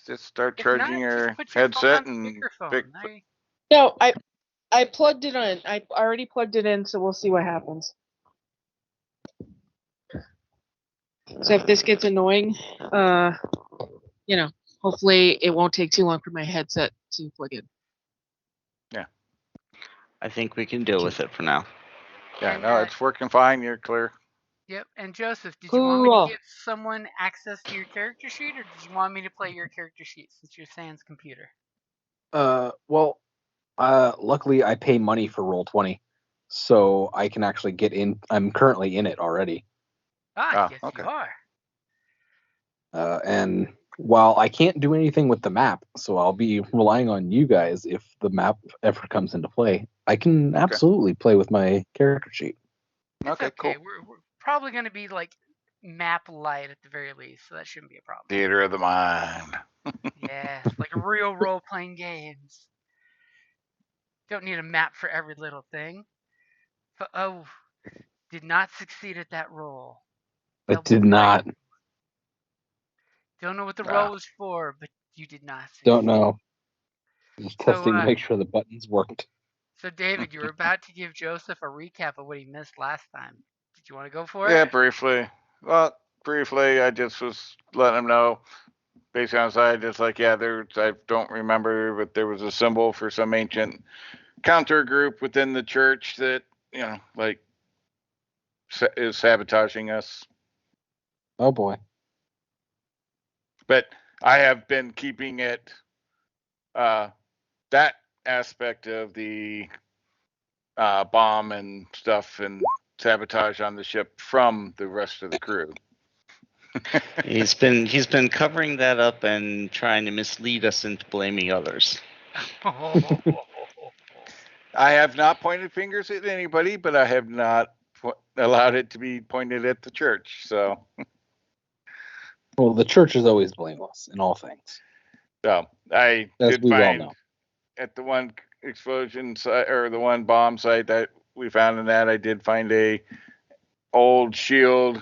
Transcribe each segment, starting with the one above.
Just start If not, charging just your put your phone headset on and speakerphone. No, I plugged it in. I already plugged it in, so we'll see what happens. So if this gets annoying, hopefully it won't take too long for my headset to plug in. Yeah. I think we can deal with it for now. Yeah, And, no, it's working fine. You're clear. Yep. And Joseph, did you want me to give someone access to your character sheet, or did you want me to play your character sheet since you're Sans computer? Well, luckily I pay money for Roll20, so I can actually get in. I'm currently in it already. Yes, okay. you are. And while I can't do anything with the map, so I'll be relying on you guys if the map ever comes into play. I can absolutely play with my character sheet. Okay, cool. We're probably going to be like map light at the very least, so that shouldn't be a problem. Theater of the mind. Yeah, like a real role-playing games. Don't need a map for every little thing. But did not succeed at that roll. I did not. Don't know what the roll was for, but you did not succeed. Don't know. Just testing to make sure the buttons worked. So, David, you were about to give Joseph a recap of what he missed last time. Did you want to go for it? Yeah, briefly. Well, briefly, I just was letting him know. Based on side, just like, I don't remember, but there was a symbol for some ancient counter group within the church that, is sabotaging us. Oh, boy. But I have been keeping it, that aspect of the bomb and stuff and sabotage on the ship from the rest of the crew. He's been covering that up and trying to mislead us into blaming others. I have not pointed fingers at anybody, but I have not allowed it to be pointed at the church. So, well, the church is always blameless in all things. So I As did we find well know. at the one explosion site or the one bomb site that we found in that, I did find a old shield,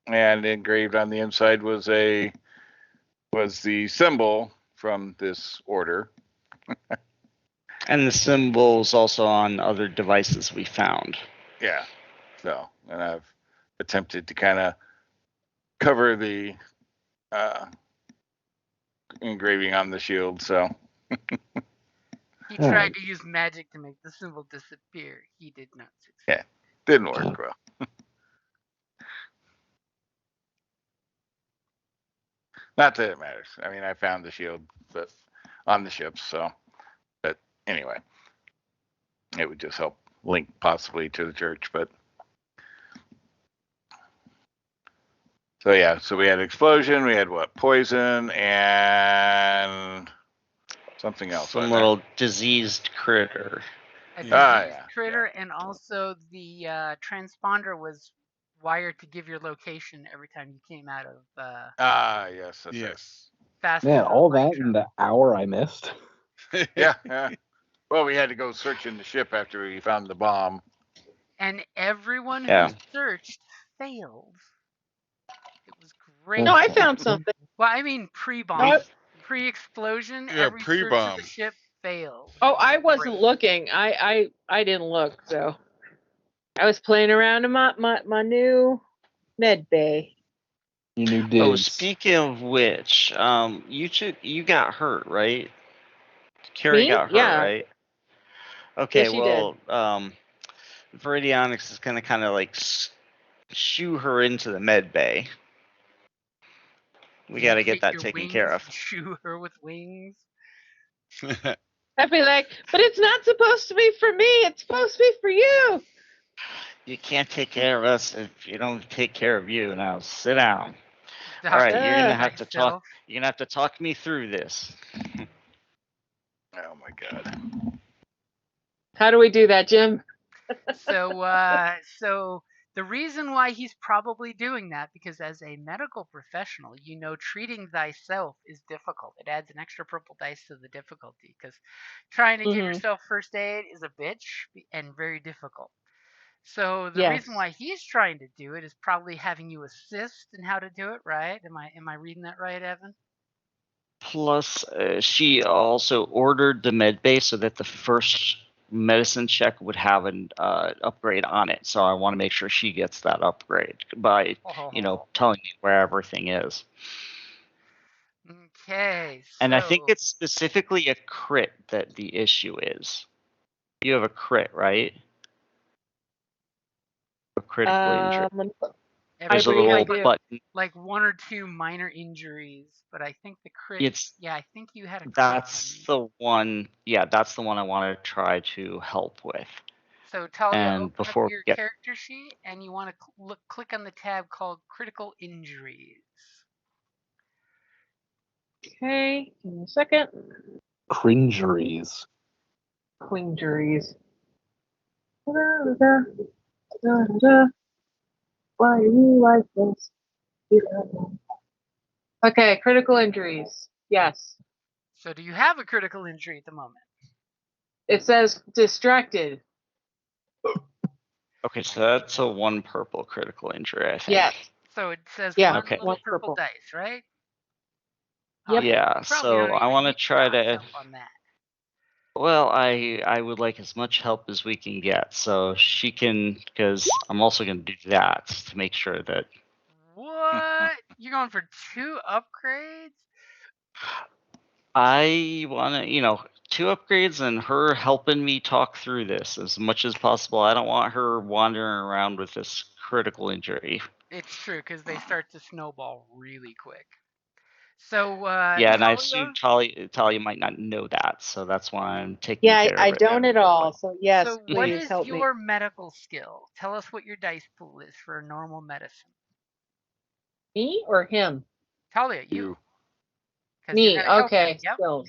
and engraved on the inside was the symbol from this order. And the symbol's also on other devices we found. Yeah. So, and I've attempted to kind of cover the engraving on the shield. So he tried to use magic to make the symbol disappear. He did not succeed. Yeah, didn't work well. Not that it matters. I mean, I found the shield, but on the ship. So, but anyway, it would just help link possibly to the church. But so yeah, so we had explosion. We had poison and something else. Some little diseased critter. A diseased critter, and also the transponder was wired to give your location every time you came out of. Yes. Man, all that in the hour I missed. Yeah. Well, we had to go searching the ship after we found the bomb. And everyone who searched failed. It was great. No, I found something. Well, I mean pre-bomb. Pre-explosion, every search of the ship failed. Oh, I wasn't looking. I didn't look, so I was playing around in my new med bay. You new digs. Oh, speaking of which, you got hurt, right? Carrie got hurt, right? Okay, well, Viridionics is gonna kind of like shoo her into the med bay. We got to get that taken care of. Shoo her with wings. I'd be like, but it's not supposed to be for me. It's supposed to be for you. You can't take care of us if you don't take care of you. Now sit down. All right, you're gonna have to talk. You're gonna have to talk me through this. Oh my god. How do we do that, Jim? So the reason why he's probably doing that, because as a medical professional, treating thyself is difficult. It adds an extra purple dice to the difficulty, because trying to give yourself first aid is a bitch and very difficult. So the reason why he's trying to do it is probably having you assist in how to do it, right? Am I reading that right, Evan? Plus, she also ordered the med bay so that the first medicine check would have an upgrade on it. So I want to make sure she gets that upgrade by, telling me where everything is. Okay. And I think it's specifically a crit that the issue is. You have a crit, right? A critical injury. There's a little button. Like 1 or 2 minor injuries, but I think the crit. I think you had a crit. That's the one. Yeah, that's the one I want to try to help with. So Talia, open up your character sheet, and you want to click on the tab called Critical Injuries. Okay, give me a second. Cringeries. Cringeries. Why are you like this? Okay, critical injuries. Yes. So do you have a critical injury at the moment? It says distracted. Okay, so that's a 1 purple critical injury, I think. Yeah. So it says one little purple dice, right? Yep. Yeah, so I want to try to. On that. Well, I would like as much help as we can get, so she can, because I'm also going to do that to make sure that. What? You're going for 2 upgrades? I want to, 2 upgrades and her helping me talk through this as much as possible. I don't want her wandering around with this critical injury. It's true, because they start to snowball really quick. So, yeah, and I assume Talia might not know that, so that's why I'm taking care of it. Yeah, I don't at all. So yes, so please what is help your me. medical skill? Tell us what your dice pool is for normal medicine. Me or him? Talia, you. Me. Okay. Yep. Skills.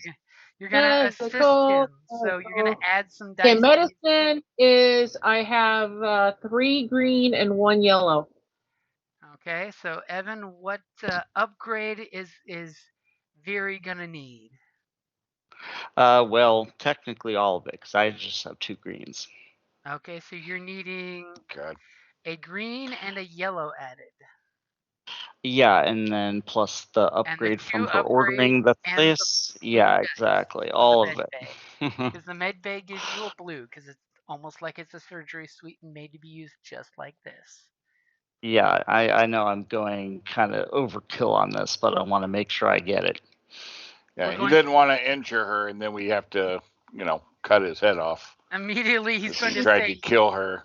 You're gonna assist him, so you're gonna add some dice. Okay, medicine is I have 3 green and 1 yellow. Okay, so Evan, what upgrade is Veery gonna need? Well, technically all of it, because I just have 2 greens. Okay, so you're needing a green and a yellow added. Yeah, and then plus the upgrade from her ordering the place. Yeah, exactly. All of it. Because the med bay gives you a blue, because it's almost like it's a surgery suite and made to be used just like this. Yeah, I know I'm going kind of overkill on this, but I want to make sure I get it. Yeah, he didn't want to injure her, and then we have to, cut his head off. Immediately, he's going to tried to kill her.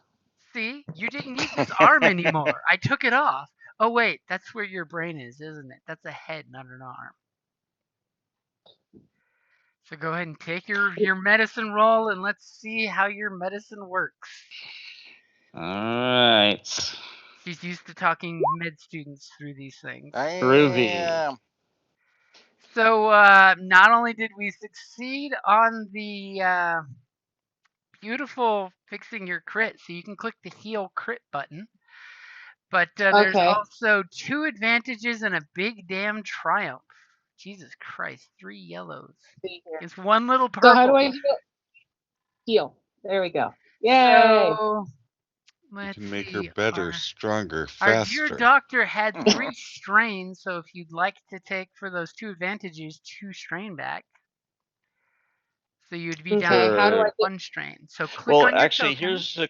See, you didn't need this arm anymore. I took it off. Oh wait, that's where your brain is, isn't it? That's a head, not an arm. So go ahead and take your medicine roll, and let's see how your medicine works. All right. She's used to talking med students through these things. Groovy. So not only did we succeed on the beautiful fixing your crit, so you can click the heal crit button. But there's also 2 advantages and a big damn triumph. Jesus Christ, 3 yellows. It's 1 little purple. So how do I heal? There we go. Yay! So, you can make her better, stronger, faster. Our dear doctor had 3 strain, so if you'd like to take for those 2 advantages 2 strain back. So you'd be down to 1 strain. So click on your token.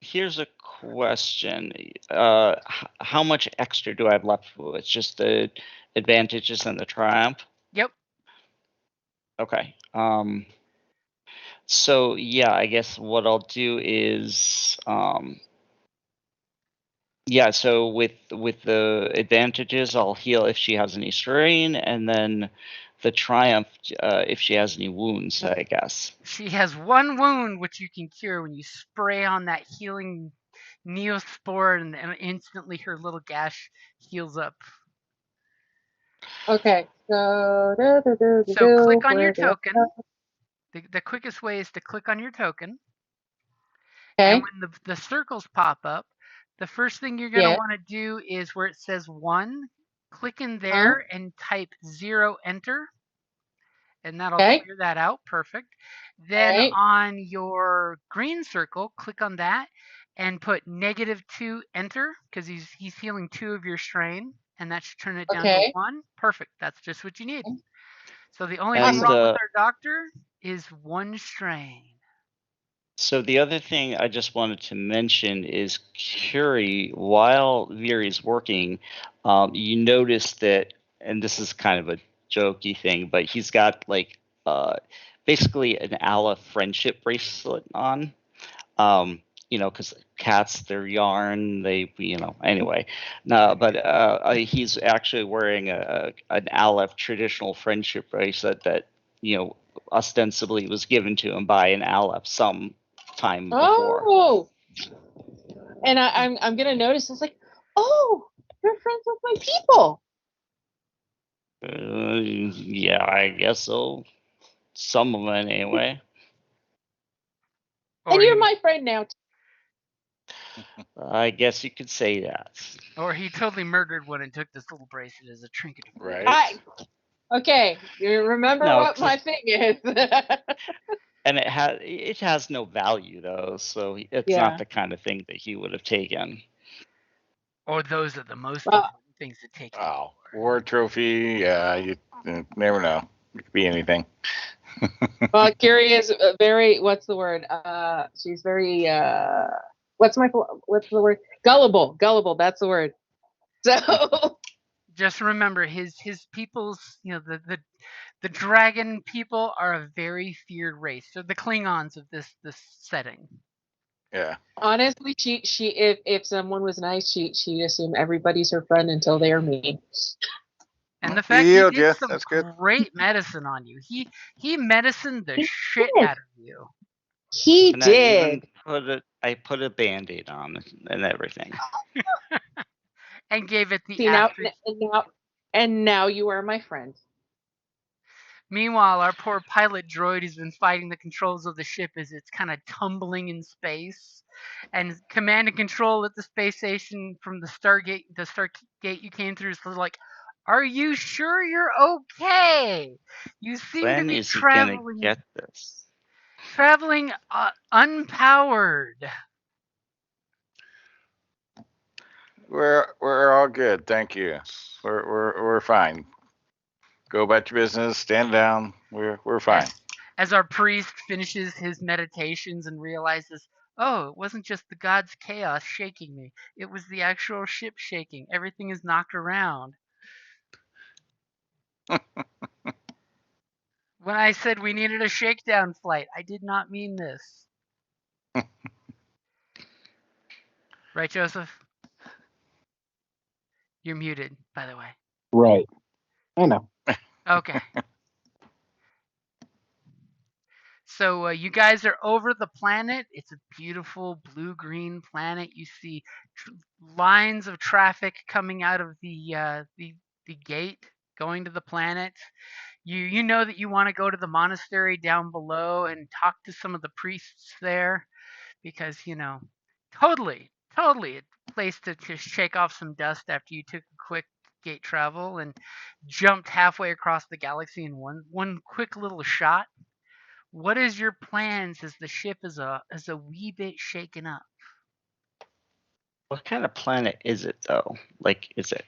Here's a question. How much extra do I have left with? It's just the advantages and the triumph? Yep. Okay. So yeah, I guess what I'll do is so with the advantages, I'll heal if she has any strain, and then the triumph if she has any wounds, I guess. She has 1 wound which you can cure when you spray on that healing Neospore, and instantly her little gash heals up. Okay, so click on your token. The quickest way is to click on your token. Okay. And when the circles pop up, the first thing you're going to want to do is where it says 1, click in there and type 0, enter. And that'll clear that out. Perfect. Then on your green circle, click on that and put -2 enter, because he's healing 2 of your strain, and that should turn it down to Okay. 1. Perfect. That's just what you need. So the only And, thing wrong with our doctor is 1 strain. So the other thing I just wanted to mention is Curie, while Viri's working, you notice that, and this is kind of a jokey thing, but he's got like basically an Ala friendship bracelet on. You know, because cats, they're yarn, anyway. No, but he's actually wearing an Aleph traditional friendship bracelet that, ostensibly was given to him by an Aleph some time before. Oh, and I'm gonna notice. It's like, oh, you're friends with my people. Yeah, I guess so. Some of them, anyway. And you're my friend now. I guess you could say that. Or he totally murdered one and took this little bracelet as a trinket. Right. Okay, you remember what my thing is. And it has no value though, so it's not the kind of thing that he would have taken. Or those are the most important things to take. Oh, war trophy. Yeah, you never know. It could be anything. Well, Curie is very. What's the word? She's very. What's the word? Gullible. Gullible. That's the word. So just remember, his people's, the dragon people are a very feared race. They're the Klingons of this setting. Yeah. Honestly, she if someone was nice, she assumed everybody's her friend until they are mean. And the fact he did some great medicine on you. He medicined the shit out of you. He did. I put a Band-Aid on and everything. And gave it the and now you are my friend. Meanwhile, our poor pilot droid has been fighting the controls of the ship as it's kind of tumbling in space. And command and control at the space station from the Stargate you came through is like, are you sure you're okay? You seem to be traveling. When is he gonna get this? Traveling unpowered. We're all good, thank you. We're fine. Go about your business. Stand down. We're fine. As our priest finishes his meditations and realizes, oh, it wasn't just the god's chaos shaking me. It was the actual ship shaking. Everything is knocked around. When I said we needed a shakedown flight, I did not mean this. Right, Joseph? You're muted, by the way. Right. I know. Okay. So you guys are over the planet. It's a beautiful blue-green planet. You see lines of traffic coming out of the gate going to the planet. You know that you want to go to the monastery down below and talk to some of the priests there, because totally a place to just shake off some dust after you took a quick gate travel and jumped halfway across the galaxy in one quick little shot. What is your plans as the ship is a wee bit shaken up? What kind of planet is it though? Like, is it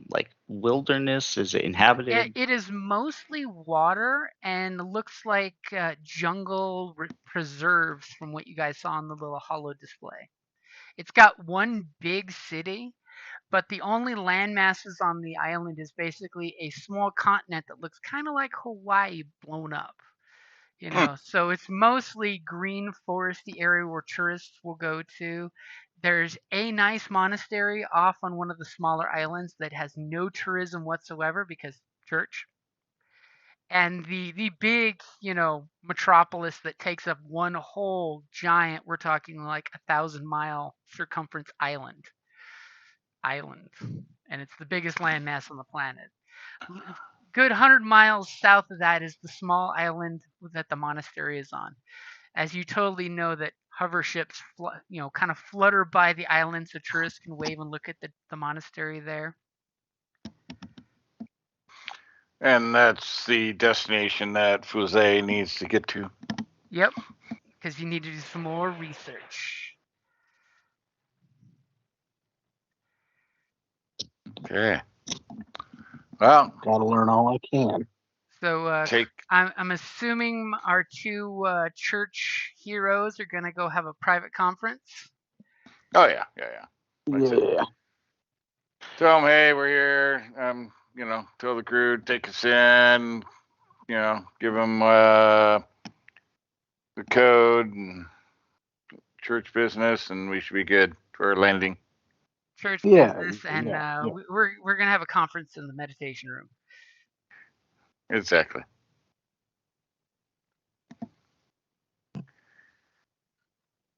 like wilderness? Is it inhabited? It is mostly water and looks like jungle preserves from what you guys saw on the little holo display. It's got one big city, but the only land masses on the island is basically a small continent that looks kind of like Hawaii blown up. So it's mostly green foresty area where tourists will go to. There's a nice monastery off on one of the smaller islands that has no tourism whatsoever because church. And the big, metropolis that takes up one whole giant, we're talking like 1,000-mile circumference island. And it's the biggest landmass on the planet. Good 100 miles south of that is the small island that the monastery is on. As you totally know that hover ships, kind of flutter by the island so tourists can wave and look at the monastery there. And that's the destination that Fuse needs to get to. Yep, because you need to do some more research. Okay. Well, Gotta learn all I can. So take. I'm assuming our two church heroes are gonna go have a private conference. Oh yeah. Like I said, Yeah. tell them, hey, we're here. Tell the crew, take us in. Give them the code and church business, and we should be good for landing. Church Yeah, business, and yeah. we're gonna have a conference in the meditation room. Exactly.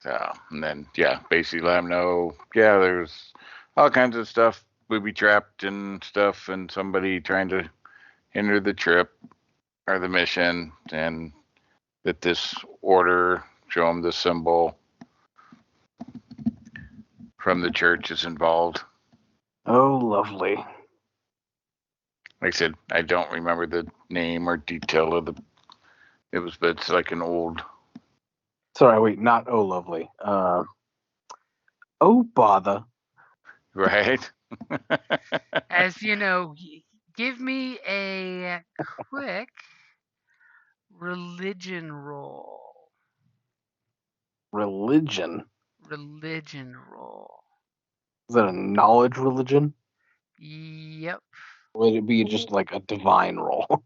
So, and then, basically let them know, there's all kinds of stuff, booby trapped and stuff, and somebody trying to hinder the trip or the mission, and that this order, show them the symbol from the church is involved. Oh, lovely. Like I said, I don't remember the name or detail of but it's like an old. Sorry, wait, not oh, lovely. Oh, bother. Right? As you know, give me a quick religion roll. Religion. Religion roll. Is that a knowledge religion? Yep. Or would it be just like a divine roll?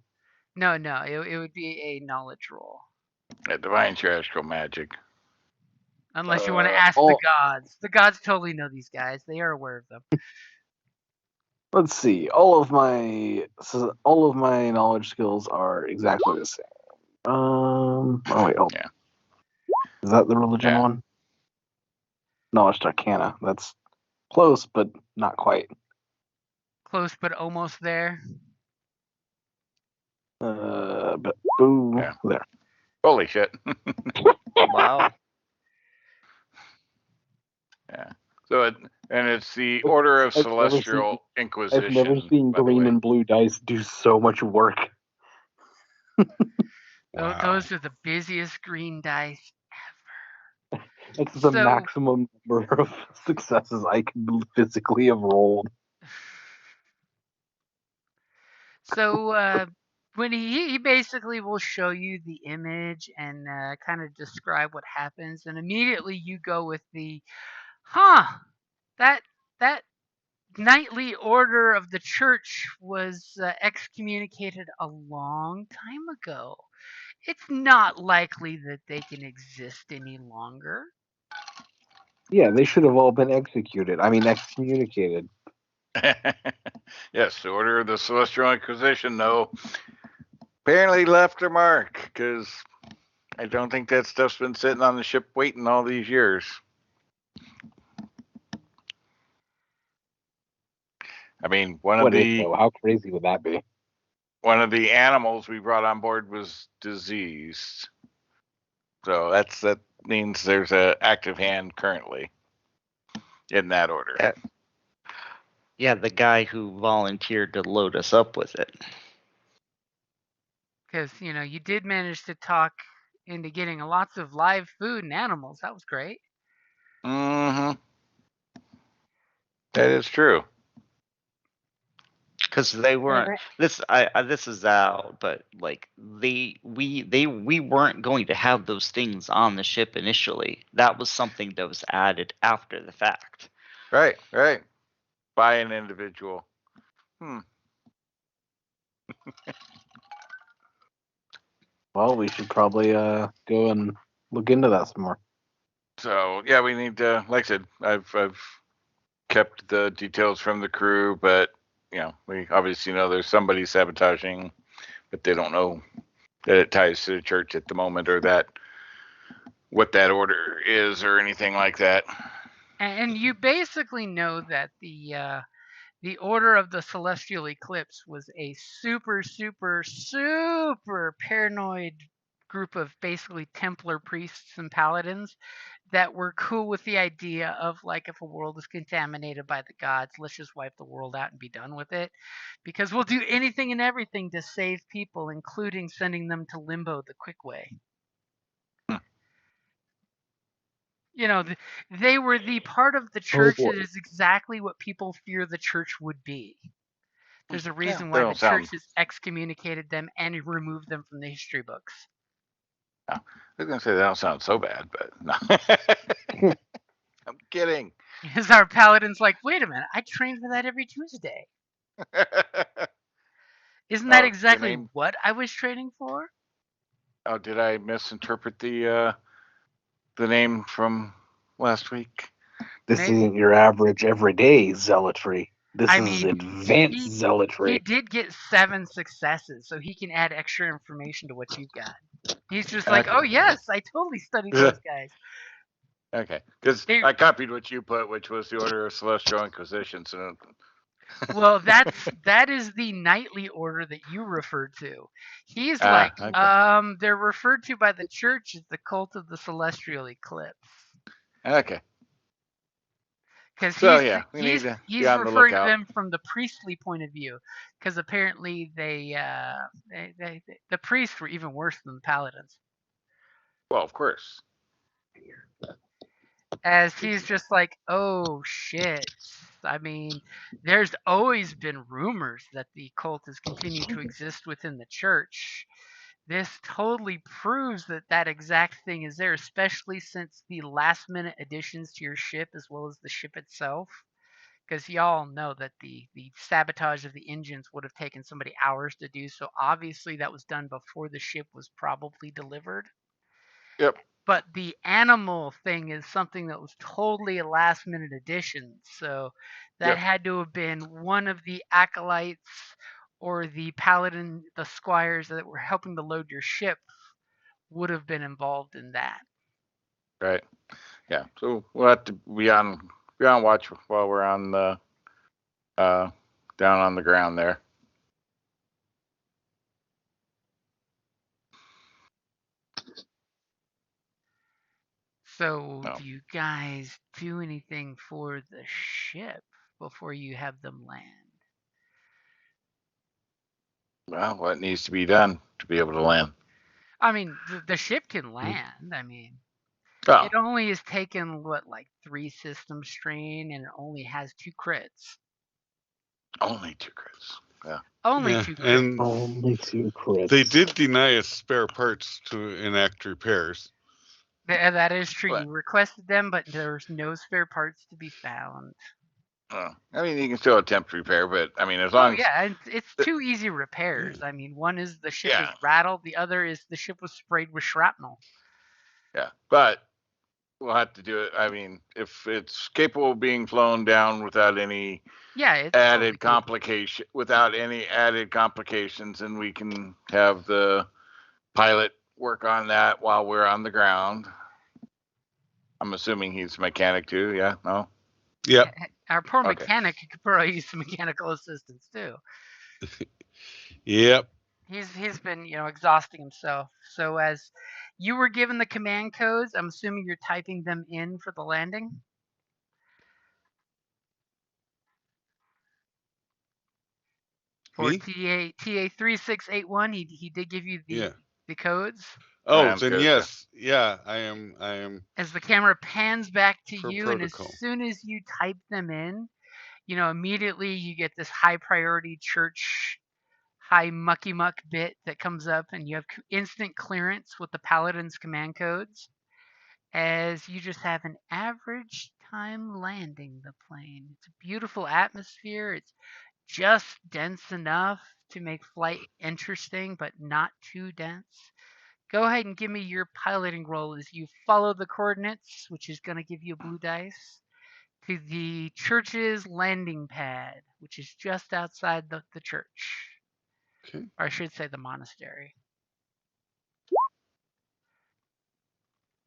No, it would be a knowledge roll. Divine terrestrial magic. Unless you want to ask the gods. The gods totally know these guys. They are aware of them. Let's see. All of my knowledge skills are exactly the same. Oh wait, hold. Yeah. Is that the religion one? Knowledge Starcana. That's close, but not quite. Close, but almost there. But boom, there. Holy shit. Wow. Yeah. So it's the Order of Celestial Inquisition. I've never seen green and blue dice do so much work. Wow. Those are the busiest green dice ever. It's the maximum number of successes I can physically have rolled. So when he basically will show you the image and kind of describe what happens, and immediately you go with the, that knightly order of the church was excommunicated a long time ago. It's not likely that they can exist any longer. Yeah, they should have all been executed. I mean, excommunicated. Yes, the Order of the Celestial Inquisition, though, apparently left their mark, because I don't think that stuff's been sitting on the ship waiting all these years. I mean, how crazy would that be? One of the animals we brought on board was diseased. So that means there's an active hand currently in that order. Yeah, the guy who volunteered to load us up with it. Because, you did manage to talk into getting lots of live food and animals. That was great. Mm-hmm. That is true. Because they weren't. This is out, but like we weren't going to have those things on the ship initially. That was something that was added after the fact. Right. By an individual. Well, we should probably go and look into that some more. So yeah, we need to. Like I said, I've kept the details from the crew, but we obviously know there's somebody sabotaging, but they don't know that it ties to the church at the moment, or that what that order is, or anything like that. And you basically know that the Order of the Celestial Eclipse was a super, super, super paranoid group of basically Templar priests and paladins that were cool with the idea of, like, if a world is contaminated by the gods, let's just wipe the world out and be done with it. Because we'll do anything and everything to save people, including sending them to limbo the quick way. You know, they were the part of the church boy. that is exactly what people fear the church would be. There's a reason why they the don't sound. church has excommunicated them and removed them from the history books. I was gonna say they don't sound so bad, but no. I'm kidding. Because our paladin's like, wait a minute, I train for that every Tuesday. Isn't that Oh, the exactly name. what I was training for? Oh, did I misinterpret the name from last week? This Maybe. isn't your average everyday zealotry. This I is mean, advanced He zealotry. did get 7 successes, so he can add extra information to what you've got. He's just like, Okay. oh yes, I totally studied those guys. Okay, because They- I copied what you put, which was the Order of Celestial Inquisition. So Well, that is the knightly order that you referred to. He's like, okay. they're referred to by the church as the cult of the celestial eclipse. Okay. Because So yeah, we need to be he's on the referring to lookout. them from the priestly point of view, because apparently they the priests were even worse than the paladins. Well, of course. As he's just like, oh shit. I mean, there's always been rumors that the cult has continued to exist within the church. This totally proves that that exact thing is there, especially since the last minute additions to your ship as well as the ship itself. Because y'all know that the sabotage of the engines would have taken somebody hours to do, so obviously that was done before the ship was probably delivered. Yep. But the animal thing is something that was totally a last minute addition. So that had to have been one of the acolytes or the paladin, the squires that were helping to load your ship would have been involved in that. Right. Yeah. So we'll have to be on watch while we're on the down on the ground there. So, No. do you guys do anything for the ship before you have them land? Well, what needs to be done to be able to land? I mean, the ship can land. I mean, Oh, it only has taken, what, like 3 system strain, and it only has 2 crits. only 2 crits. Yeah. Only Yeah, 2 crits. and Only 2 crits. they did deny us spare parts to enact repairs. That is true. What? You requested them, but there's no spare parts to be found. I mean, you can still attempt repair, but I mean, as long as yeah, it's 2 easy repairs. I mean, one is the ship is Yeah. rattled, the other is the ship was sprayed with shrapnel. yeah, but we'll have to do it. I mean, if it's capable of being flown down without any Yeah, it's added totally complication, without any added complications, and we can have the pilot work on that while we're on the ground. I'm assuming he's a mechanic too. Yeah, no. Yep. Our poor Okay. mechanic could probably use some mechanical assistance too. Yep. He's been, exhausting himself. So as you were given the command codes, I'm assuming you're typing them in for the landing. For Me? TA 3681, he did give you the codes. Oh, Command then codes, yes. Yeah, I am. As the camera pans back to For you, and as protocol. soon as you type them in, immediately you get this high priority church, high mucky muck bit that comes up, and you have instant clearance with the paladin's command codes. As you just have an average time landing the plane. It's a beautiful atmosphere. It's just dense enough to make flight interesting, but not too dense. Go ahead and give me your piloting roll as you follow the coordinates, which is going to give you a blue dice, to the church's landing pad, which is just outside the church. Okay. Or I should say the monastery.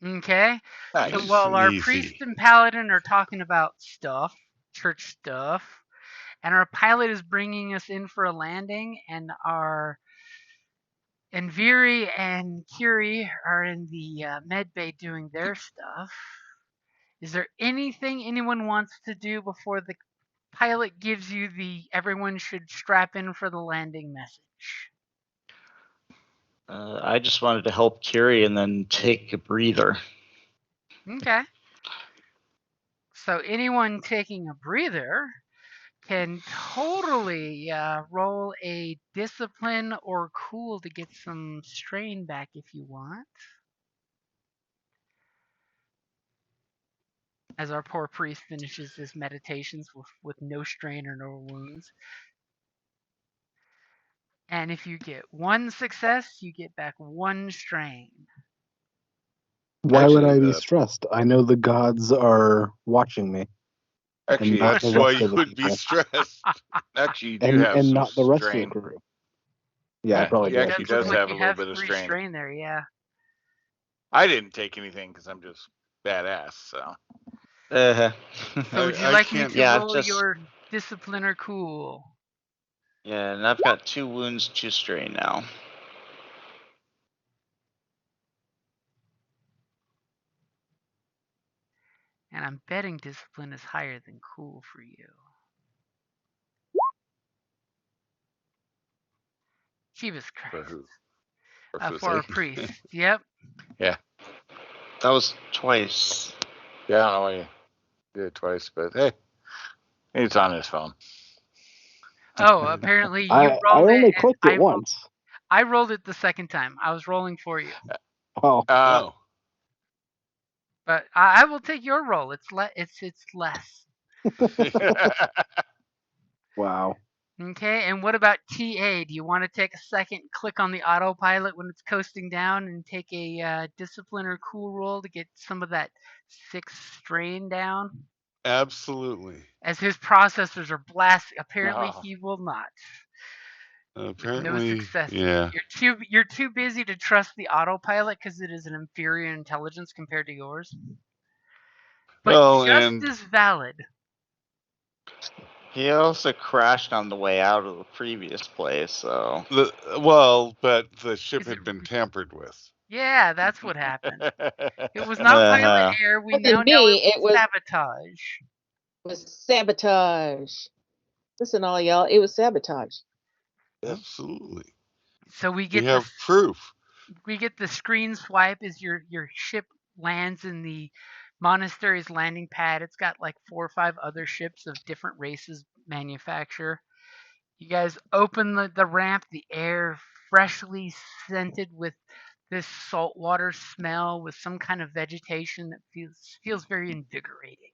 Okay. Nice. So Nice while and our easy. priest and paladin are talking about stuff, church stuff, and our pilot is bringing us in for a landing, and Viri and Kiri are in the med bay doing their stuff. Is there anything anyone wants to do before the pilot gives you the everyone should strap in for the landing message? I just wanted to help Kiri and then take a breather. Okay. So anyone taking a breather can totally roll a discipline or cool to get some strain back if you want. As our poor priest finishes his meditations with no strain or no wounds. And if you get one success, you get back one strain. Why would I Actually, be stressed? I know the gods are watching me. Actually, not That's the why rest you of the would be people. stressed. actually, you do have And some not the rest strain. of the crew. Yeah, I Yeah, probably he do. actually Does look does like have a you little have bit of 3 strain. strain there, yeah. I didn't take anything because I'm just badass. So So would you I like me can't. to Yeah, roll just- your discipline or cool? Yeah, and I've got 2 wounds, 2 strain now. And I'm betting discipline is higher than cool for you. Jesus for Christ. who? For a priest. Yep. Yeah. That was twice. Yeah, I don't know why you did it twice, but hey, it's on his phone. Oh, apparently you I rolled only it. clicked it once. I rolled it the second time. I was rolling for you. Oh. Oh. But I will take your roll. It's less. Wow. Okay, and what about TA? Do you want to take a second, click on the autopilot when it's coasting down, and take a discipline or cool roll to get some of that 6 strain down? Absolutely. As his processors are blasting. Apparently, No. he will not. Apparently, no success. yeah. You're too busy to trust the autopilot because it is an inferior intelligence compared to yours. But Well, just and as valid. He also crashed on the way out of the previous place, so. but the ship Is it had been tampered with. Yeah, that's what happened. It was not pilot error. We now Wasn't know me, it it was was- sabotage. It was sabotage. Listen, all y'all, it was sabotage. Absolutely. So we We get have proof. we get the screen swipe as your ship lands in the monastery's landing pad. It's got like 4 or 5 other ships of different races manufacture. You guys open the ramp, the air freshly scented with this saltwater smell with some kind of vegetation that feels very invigorating.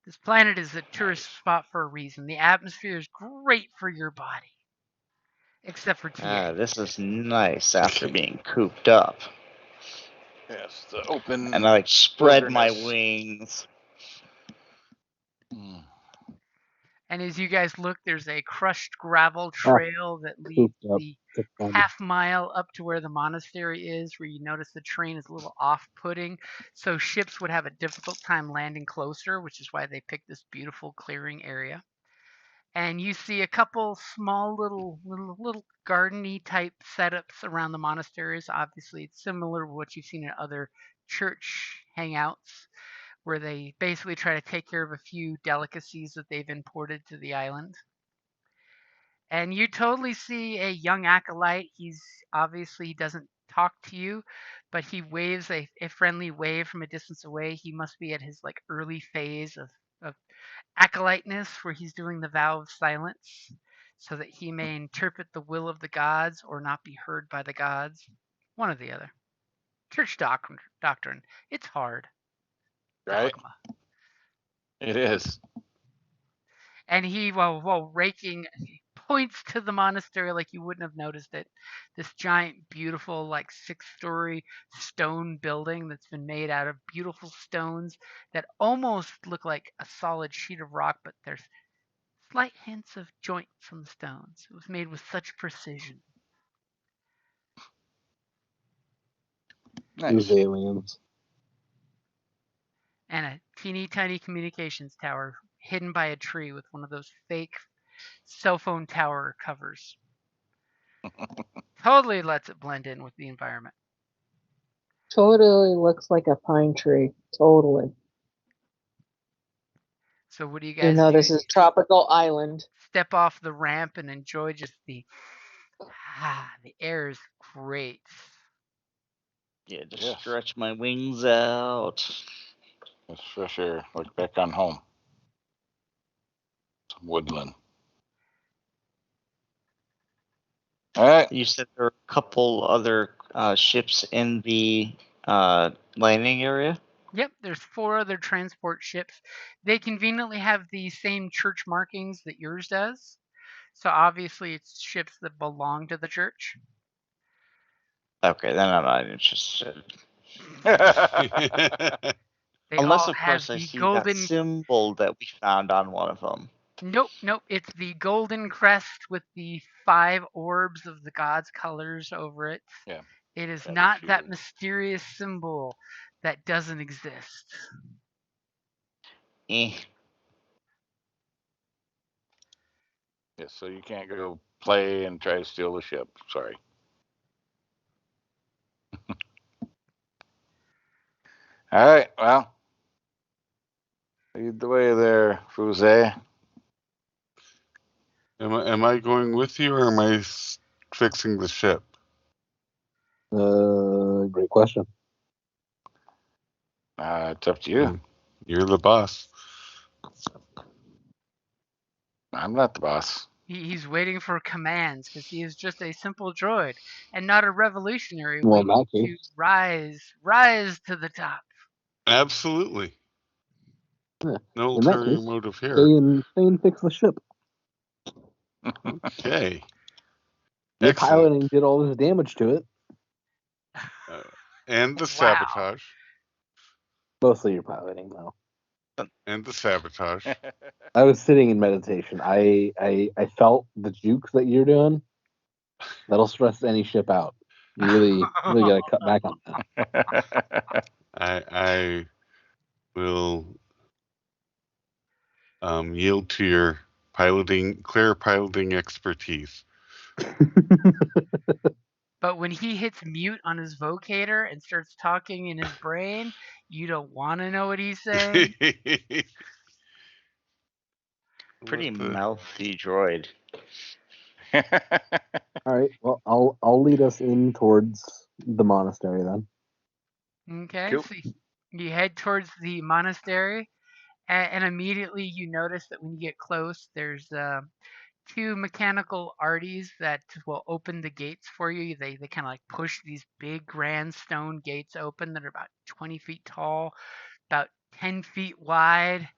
This planet is a tourist spot for a reason. The atmosphere is great for your body. Except for TA. This is nice after being cooped up. Yes, the open. And I like spread my wilderness. wings. And as you guys look, there's a crushed gravel trail that leads the half mile up to where the monastery is, where you notice the terrain is a little off-putting. So ships would have a difficult time landing closer, which is why they picked this beautiful clearing area. And you see a couple small little garden-y type setups around the monasteries. Obviously, it's similar to what you've seen in other church hangouts, where they basically try to take care of a few delicacies that they've imported to the island. And you totally see a young acolyte. He's obviously doesn't talk to you, but he waves a friendly wave from a distance away. He must be at his like early phase of acolyteness, where he's doing the vow of silence so that he may interpret the will of the gods or not be heard by the gods. One or the other. Church doctrine. It's hard. Right? Dogma. It is. And he, while raking, points to the monastery like you wouldn't have noticed it. This giant, beautiful, like 6-story stone building that's been made out of beautiful stones that almost look like a solid sheet of rock, but there's slight hints of joints on the stones. It was made with such precision. Nice. These aliens. And a teeny tiny communications tower hidden by a tree with one of those fake cell phone tower covers. Totally lets it blend in with the environment. Totally looks like a pine tree. Totally. So what do you guys You know, do? this is tropical island. Step off the ramp and enjoy just the air is great. Yeah, just stretch my wings out. That's for sure. Like back on home. Some woodland. All right. You said there are a couple other ships in the landing area? Yep, there's 4 other transport ships. They conveniently have the same church markings that yours does. So obviously it's ships that belong to the church. Okay, then I'm not interested. They Unless, all of have course, I the see that golden. symbol that we found on one of them. Nope, nope. It's the golden crest with the 5 orbs of the god's colors over it. Yeah. It is That'd be not that sweet. mysterious symbol that doesn't exist. Eh. Yeah, so you can't go play and try to steal the ship. Sorry. All right. Well, lead the way there, Fuse. Am I going with you, or am I fixing the ship? Great question. It's up to you. You're the boss. I'm not the boss. He's waiting for commands because he is just a simple droid and not a revolutionary Well, in waiting that to case, rise to the top. Absolutely. Yeah. No In that ulterior case, motive here. stay and fix the ship. Okay. Your Excellent. piloting did all this damage to it. And the Wow. sabotage. Mostly your piloting, though. And the sabotage. I was sitting in meditation. I felt the juke that you're doing. That'll stress any ship out. You really got to cut back on that. I will yield to your clear piloting expertise. But when he hits mute on his vocator and starts talking in his brain, you don't want to know what he's saying. Pretty mouthy droid. All right. Well, I'll lead us in towards the monastery then. Okay, Cool. so you head towards the monastery, and immediately you notice that when you get close, there's 2 mechanical arties that will open the gates for you. They kind of like push these big grand stone gates open that are about 20 feet tall, about 10 feet wide,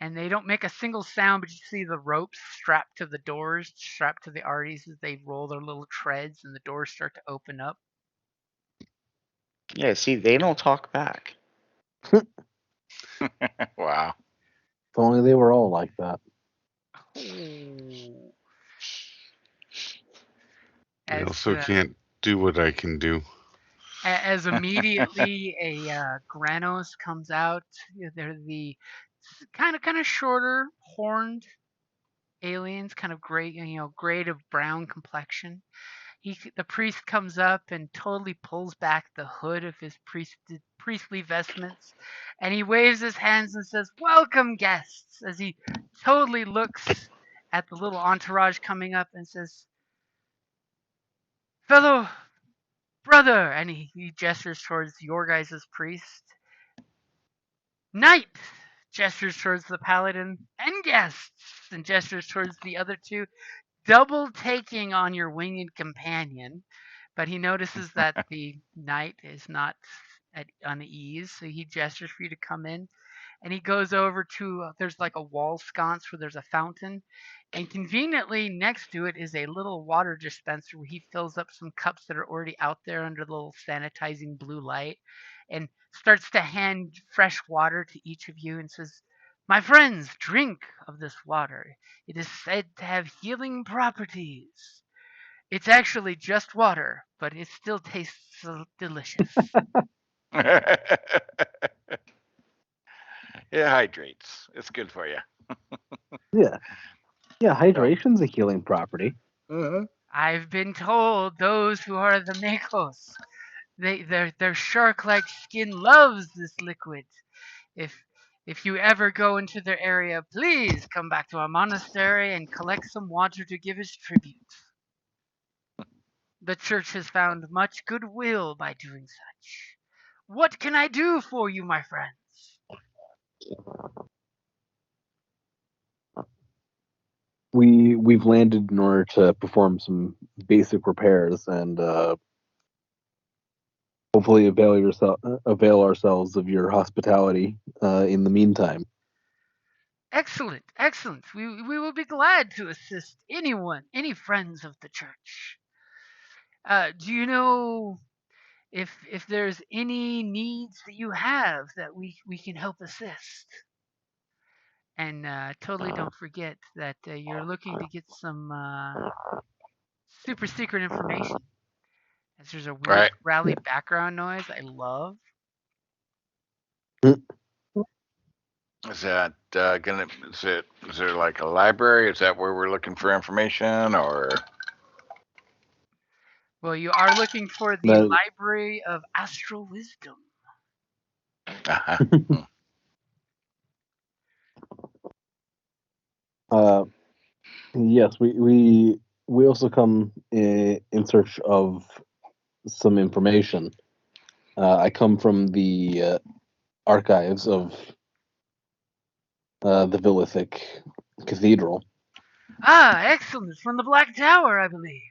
and they don't make a single sound, but you see the ropes strapped to the doors, strapped to the arties as they roll their little treads and the doors start to open up. Yeah, see, they don't talk back. Wow. If only they were all like that. I also can't do what I can do. As immediately a Granos comes out, they're the kind of shorter, horned aliens, kind of gray, grade of brown complexion. The priest comes up and totally pulls back the hood of his priestly vestments, and he waves his hands and says, "Welcome, guests," as he totally looks at the little entourage coming up and says, "Fellow brother," and he gestures towards your guys' priest. "Knight," gestures towards the paladin, "and guests," and gestures towards the other 2, double taking on your winged companion. But he notices that the knight is not at unease, so he gestures for you to come in. And he goes over to, there's like a wall sconce where there's a fountain. And conveniently next to it is a little water dispenser where he fills up some cups that are already out there under the little sanitizing blue light and starts to hand fresh water to each of you and says, "My friends, drink of this water. It is said to have healing properties. It's actually just water, but it still tastes delicious." It hydrates. It's good for you. Yeah, hydration's a healing property. I've been told those who are the Makos, their shark-like skin loves this liquid. If you ever go into their area, please come back to our monastery and collect some water to give as tribute. The church has found much goodwill by doing such. What can I do for you, my friends? We've landed in order to perform some basic repairs and hopefully avail ourselves of your hospitality in the meantime. Excellent, excellent. We will be glad to assist anyone, any friends of the church. Do you know if there's any needs that you have that we can help assist? And totally don't forget that you're looking to get some super secret information. As there's a weird Right. rally background noise I love. Is that is there like a library? Is that where we're looking for information, or? Well, you are looking for the Library of Astral Wisdom. Yes, we also come in search of some information. I come from the archives of the Villithic Cathedral. Ah, excellent! From the Black Tower, I believe.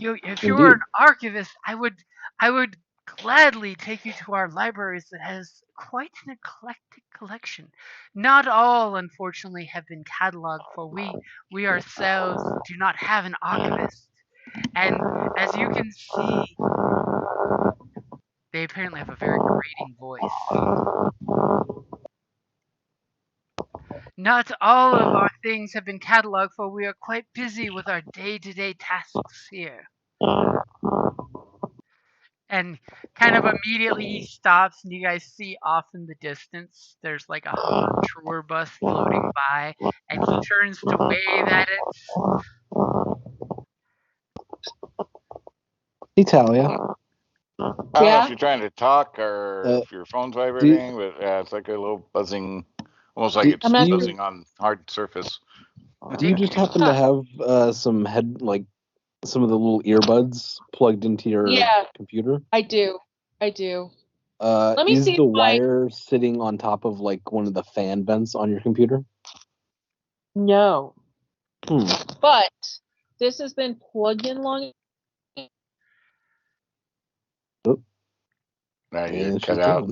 If you were an archivist, I would gladly take you to our libraries that has quite an eclectic collection. Not all, unfortunately, have been cataloged, for we ourselves do not have an archivist. And as you can see, they apparently have a very grating voice. Not all of our things have been cataloged, for we are quite busy with our day-to-day tasks here. And kind of immediately he stops, and you guys see off in the distance there's like a Hahn tour bus floating by, and he turns to wave at it. Italia. I don't know if you're trying to talk or if your phone's vibrating, but yeah, it's like a little buzzing, almost like it's buzzing on hard surface. Do you just happen to have some some of the little earbuds plugged into your computer? I do. Is the wire sitting on top of like one of the fan vents on your computer? No. But this has been plugged in long. Now you're cut out.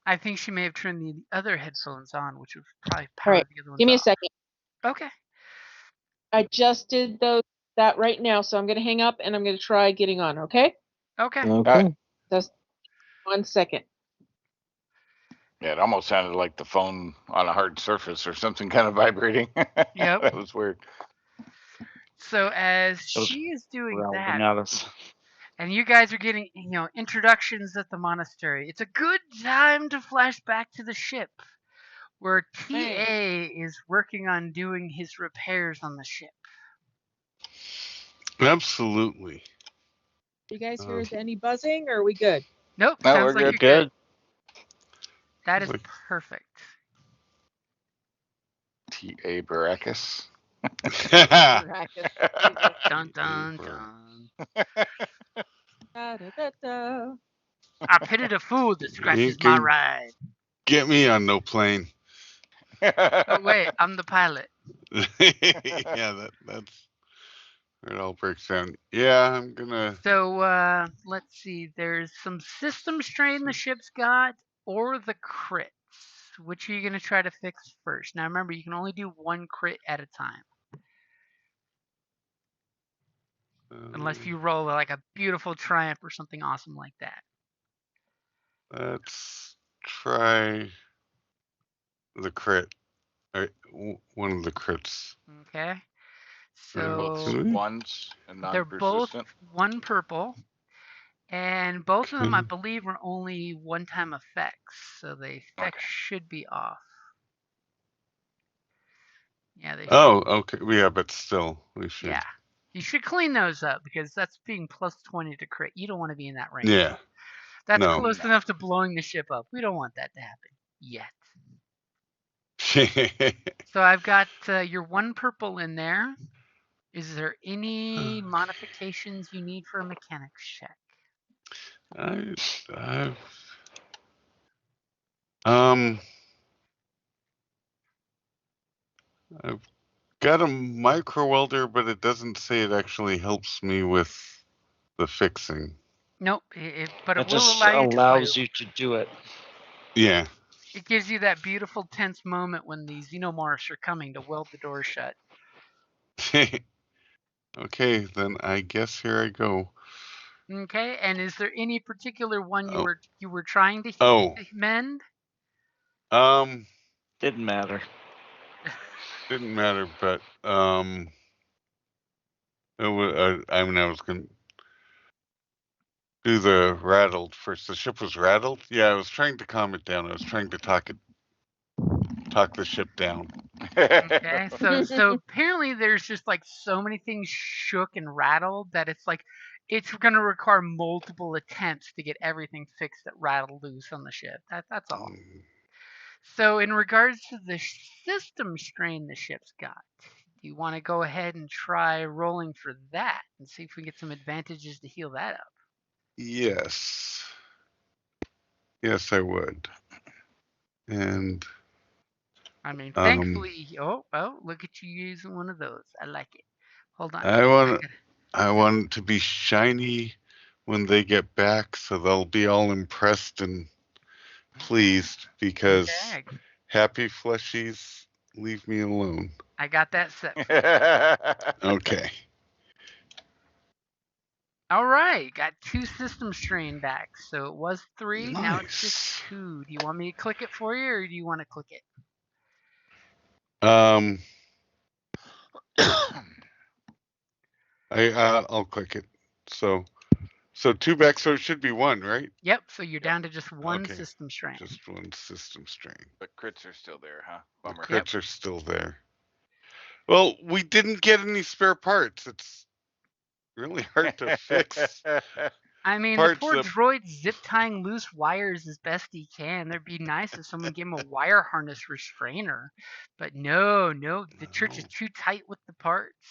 I think she may have turned the other headphones on, which would probably power the other ones. Give me a second. Okay. I just did that right now, so I'm going to hang up and I'm going to try getting on. Okay. Okay. Just 1 second. Yeah, it almost sounded like the phone on a hard surface or something kind of vibrating. Yep. That was weird. So as she is doing that, and you guys are getting, introductions at the monastery, it's a good time to flash back to the ship, where TA is working on doing his repairs on the ship. Absolutely. You guys hear any buzzing, or are we good? Nope. No, sounds we're like good. You're good. That is perfect. T.A. Baracus. Dun dun dun. Da-da-da-da. I pitied a fool that scratches my ride. Get me on no plane. Oh wait, I'm the pilot. Yeah, that's where it all breaks down. Yeah, I'm gonna. So let's see. There's some system strain the ship's got, or the crits. Which are you gonna try to fix first? Now remember, you can only do one crit at a time. Unless you roll like a beautiful triumph or something awesome like that. Let's try the crit. One of the crits. Okay. So both ones and they're both non-persistent. one purple, and both of them, I believe, are only one-time effects, so the effects should be off. Yeah, they should. Okay. Yeah, but still, we should. Yeah. You should clean those up, because that's being plus 20 to crit. You don't want to be in that range. Yeah. That's close enough to blowing the ship up. We don't want that to happen yet. So I've got your one purple in there. Is there any modifications you need for a mechanics check? I've got a micro welder, but it doesn't say it actually helps me with the fixing. Nope, but it It will just allow you to allows play. you to do it. Yeah. It gives you that beautiful tense moment when the xenomorphs are coming to weld the door shut. Okay, then I guess here I go. Okay, and is there any particular one Oh. you were trying to mend? Didn't matter. Didn't matter, but it was, I was gonna do the rattled first. The ship was rattled. Yeah, I was trying to calm it down. I was trying to talk the ship down. Okay, so apparently there's just like so many things shook and rattled that it's going to require multiple attempts to get everything fixed that rattled loose on the ship. That's all. So in regards to the system strain the ship's got, do you want to go ahead and try rolling for that and see if we get some advantages to heal that up? Yes. Yes, I would. And I mean, thankfully, oh, look at you using one of those. I like it. Hold on. I want it to be shiny when they get back, so they'll be all impressed and pleased because happy fleshies leave me alone. I got that set for you. Okay. All right, got 2 system strain back. So it was 3, Nice. now it's just 2. Do you want me to click it for you, or do you want to click it? I'll click it. So 2 back, so it should be 1, right? Yep. So you're down to just 1 system strain. Just 1 system strain. But crits are still there, huh? Bummer. The crits are still there. Well, we didn't get any spare parts. It's really hard to fix. I mean, the poor droid's zip tying loose wires as best he can. It'd be nice if someone gave him a wire harness restrainer. But no, the church is too tight with the parts.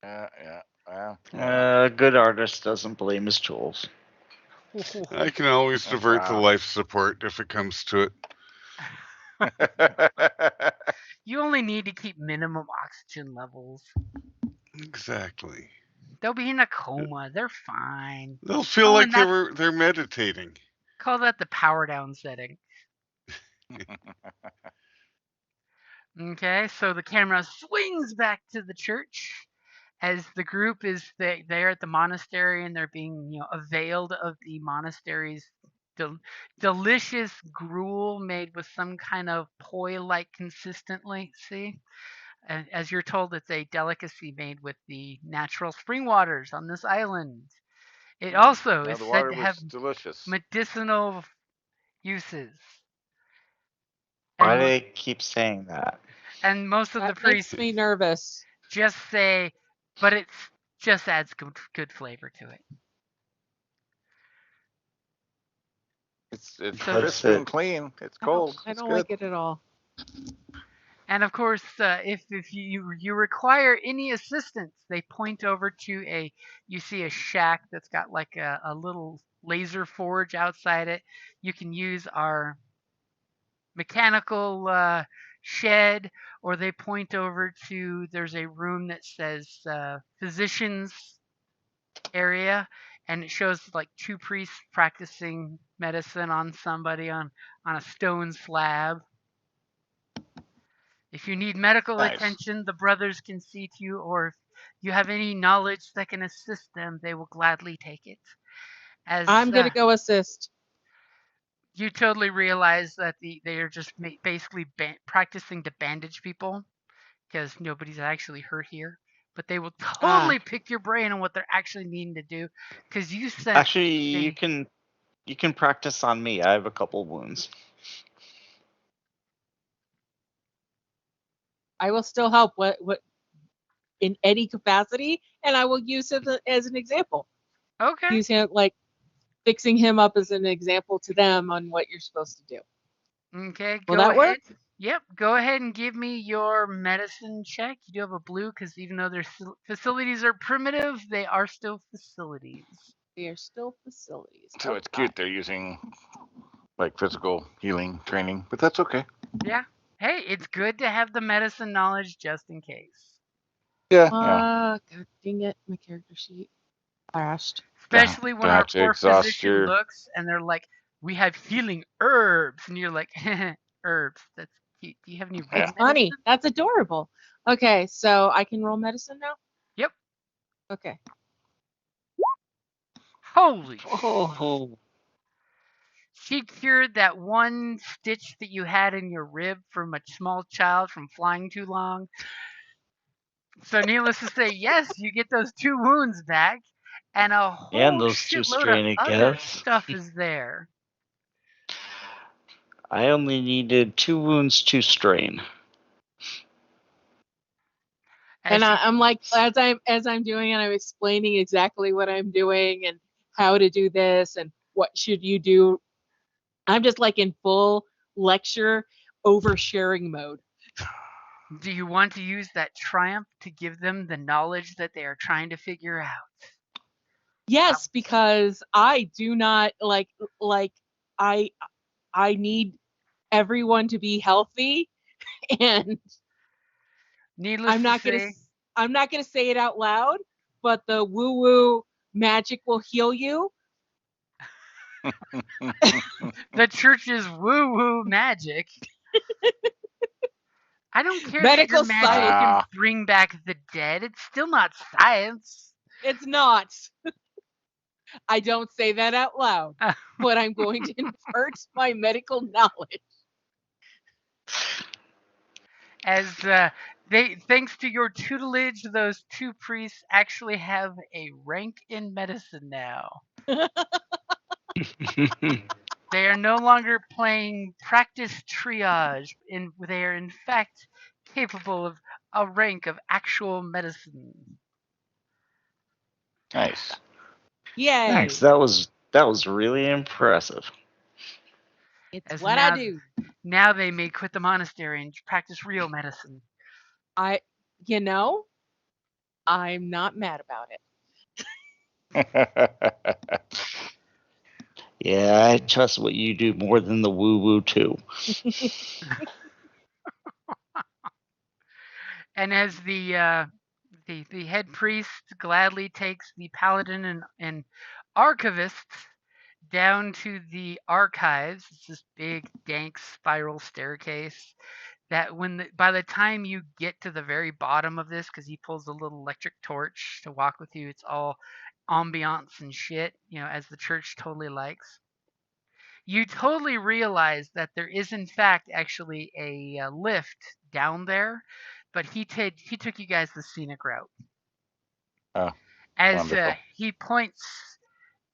Yeah. A good artist doesn't blame his tools. I can always divert the life support if it comes to it. You only need to keep minimum oxygen levels. Exactly. They'll be in a coma. They're fine. They'll feel like they're meditating. Call that the power down setting. Okay, so the camera swings back to the church as the group is there at the monastery, and they're being availed of the monastery's delicious gruel made with some kind of poi-like consistency. And as you're told, it's a delicacy made with the natural spring waters on this island. It also is said to have delicious. medicinal uses. Why do they keep saying that? And most of the priests makes me nervous. Just say, but it just adds good flavor to it. It's crisp and clean. It's cold. I don't like it at all. And of course, if you require any assistance, they point over to you see a shack that's got like a little laser forge outside it. You can use our mechanical shed, or they point over to there's a room that says physicians area, and it shows like 2 priests practicing medicine on somebody on a stone slab. If you need medical attention, the brothers can see to you, or if you have any knowledge that can assist them, they will gladly take it. I'm going to go assist. You totally realize that they are just basically practicing to bandage people, because nobody's actually hurt here. But they will totally pick your brain on what they're actually needing to do, because you sent. Actually, you can practice on me. I have a couple wounds. I will still help what in any capacity, and I will use it as an example. Okay. Use him like fixing him up as an example to them on what you're supposed to do. Okay. Will that work? Yep. Go ahead and give me your medicine check. You do have a blue because even though their facilities are primitive, they are still facilities. They are still facilities. So it's cute they're using like physical healing training, but that's okay. Yeah. Hey, it's good to have the medicine knowledge just in case. Yeah. God dang it, my character sheet crashed. Especially when Don't our have to poor exhaust physician your. looks and they're like, "We have healing herbs," and you're like, "Herbs? That's cute. Do you have any real That's medicine?" funny. That's adorable. Okay, so I can roll medicine now? Yep. Okay. Holy Oh, She cured that one stitch that you had in your rib from a small child from flying too long. So, needless to say, yes, you get those 2 wounds back, and a and whole those 2 shitload of strain other again. stuff is there. I only needed 2 wounds, 2 strain. And As I'm like, as I'm doing it, I'm explaining exactly what I'm doing and how to do this and what should you do. I'm just like in full lecture oversharing mode. do you want to use that triumph to give them the knowledge that they are trying to figure out? Yes, because I do not like I I need everyone to be healthy and Needless I'm to not gonna say, I'm not gonna say it out loud, but the woo woo magic will heal you. the church's woo woo magic. I don't care that your Medical magic science. can Wow. bring back the dead. It's still not science. It's not. I don't say that out loud, but I'm going to impart my medical knowledge. As thanks to your tutelage, those 2 priests actually have a rank in medicine now. They are no longer playing practice triage. They are in fact capable of a rank of actual medicine. Nice. Yay. Thanks. That was really impressive. It's As what I do. now they may quit the monastery and practice real medicine. You know, I'm not mad about it. Yeah, I trust what you do more than the woo woo too. And as the head priest gladly takes the paladin and archivists down to the archives. It's this big, dank spiral staircase that by the time you get to the very bottom of this, because he pulls a little electric torch to walk with you, it's all ambiance and shit, as the church totally likes. You totally realize that there is in fact actually a lift down there, but he took you guys the scenic route. Oh, As wonderful. he points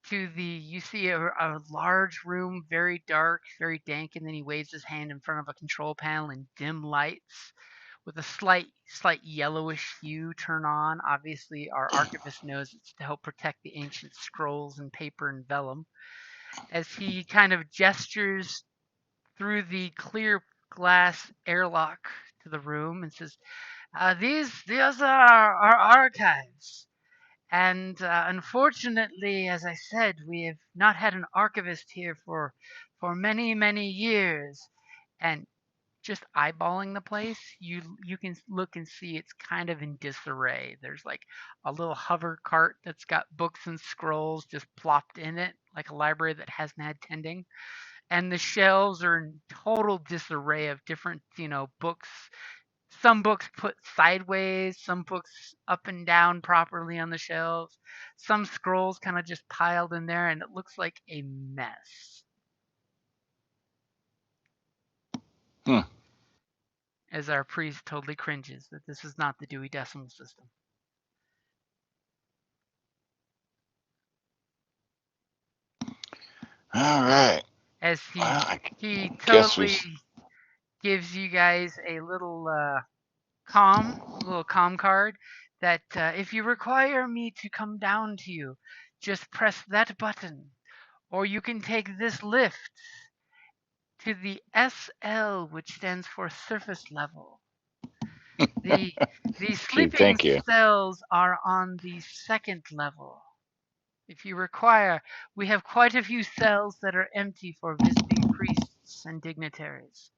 to you see a large room, very dark, very dank, and then he waves his hand in front of a control panel and dim lights with a slight yellowish hue turn on. Obviously, our archivist knows it's to help protect the ancient scrolls and paper and vellum. As he kind of gestures through the clear glass airlock to the room and says, these are our archives. And unfortunately, as I said, we have not had an archivist here for many, many years. And just eyeballing the place, you can look and see it's kind of in disarray. There's like a little hover cart that's got books and scrolls just plopped in it, like a library that hasn't had tending. And the shelves are in total disarray of different, books. Some books put sideways, some books up and down properly on the shelves, some scrolls kind of just piled in there, and it looks like a mess. Hmm. As our priest totally cringes that this is not the Dewey Decimal System. All right. As Well, I he guess we. totally gives you guys a little calm card that if you require me to come down to you, just press that button, or you can take this lift to the SL, which stands for surface level. The Gee, sleeping thank you. cells are on the second level. If you require, we have quite a few cells that are empty for visiting priests and dignitaries.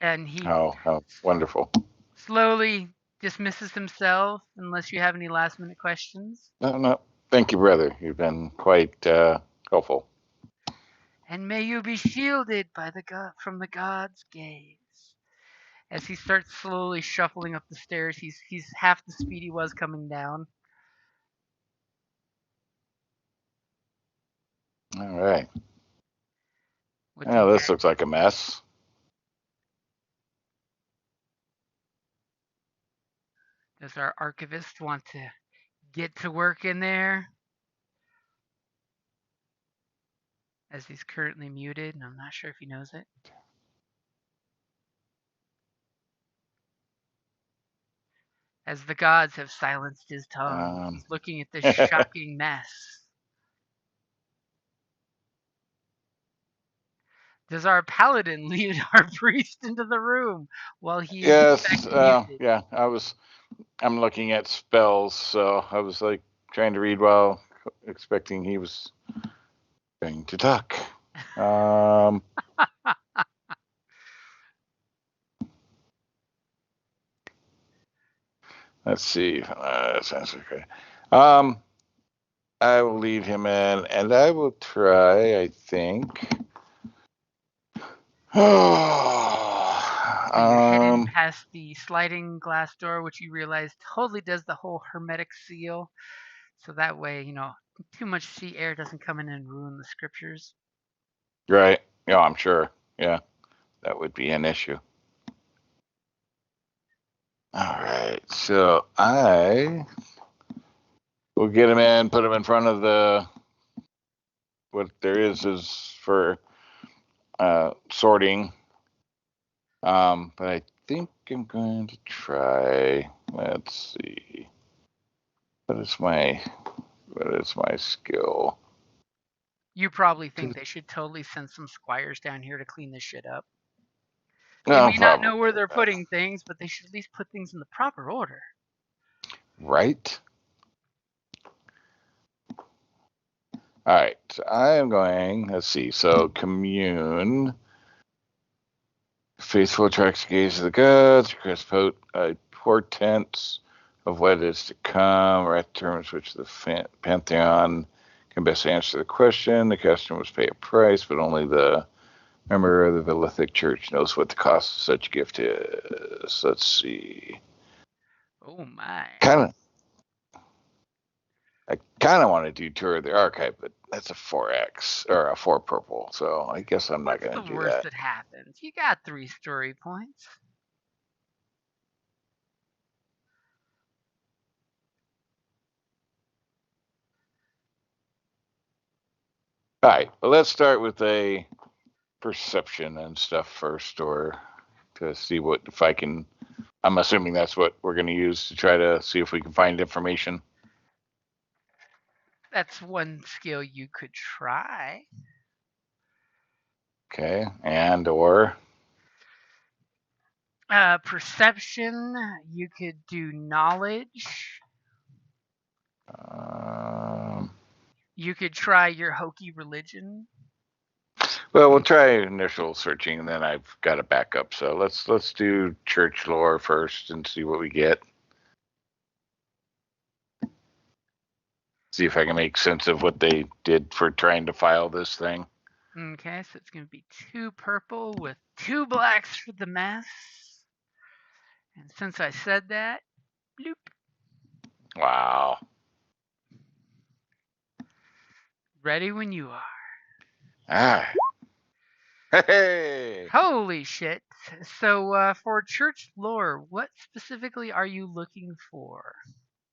And he how wonderful. slowly dismisses himself unless you have any last minute questions. No. Thank you, brother. You've been quite helpful. And may you be shielded by from the god's gaze. As he starts slowly shuffling up the stairs, he's half the speed he was coming down. All right. What Yeah, this looks like a mess. Does our archivist want to get to work in there? As he's currently muted, and I'm not sure if he knows it. As the gods have silenced his tongue, he's looking at this shocking mess. Does our paladin lead our priest into the room while he is muted? Yeah, I'm looking at spells, so I was like trying to read while expecting he was going to talk. Let's see. Sounds okay. I will lead him in, and I will try, I think. So you're heading past the sliding glass door, which you realize totally does the whole hermetic seal. So that way, too much sea air doesn't come in and ruin the scriptures. Right. Yeah, I'm sure. Yeah, that would be an issue. All right. So I will get him in, put him in front of what there is for sorting. But I think I'm going to try. Let's see. What is my skill? You probably think they should totally send some squires down here to clean this shit up. They No, may not know where they're putting things, but they should at least put things in the proper order. Right. All right. So I am going. Let's see. So commune. Faithful attracts the gaze of the gods. Request portents of what is to come, or at terms which the pantheon can best answer the question. The customer must pay a price, but only the member of the Velithic Church knows what the cost of such gift is. Let's see. Oh my. I kind of want to do Tour of the Archive, but that's a 4X or a 4 purple, so I guess I'm not going to do that. What's the worst that happens? You got 3 story points. All right, well, let's start with a perception and stuff first, or to see if I can. I'm assuming that's what we're going to use to try to see if we can find information. That's one skill you could try. Okay, or perception. You could do knowledge. You could try your hokey religion. Well, we'll try initial searching, and then I've got a backup. So let's do church lore first and see what we get. See if I can make sense of what they did for trying to file this thing. Okay, so it's going to be 2 purple with 2 blacks for the mess. And since I said that, bloop. Wow. Ready when you are. Ah. Hey. Holy shit. So for church lore, what specifically are you looking for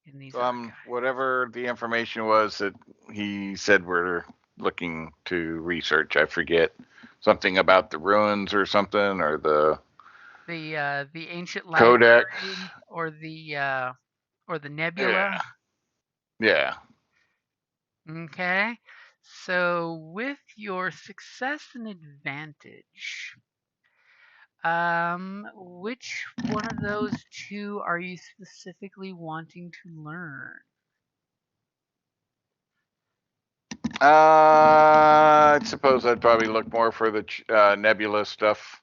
in these archives? Whatever the information was that he said we're looking to research, I forget. Something about the ruins or something, or the ancient codex, or the nebula. Yeah. Okay. So with your success and advantage, which one of those 2 are you specifically wanting to learn? I suppose I'd probably look more for the nebula stuff.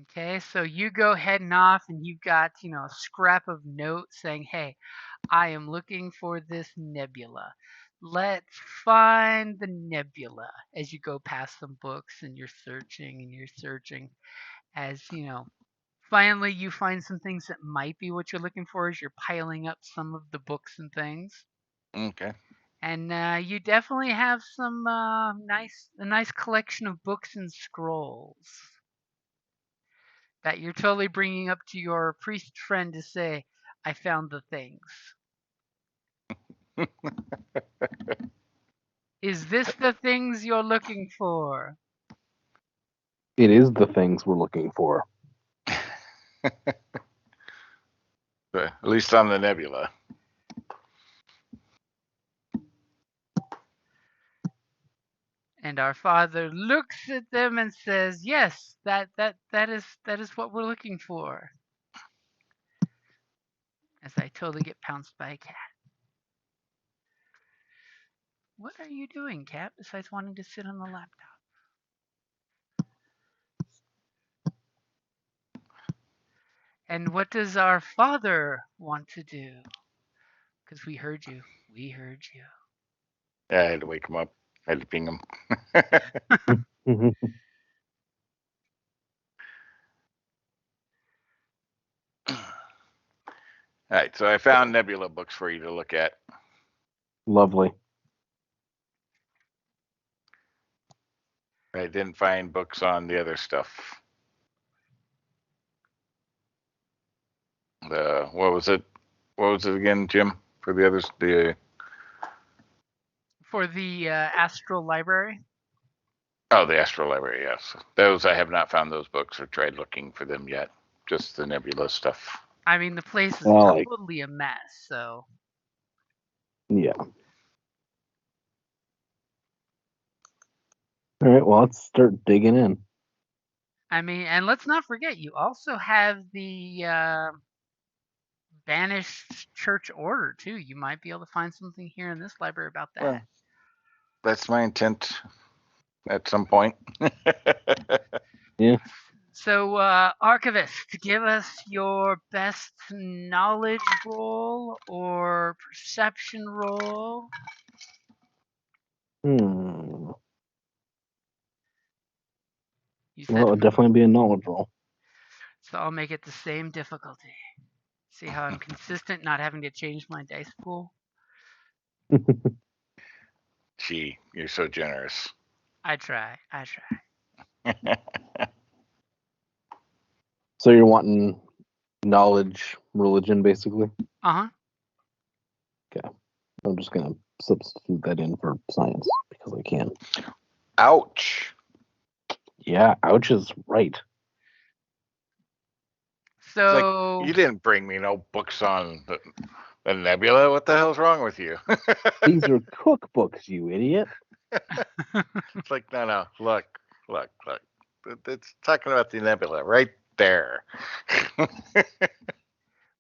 Okay, so you go heading off, and you've got, a scrap of note saying, hey, I am looking for this nebula. Let's find the nebula. As you go past some books, and you're searching, as, finally you find some things that might be what you're looking for as you're piling up some of the books and things. Okay. And you definitely have some a nice collection of books and scrolls that you're totally bringing up to your priest friend to say, I found the things. Is this the things you're looking for? It is the things we're looking for. But at least on the nebula. And our father looks at them and says, yes, that is what we're looking for. As I totally get pounced by a cat. What are you doing, cat, besides wanting to sit on the laptop? And what does our father want to do? Because we heard you. We heard you. Yeah, I had to wake him up. I had to ping him. All right, so I found nebula books for you to look at. Lovely. I didn't find books on the other stuff. What was it? What was it again, Jim? For the others, For the Astral Library? the Astral Library. Yes, those I have not found those books or tried looking for them yet. Just the nebula stuff. I mean, the place is Well, totally a mess, so. Yeah. All right, well, let's start digging in. I mean, and let's not forget, you also have the banished church order, too. You might be able to find something here in this library about that. Well, that's my intent at some point. Yeah. So, Archivist, give us your best knowledge roll or perception roll. Hmm. You Well, said, it would definitely be a knowledge roll. so I'll make it the same difficulty. See how I'm consistent, not having to change my dice pool? Gee, you're so generous. I try. So you're wanting knowledge, religion, basically? Uh-huh. Okay. I'm just going to substitute that in for science because I can. Ouch. Yeah, ouch is right. So It's like, you didn't bring me no books on the nebula. What the hell's wrong with you? These are cookbooks, you idiot. It's like, no. Look. It's talking about the nebula right there.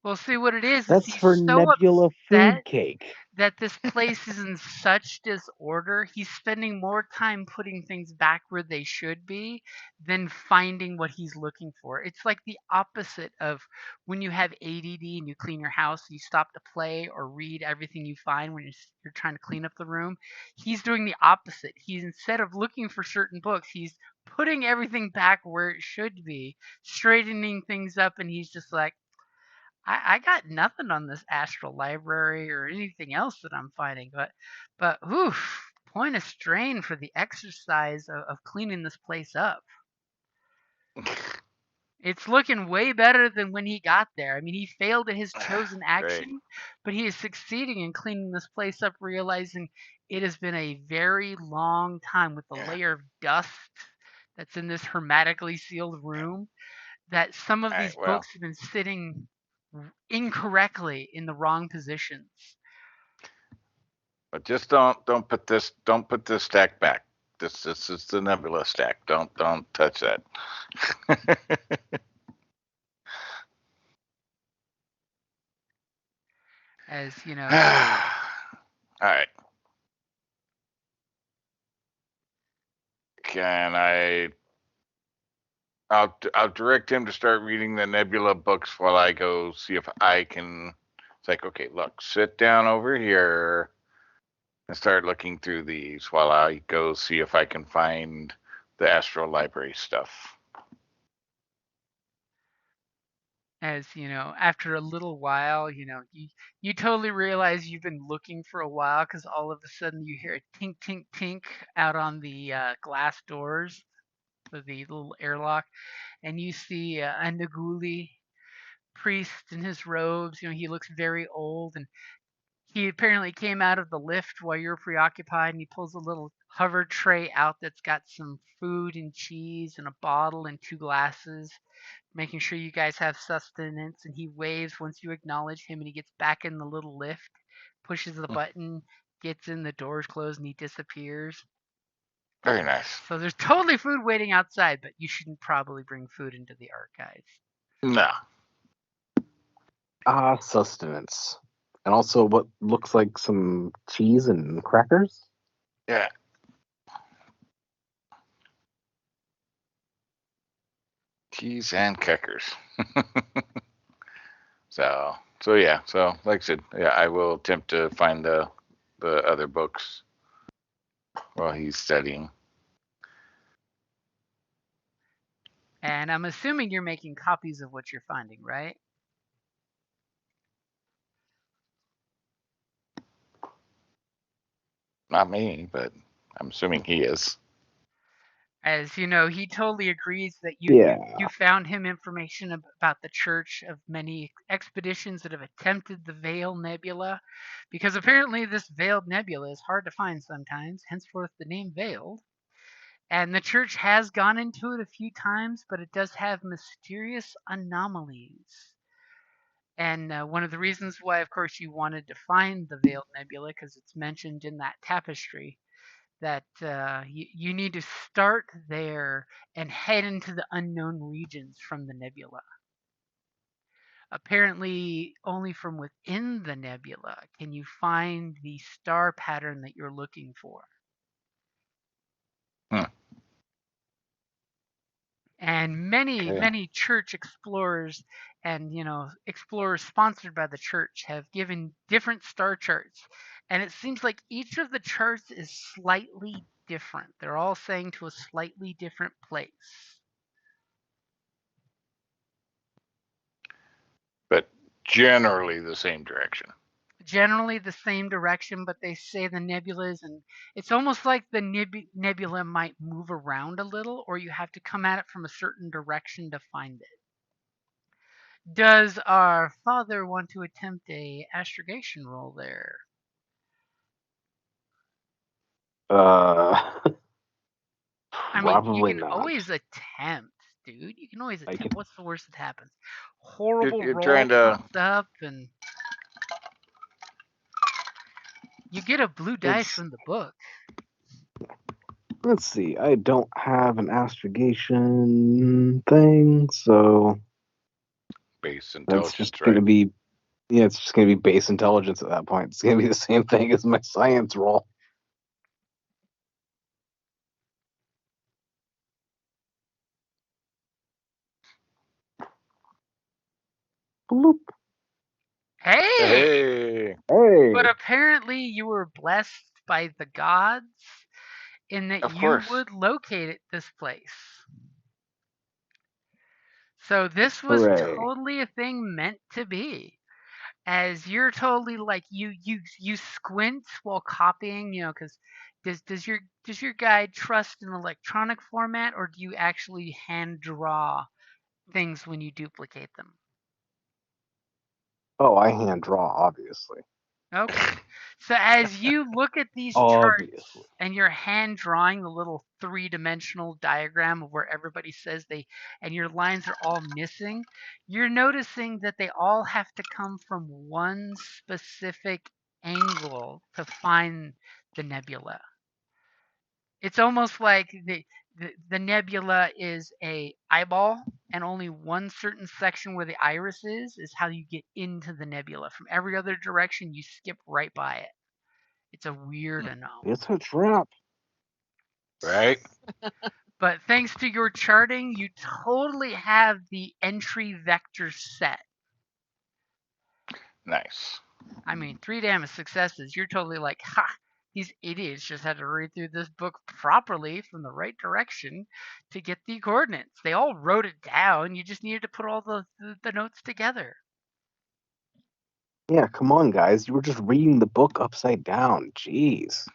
Well, see what it is That's he's for so nebula upset food cake. that this place is in such disorder. He's spending more time putting things back where they should be than finding what he's looking for. It's like the opposite of when you have ADD and you clean your house, you stop to play or read everything you find when you're trying to clean up the room. He's doing the opposite. He's, instead of looking for certain books, he's putting everything back where it should be, straightening things up, and he's just like, I got nothing on this astral library or anything else that I'm finding, but oof, point of strain for the exercise of cleaning this place up. It's looking way better than when he got there. I mean, he failed at his chosen action, but he is succeeding in cleaning this place up, realizing it has been a very long time with the layer of dust that's in this hermetically sealed room, that some of these books have been sitting incorrectly in the wrong positions. But just don't put this stack back. This is the nebula stack. Don't touch that. As you know. All right. Can I I'll direct him to start reading the nebula books while I go see if I can. It's like, okay, look, sit down over here and start looking through these while I go see if I can find the astral library stuff. As after a little while, you totally realize you've been looking for a while because all of a sudden you hear a tink tink tink out on the glass doors of the little airlock, and you see a Naguli priest in his robes. He looks very old, and he apparently came out of the lift while you're preoccupied, and he pulls a little hover tray out that's got some food and cheese and a bottle and 2 glasses, making sure you guys have sustenance. And he waves once you acknowledge him, and he gets back in the little lift, pushes the button, gets in, the doors close, and he disappears. Very nice. So there's totally food waiting outside, but you shouldn't probably bring food into the archives. No. Sustenance. And also what looks like some cheese and crackers? Yeah. Cheese and crackers. So yeah. So like I said, yeah, I will attempt to find the other books while he's studying. And I'm assuming you're making copies of what you're finding, right? Not me, but I'm assuming he is. As he totally agrees that you found him information about the church of many expeditions that have attempted the Veiled Nebula, because apparently this Veiled Nebula is hard to find sometimes, henceforth the name Veiled. And the church has gone into it a few times, but it does have mysterious anomalies. And one of the reasons why, of course, you wanted to find the Veiled Nebula, because it's mentioned in that tapestry, that you need to start there and head into the unknown regions from the nebula. Apparently, only from within the nebula can you find the star pattern that you're looking for. And many church explorers and explorers sponsored by the church have given different star charts, and it seems like each of the charts is slightly different. They're all saying to a slightly different place. But generally the same direction. Generally the same direction, but they say the nebulas, and it's almost like the nebula might move around a little, or you have to come at it from a certain direction to find it. Does our father want to attempt a astrogation roll there? Probably I mean, you can not. always attempt, dude. You can always attempt. What's the worst that happens? Horrible You're roll trying to... comes up, and you get a blue dice from the book. Let's see. I don't have an astrogation thing, so base intelligence. That's just going to be, it's just going to be base intelligence at that point. It's going to be the same thing as my science roll. Bloop. Hey! Hey! But apparently you were blessed by the gods in that you would locate this place. So this was totally a thing meant to be. As you're totally like you squint while copying, because does your guide trust an electronic format, or do you actually hand draw things when you duplicate them? Oh, I hand draw, obviously. Okay. So as you look at these charts and you're hand drawing the little 3-dimensional diagram of where everybody says and your lines are all missing, you're noticing that they all have to come from one specific angle to find the nebula. It's almost like the nebula is a eyeball, and only one certain section where the iris is how you get into the nebula. From every other direction, you skip right by it. It's a weird anomaly. It's a trap. Right? But thanks to your charting, you totally have the entry vector set. Nice. I mean, 3 damn successes. You're totally like, ha! These idiots just had to read through this book properly from the right direction to get the coordinates. They all wrote it down. You just needed to put all the notes together. Yeah, come on, guys. You were just reading the book upside down. Jeez.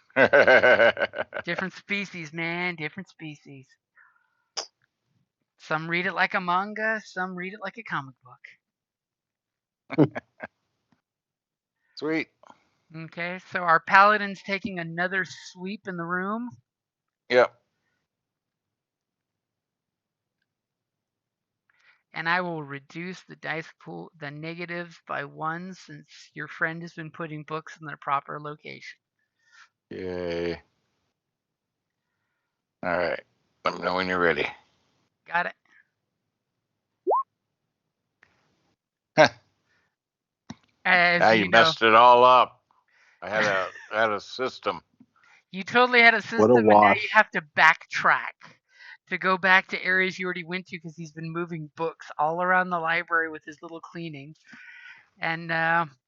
Different species, man. Different species. Some read it like a manga. Some read it like a comic book. Sweet. Okay, so our paladin's taking another sweep in the room. Yep. And I will reduce the dice pool, the negatives by 1 since your friend has been putting books in their proper location. Yay. All right. Let me know when you're ready. Got it. As Now you you know, messed it all up. I had a system. you totally had a What system, a and now you wash. have to backtrack to go back to areas you already went to because he's been moving books all around the library with his little cleaning. And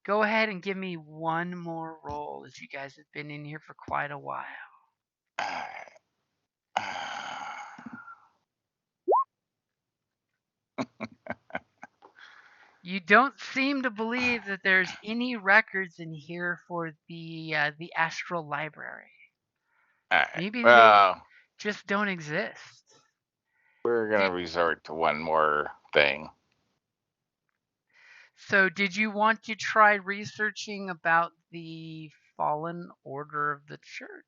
go ahead and give me one more roll, as you guys have been in here for quite a while. All right. You don't seem to believe that there's any records in here for the astral library. All right. Maybe they Well, just don't exist. we're gonna resort to one more thing. So, did you want to try researching about the fallen order of the church?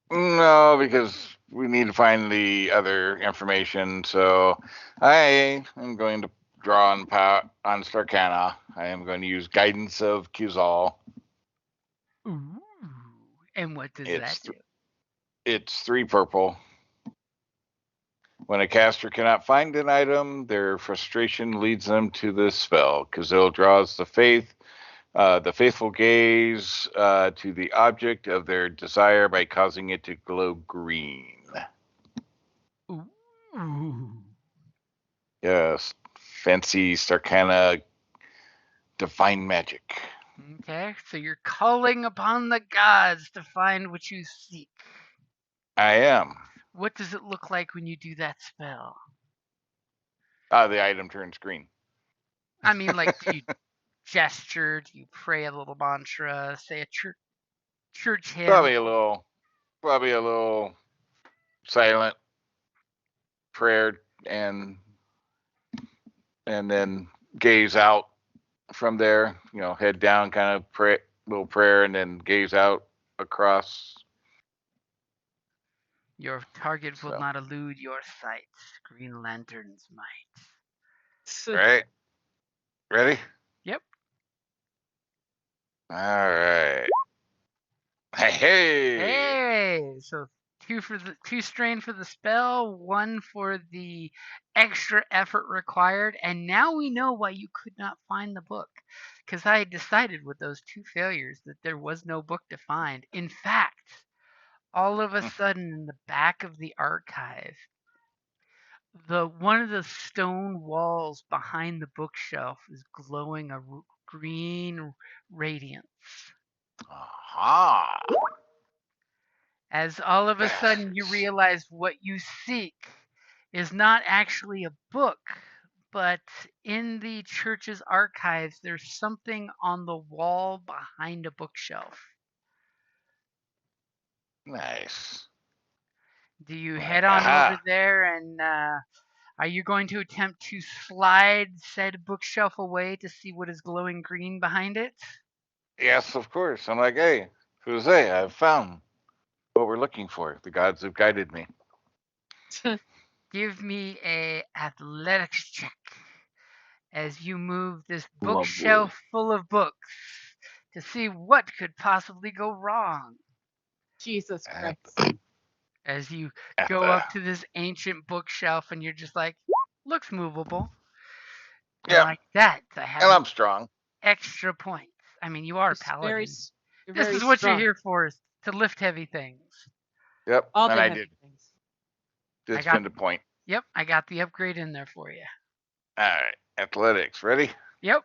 No, because we need to find the other information. So I am going to draw on Starcana. I am going to use guidance of Kuzal. Ooh. And what does that do? It's 3 purple. When a caster cannot find an item, their frustration leads them to this spell. Kuzal draws the faithful gaze to the object of their desire by causing it to glow green. Ooh. Yes, fancy Starcana divine magic. Okay, so you're calling upon the gods to find what you seek. I am. What does it look like when you do that spell? The item turns green. I mean, like, do you gesture? Do you pray a little mantra? Say a church hymn? Probably a little silent prayer and then gaze out from there. You know, head down, kind of pray, little prayer, and then gaze out across. Your target will not elude your sight. Green Lantern's might. Right? Ready? Yep. All right. Hey. Hey. So 2 strain for the spell, 1 for the extra effort required, and now we know why you could not find the book. Because I had decided with those 2 failures that there was no book to find. In fact, all of a sudden in the back of the archive, one of the stone walls behind the bookshelf is glowing a green radiance. Aha. As all of a sudden you realize what you seek is not actually a book, but in the church's archives, there's something on the wall behind a bookshelf. Nice. Do you head on over there and are you going to attempt to slide said bookshelf away to see what is glowing green behind it? Yes, of course. I'm like, hey, Jose, I've found what we're looking for. The gods have guided me. Give me a athletics check as you move this bookshelf full of books to see what could possibly go wrong. Jesus Christ. As you go up to this ancient bookshelf and you're just like, looks movable. Yeah. Like that. I have and I'm strong. Extra points. I mean, you are a paladin. This is what you're here for, is to lift heavy things. Yep. All and the I heavy did. things. spin the point. Yep, I got the upgrade in there for you. All right, athletics, ready? Yep.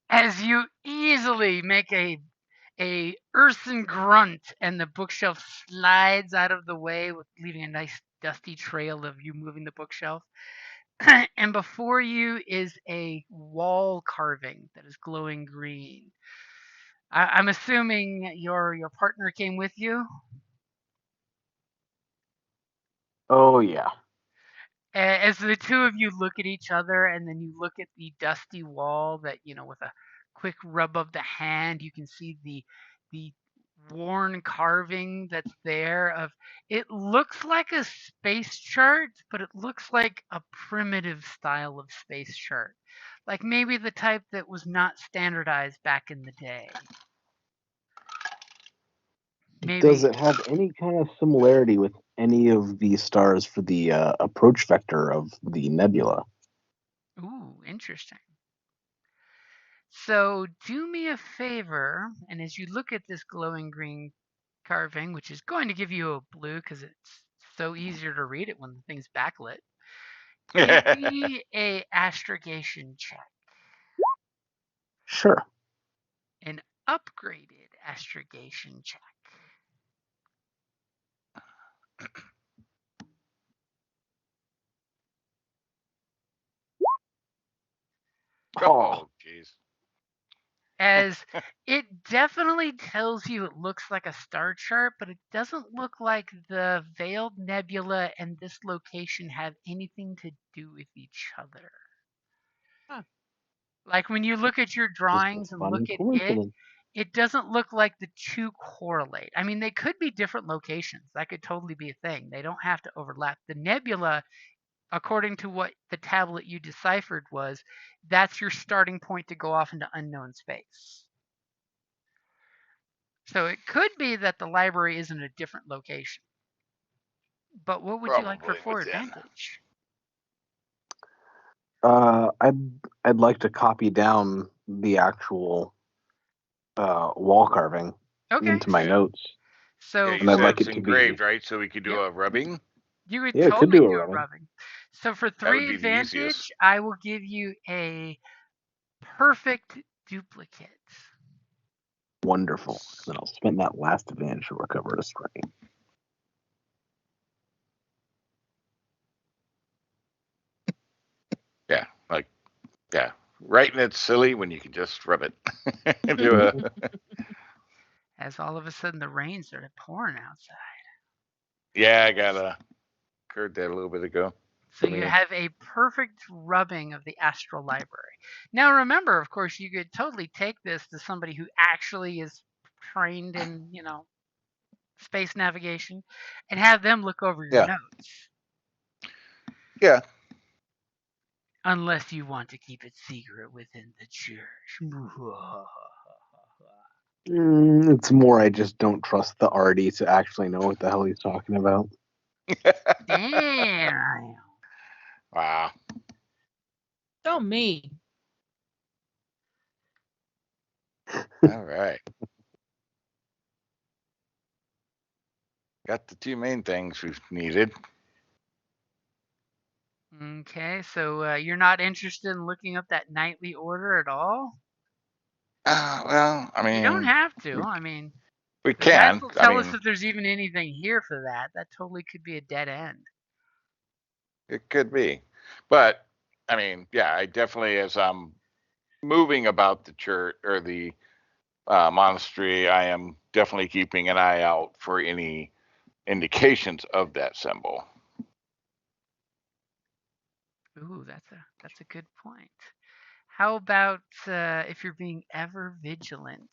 As you easily make a earthen grunt and the bookshelf slides out of the way, leaving a nice dusty trail of you moving the bookshelf. And before you is a wall carving that is glowing green. I'm assuming your partner came with you? Oh yeah. As the two of you look at each other and then you look at the dusty wall that, with a quick rub of the hand, you can see the worn carving that's there of, it looks like a space chart, but it looks like a primitive style of space chart. Like maybe the type that was not standardized back in the day. Maybe. Does it have any kind of similarity with any of the stars for the approach vector of the nebula? Ooh, interesting. So do me a favor, and as you look at this glowing green carving, which is going to give you a blue because it's so easier to read it when the thing's backlit, give me a astrogation check. Sure. An upgraded astrogation check. Oh, jeez. As it definitely tells you it looks like a star chart, but it doesn't look like the Veiled Nebula and this location have anything to do with each other. Huh. Like when you look at your drawings and look at it doesn't look like the two correlate. I mean, they could be different locations. That could totally be a thing. They don't have to overlap. The nebula, according to what the tablet you deciphered was, that's your starting point to go off into unknown space. So it could be that the library is in a different location. But what would you like for 4 advantage? I'd like to copy down the actual wall carving into my notes. So and I'd like it to engraved, be right? So we could do a rubbing. You would totally do a rubbing. So for 3 advantage, I will give you a perfect duplicate. Wonderful. Then I'll spend that last advantage to recover a string. Yeah, writing it's silly when you can just rub it. As all of a sudden the rain started pouring outside. Yeah, I heard that a little bit ago. So you have a perfect rubbing of the astral library. Now remember, of course, you could totally take this to somebody who actually is trained in, space navigation and have them look over your notes. Yeah. Unless you want to keep it secret within the church. It's more I just don't trust the Artie to actually know what the hell he's talking about. Damn. Wow. So mean. All right. Got the 2 main things we've needed. Okay, so you're not interested in looking up that nightly order at all? Well, I mean, you don't have to. I mean, we can. Tell us if there's even anything here for that. That totally could be a dead end. It could be, but I mean, yeah, I definitely, as I'm moving about the church or the monastery, I am definitely keeping an eye out for any indications of that symbol. Ooh, that's a good point. How about if you're being ever vigilant?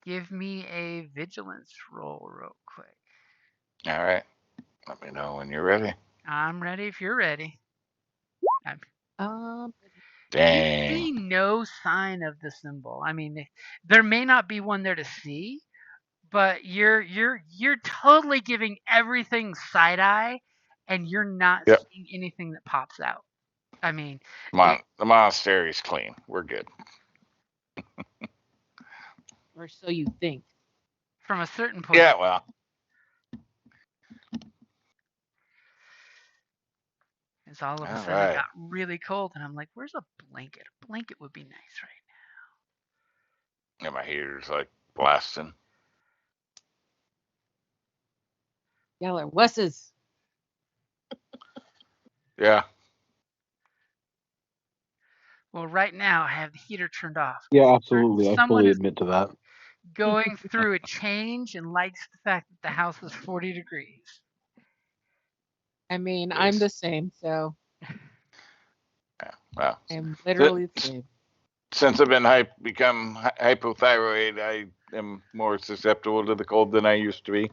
Give me a vigilance roll real quick. All right. Let me know when you're ready. I'm ready if you're ready. Dang. You see no sign of the symbol. I mean, there may not be one there to see, but you're totally giving everything side eye, and you're not seeing anything that pops out. I mean, the monastery is clean. We're good. Or so you think. From a certain point. Yeah, well. It's all of a All sudden right. it got really cold, and I'm like, "Where's a blanket? A blanket would be nice right And my heater's like blasting. Y'all are wusses. Yeah. Well, right now I have the heater turned off. Yeah, absolutely. I Someone fully is admit to that. going through a change and likes the fact that the house is 40 degrees. I mean, Yes. I'm the same, so Yeah. Well, I'm literally the same. since I've been become hypothyroid, I am more susceptible to the cold than I used to be.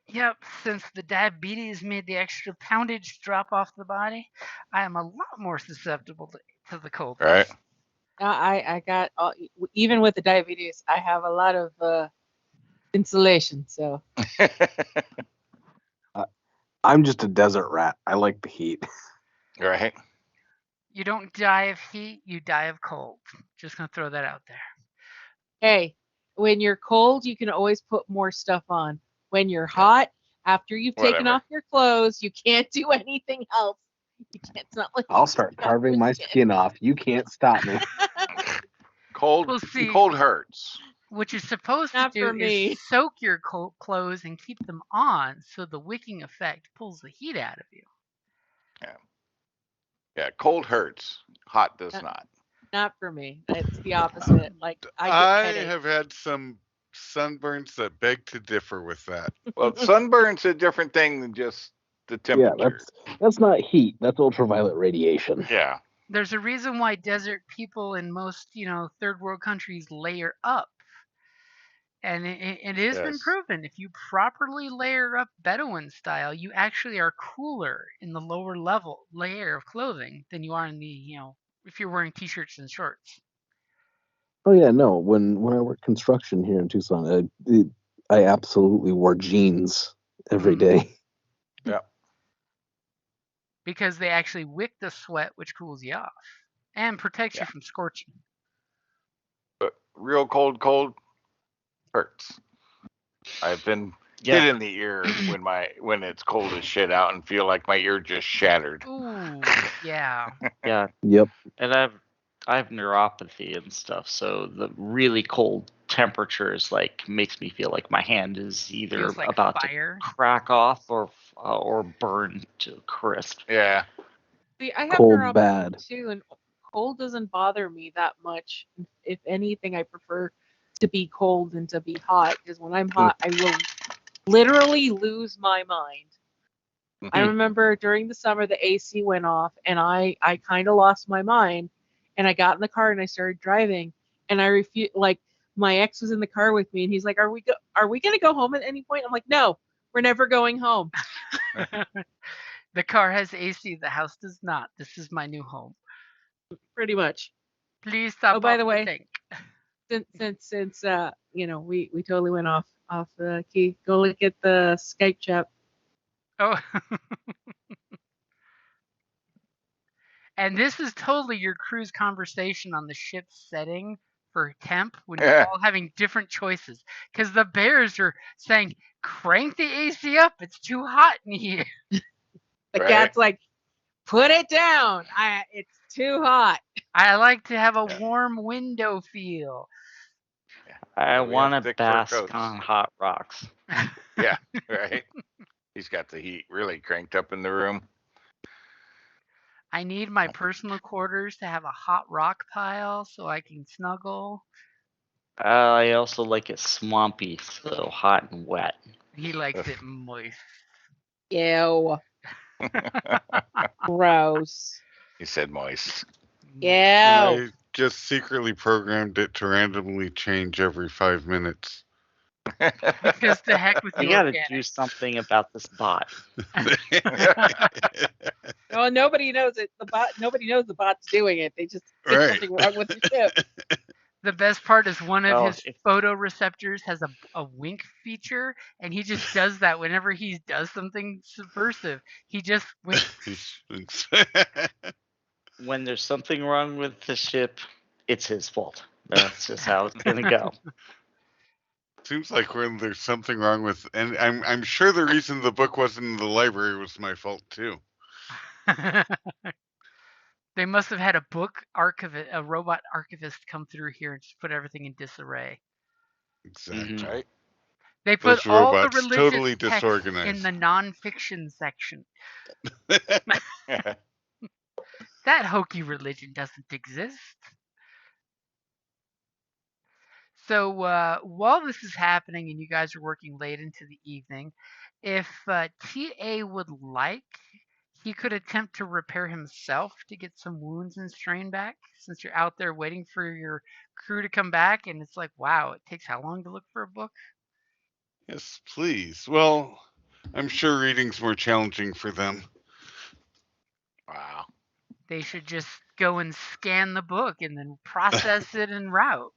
Yep, since the diabetes made the extra poundage drop off the body, I am a lot more susceptible to the cold. Right. I got even with the diabetes, I have a lot of insulation. So I'm just a desert rat. I like the heat. Right. You don't die of heat, you die of cold. Just gonna throw that out there. hey, when you're cold, you can always put more stuff on. When you're hot, after you've taken Whatever. off your clothes, you can't do anything else. You can't. It's not like I'll you start can cover carving your my skin off. You can't stop me. Cold. Well, see, Cold hurts. what you're supposed to Not do for me. is soak your clothes and keep them on so the wicking effect pulls the heat out of you. Yeah. Cold hurts. Hot does not. Not for me. It's the opposite. Like I get I headaches. have had some sunburns that beg to differ with that. Well, sunburn's a different thing than just the Yeah, temperature. that's not heat. That's ultraviolet radiation. Yeah. There's a reason why desert people in most, third world countries layer up. And it has been Yes. proven if you properly layer up Bedouin style, you actually are cooler in the lower level layer of clothing than you are in the, if you're wearing t-shirts and shorts. Oh yeah, no. When I worked construction here in Tucson, I absolutely wore jeans every day. Yeah. Because they actually wick the sweat, which cools you off and protects you from scorching. But real cold hurts. I've been hit in the ear when it's cold as shit out and feel like my ear just shattered. Ooh, yeah. Yeah. Yep. And I have neuropathy and stuff, so the really cold temperatures makes me feel like my hand is either Feels like about fire. to crack off or burn to crisp. Yeah. See, I have Cold neuropathy bad. too, and cold doesn't bother me that much. If anything, I prefer to be cold than to be hot, because when I'm hot, I will literally lose my mind. I remember during the summer the AC went off, and I kind of lost my mind, and I got in the car and I started driving, and I refused. Like my ex was in the car with me, and he's like, "Are we gonna go home at any point?" I'm like, "No, we're never going home." The car has AC, the house does not. This is my new home. Pretty much. Please stop. Oh, by the off way, tank. since we totally went off the key. Go look at the Skype chat. Oh. And this is totally your crew's conversation on the ship's setting for temp when you're all having different choices. Because the bears are saying, crank the AC up, it's too hot in here. The cat's like, put it down. It's too hot. I like to have a warm window feel. I want to bask on hot rocks. Yeah, right. He's got the heat really cranked up in the room. I need my personal quarters to have a hot rock pile so I can snuggle. I also like it swampy, so hot and wet. He likes it moist. Ew. Gross. He said moist. Ew. I just secretly programmed it to randomly change every 5 minutes. Because the heck with you gotta do something about this bot. Well, nobody knows it. Nobody knows the bot's doing it. They just think something wrong with the ship. The best part is one of his photoreceptors has a wink feature, and he just does that whenever he does something subversive. He just winks. When there's something wrong with the ship, it's his fault. That's just how it's gonna go. Seems like when there's something wrong with, and I'm sure the reason the book wasn't in the library was my fault too. They must have had a robot archivist come through here and just put everything in disarray. Exactly. Right. They put Those all the robots religious totally texts in disorganized. the nonfiction section. That hokey religion doesn't exist. So while this is happening and you guys are working late into the evening, if TA would like, he could attempt to repair himself to get some wounds and strain back, since you're out there waiting for your crew to come back, and it's like, wow, it takes how long to look for a book? Yes, please. Well, I'm sure reading's more challenging for them. Wow. They should just go and scan the book and then process it en route.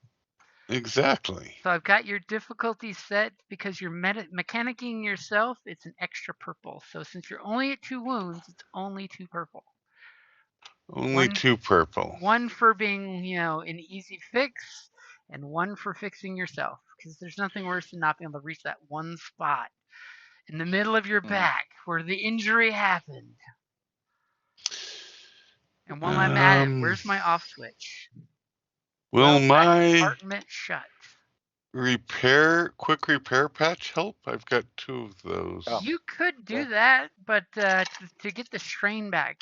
Exactly. So I've got your difficulty set because you're mechanicking yourself. It's an extra purple. So since you're only at 2 wounds, it's only 2 purple. Only 2 purple. 1 for being, an easy fix, and 1 for fixing yourself. Because there's nothing worse than not being able to reach that one spot in the middle of your back where the injury happened. And while I'm at it, where's my off switch? Will my compartment shut. quick repair patch help? I've got 2 of those. Oh. You could do that, but to get the strain back,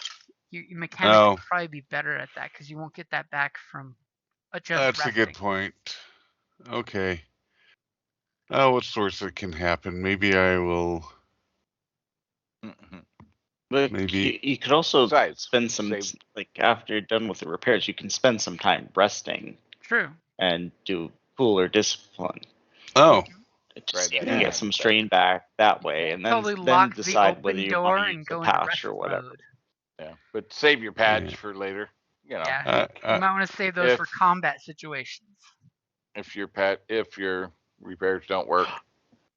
your mechanic would probably be better at that because you won't get that back from just That's resting. a good point. Okay. Oh, what's the worst that can happen? Maybe I will. But Maybe you could also spend some save. after you're done with the repairs, you can spend some time resting. True. And do cooler discipline. Oh. Just you can get some strain back that way, and then decide whether you want to use the patch or whatever. Mode. Yeah, but save your patch for later. Yeah, you might want to save those for combat situations. If your repairs don't work.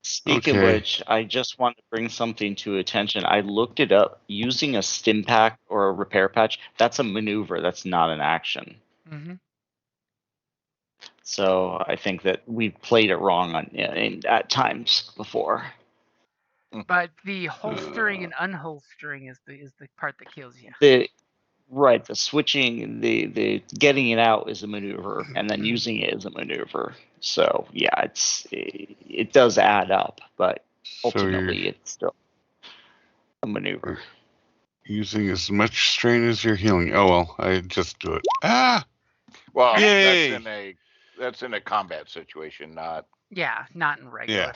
Speaking of which, I just want to bring something to attention. I looked it up. Using a stim pack or a repair patch, that's a maneuver. That's not an action. Mm-hmm. So I think that we played it wrong at times before. But the holstering and unholstering is the part that kills you. The switching, the getting it out is a maneuver, and then using it is a maneuver. So yeah, it does add up, but ultimately it's still a maneuver. Using as much strain as you're healing. Oh well, I just do it. Ah. Well, that's in a combat situation, not. Yeah, not in regular. Yeah.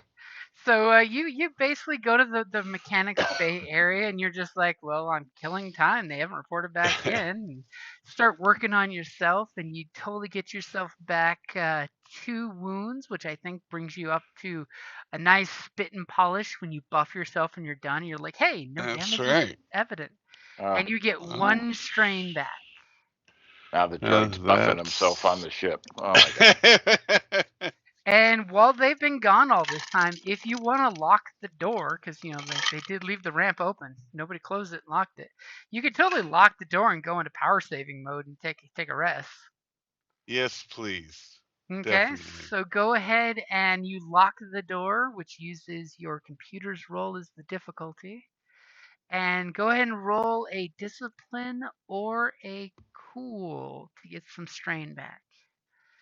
So you basically go to the mechanics bay area and you're just like, well, I'm killing time. They haven't reported back in. And start working on yourself, and you totally get yourself back 2 wounds, which I think brings you up to a nice spit and polish. When you buff yourself and you're done, you're like, hey, no damage is evident. And you get 1 strain back. Now the droid's buffing himself on the ship. Oh my god. And while they've been gone all this time, if you want to lock the door, because they did leave the ramp open, nobody closed it and locked it. You could totally lock the door and go into power saving mode and take a rest. Yes, please. Okay, definitely. So go ahead and you lock the door, which uses your computer's roll as the difficulty. And go ahead and roll a discipline or a cool to get some strain back.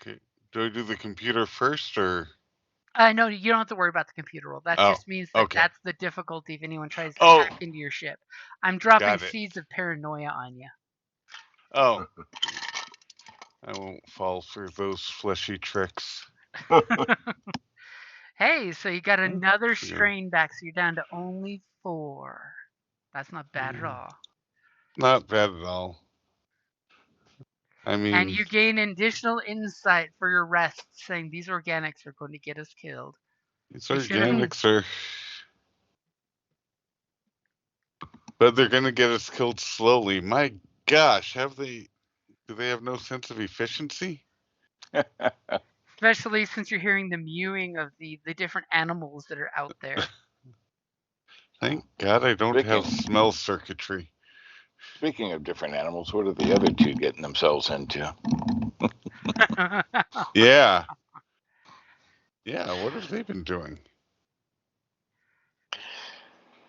Okay. Do I do the computer first or? No, you don't have to worry about the computer roll. That just means that that's the difficulty if anyone tries to hack into your ship. I'm dropping seeds of paranoia on you. Oh. I won't fall for those fleshy tricks. Hey, so you got another strain back, so you're down to only 4. That's not bad at all. Not bad at all. I mean, and you gain additional insight for your rest, saying these organics are going to get us killed. These organics are, but they're going to get us killed slowly. My gosh, do they have no sense of efficiency? Especially since you're hearing the mewing of the different animals that are out there. Thank God I don't have smell circuitry. Speaking of different animals, what are the other 2 getting themselves into? Yeah. Yeah, what have they been doing?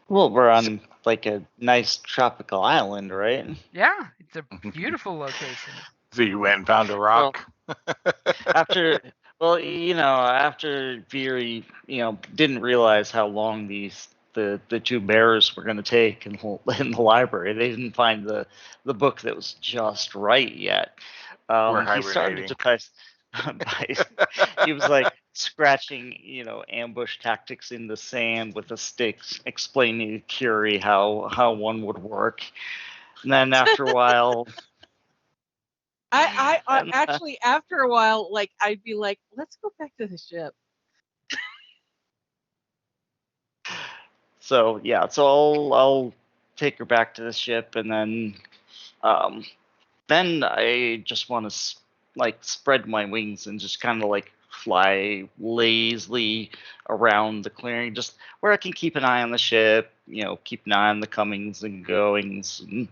Well, we're on like a nice tropical island, right? Yeah, it's a beautiful location. So you went and found a Well, rock. after after Veery, didn't realize how long the two bears were going to take in the library. They didn't find the book that was just right yet. We're He started hibernating. to he was like scratching, ambush tactics in the sand with a stick, explaining to Curie how one would work. And then after a while, I and actually, after a while, like I'd be like, let's go back to the ship. so yeah, so I'll take her back to the ship, and then I just want to like spread my wings and just kind of like fly lazily around the clearing, just where I can keep an eye on the ship, keep an eye on the comings and goings, and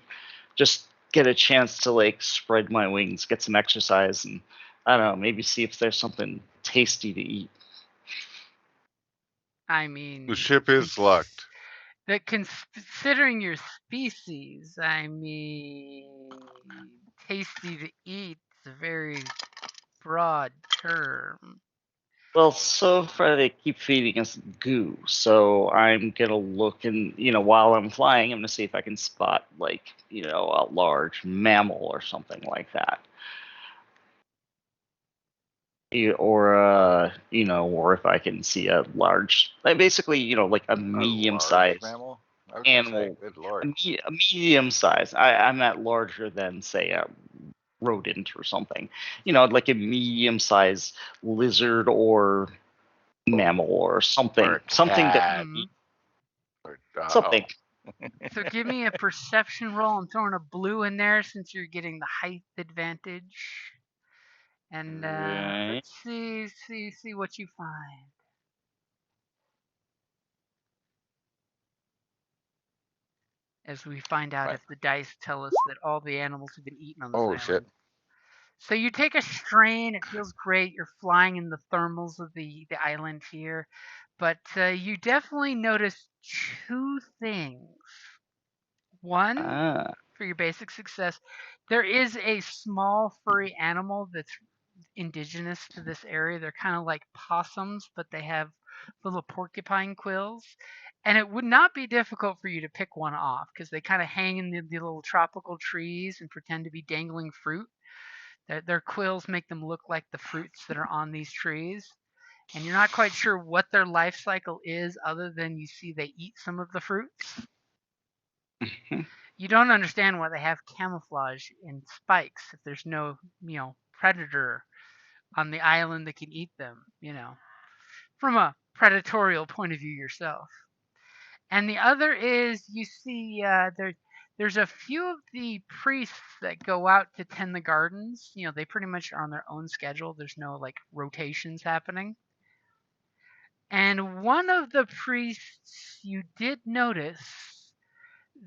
just get a chance to like spread my wings, get some exercise, and I don't know, maybe see if there's something tasty to eat. I mean, The ship is locked. considering your species, I mean, tasty to eat is a very broad term. Well, so far they keep feeding us goo, so I'm gonna look and while I'm flying, I'm gonna see if I can spot like a large mammal or something like that. Or if I can see a large, like basically, like a A medium large sized mammal? I was gonna say, animal, good lord. a medium size. I'm not larger than say a rodent or something. Like a medium sized lizard or mammal or something, Or a something that cat. Mhm. Or, something. So give me a perception roll. I'm throwing a blue in there since you're getting the height advantage. And Right. let's see what you find. As we find out Fine. if the dice tell us that all the animals have been eaten on this Oh island. shit. So you take a strain. It feels great. You're flying in the thermals of the island here, but you definitely notice two things. One, Ah. for your basic success, there is a small furry animal that's indigenous to this area. They're kind of like possums, but they have little porcupine quills. And it would not be difficult for you to pick one off because they kind of hang in the little tropical trees and pretend to be dangling fruit. Their quills make them look like the fruits that are on these trees. And you're not quite sure what their life cycle is other than you see they eat some of the fruits. You don't understand why they have camouflage in spikes if there's no, predator on the island that can eat them, from a predatorial point of view yourself. And the other is you see there's a few of the priests that go out to tend the gardens. They pretty much are on their own schedule. There's no like rotations happening. And one of the priests you did notice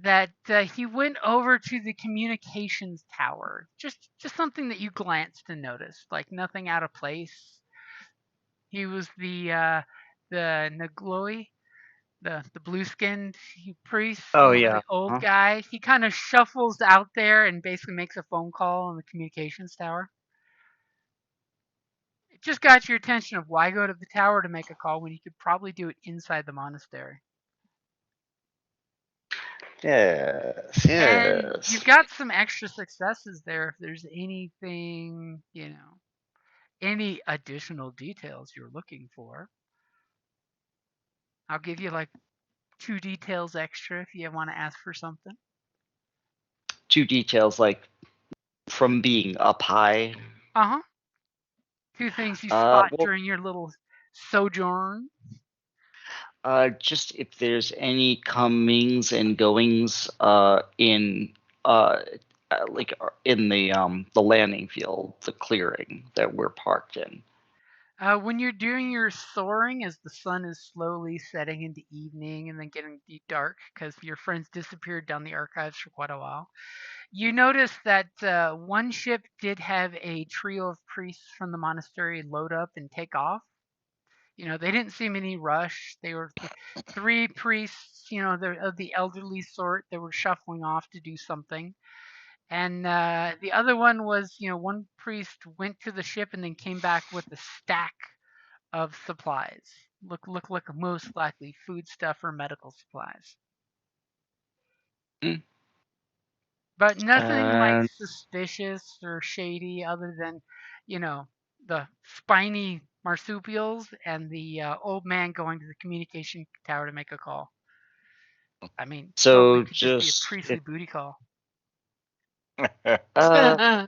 that he went over to the communications tower. Just something that you glanced and noticed, like nothing out of place. He was the Nagloi, the blue skinned priest, Oh the yeah. old Huh? guy. He kind of shuffles out there and basically makes a phone call on the communications tower. It just got your attention of why go to the tower to make a call when you could probably do it inside the monastery. Yes. And Yes. you've got some extra successes there if there's anything, any additional details you're looking for. I'll give you like 2 details extra if you want to ask for something. Two details like from being up high. Uh-huh. 2 things you spot Well, during your little sojourn. just if there's any comings and goings in in the landing field, the clearing that we're parked in. When you're doing your soaring, as the sun is slowly setting into evening and then getting dark, because your friends disappeared down the archives for quite a while, you notice that one ship did have a trio of priests from the monastery load up and take off. They didn't seem any rush. They were three priests, of the elderly sort that were shuffling off to do something. And the other one was, one priest went to the ship and then came back with a stack of supplies. Look like most likely food stuff or medical supplies. Mm. But nothing like And suspicious or shady other than, the spiny marsupials and the old man going to the communication tower to make a call. I mean, totally so could just be a just priestly booty call. yeah,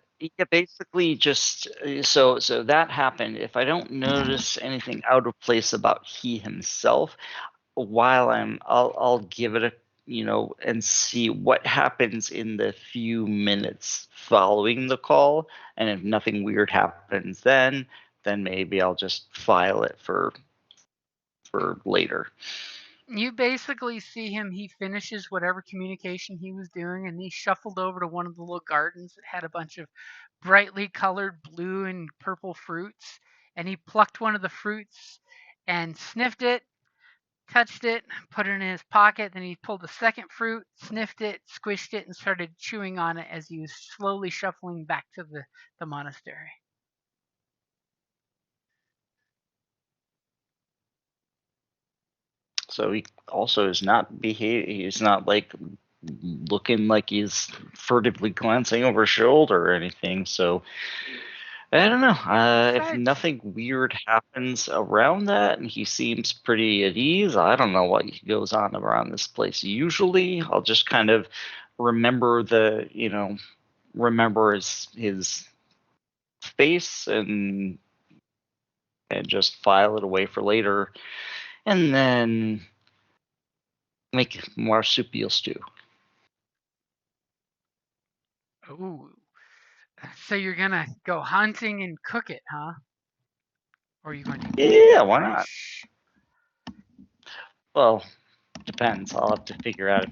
basically just so that happened. If I don't notice anything out of place about he himself, while I'll give it a and see what happens in the few minutes following the call, and if nothing weird happens then maybe I'll just file it for later. You basically see him, he finishes whatever communication he was doing, and he shuffled over to one of the little gardens that had a bunch of brightly colored blue and purple fruits, and he plucked one of the fruits and sniffed it, touched it, put it in his pocket. Then he pulled the second fruit, sniffed it, squished it, and started chewing on it as he was slowly shuffling back to the monastery. So he also is not he's not like looking like he's furtively glancing over his shoulder or anything. So I don't know. If nothing weird happens around that and he seems pretty at ease, I don't know what goes on around this place. Usually I'll just kind of remember remember his face and just file it away for later, and then make marsupial stew. Ooh. So you're gonna go hunting and cook it, huh? Or are you going to Yeah, why not? fish? Well, depends. I'll have to figure out if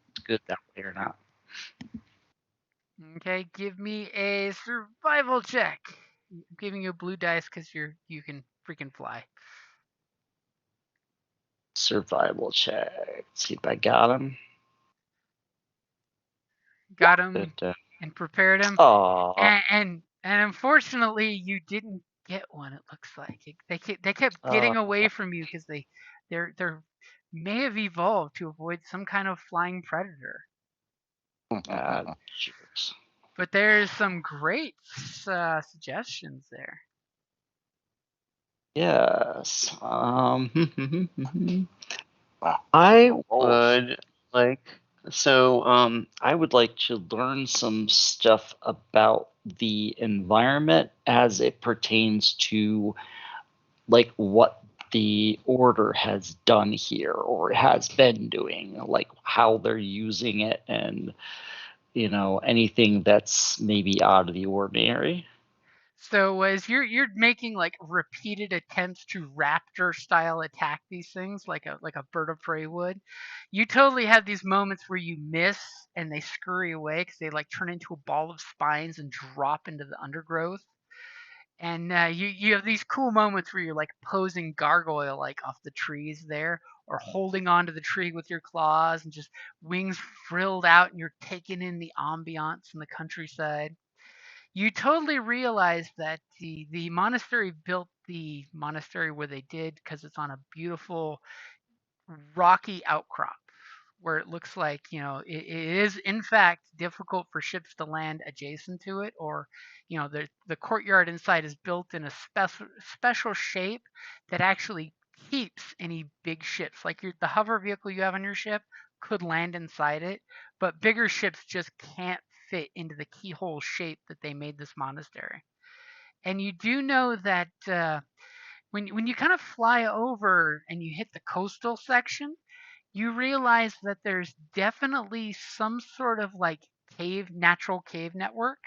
it's good that way or not. Okay, give me a survival check. I'm giving you a blue dice because you can freaking fly. Survival check. Let's see if I got him. Got him and prepared him. Aw. And unfortunately, you didn't get one. It looks like they kept getting away from you because they're may have evolved to avoid some kind of flying predator. Jerks. But there's some great suggestions there. Yes. Wow. I Rolls. would like I would like to learn some stuff about the environment as it pertains to like what the order has done here or has been doing, like how they're using it, and anything that's maybe out of the ordinary. So as you're making like repeated attempts to raptor style attack these things like a bird of prey would, you totally have these moments where you miss and they scurry away because they like turn into a ball of spines and drop into the undergrowth. And you have these cool moments where you're like posing gargoyle like off the trees there, or holding onto the tree with your claws and just wings frilled out, and you're taking in the ambiance in the countryside. You totally realize that the monastery built the monastery where they did because it's on a beautiful rocky outcrop where it looks like it is in fact difficult for ships to land adjacent to it, or the courtyard inside is built in a special shape that actually keeps any big ships like the hover vehicle you have on your ship could land inside it, but bigger ships just can't fit into the keyhole shape that they made this monastery. And you do know that when you kind of fly over and you hit the coastal section, you realize that there's definitely some sort of like natural cave network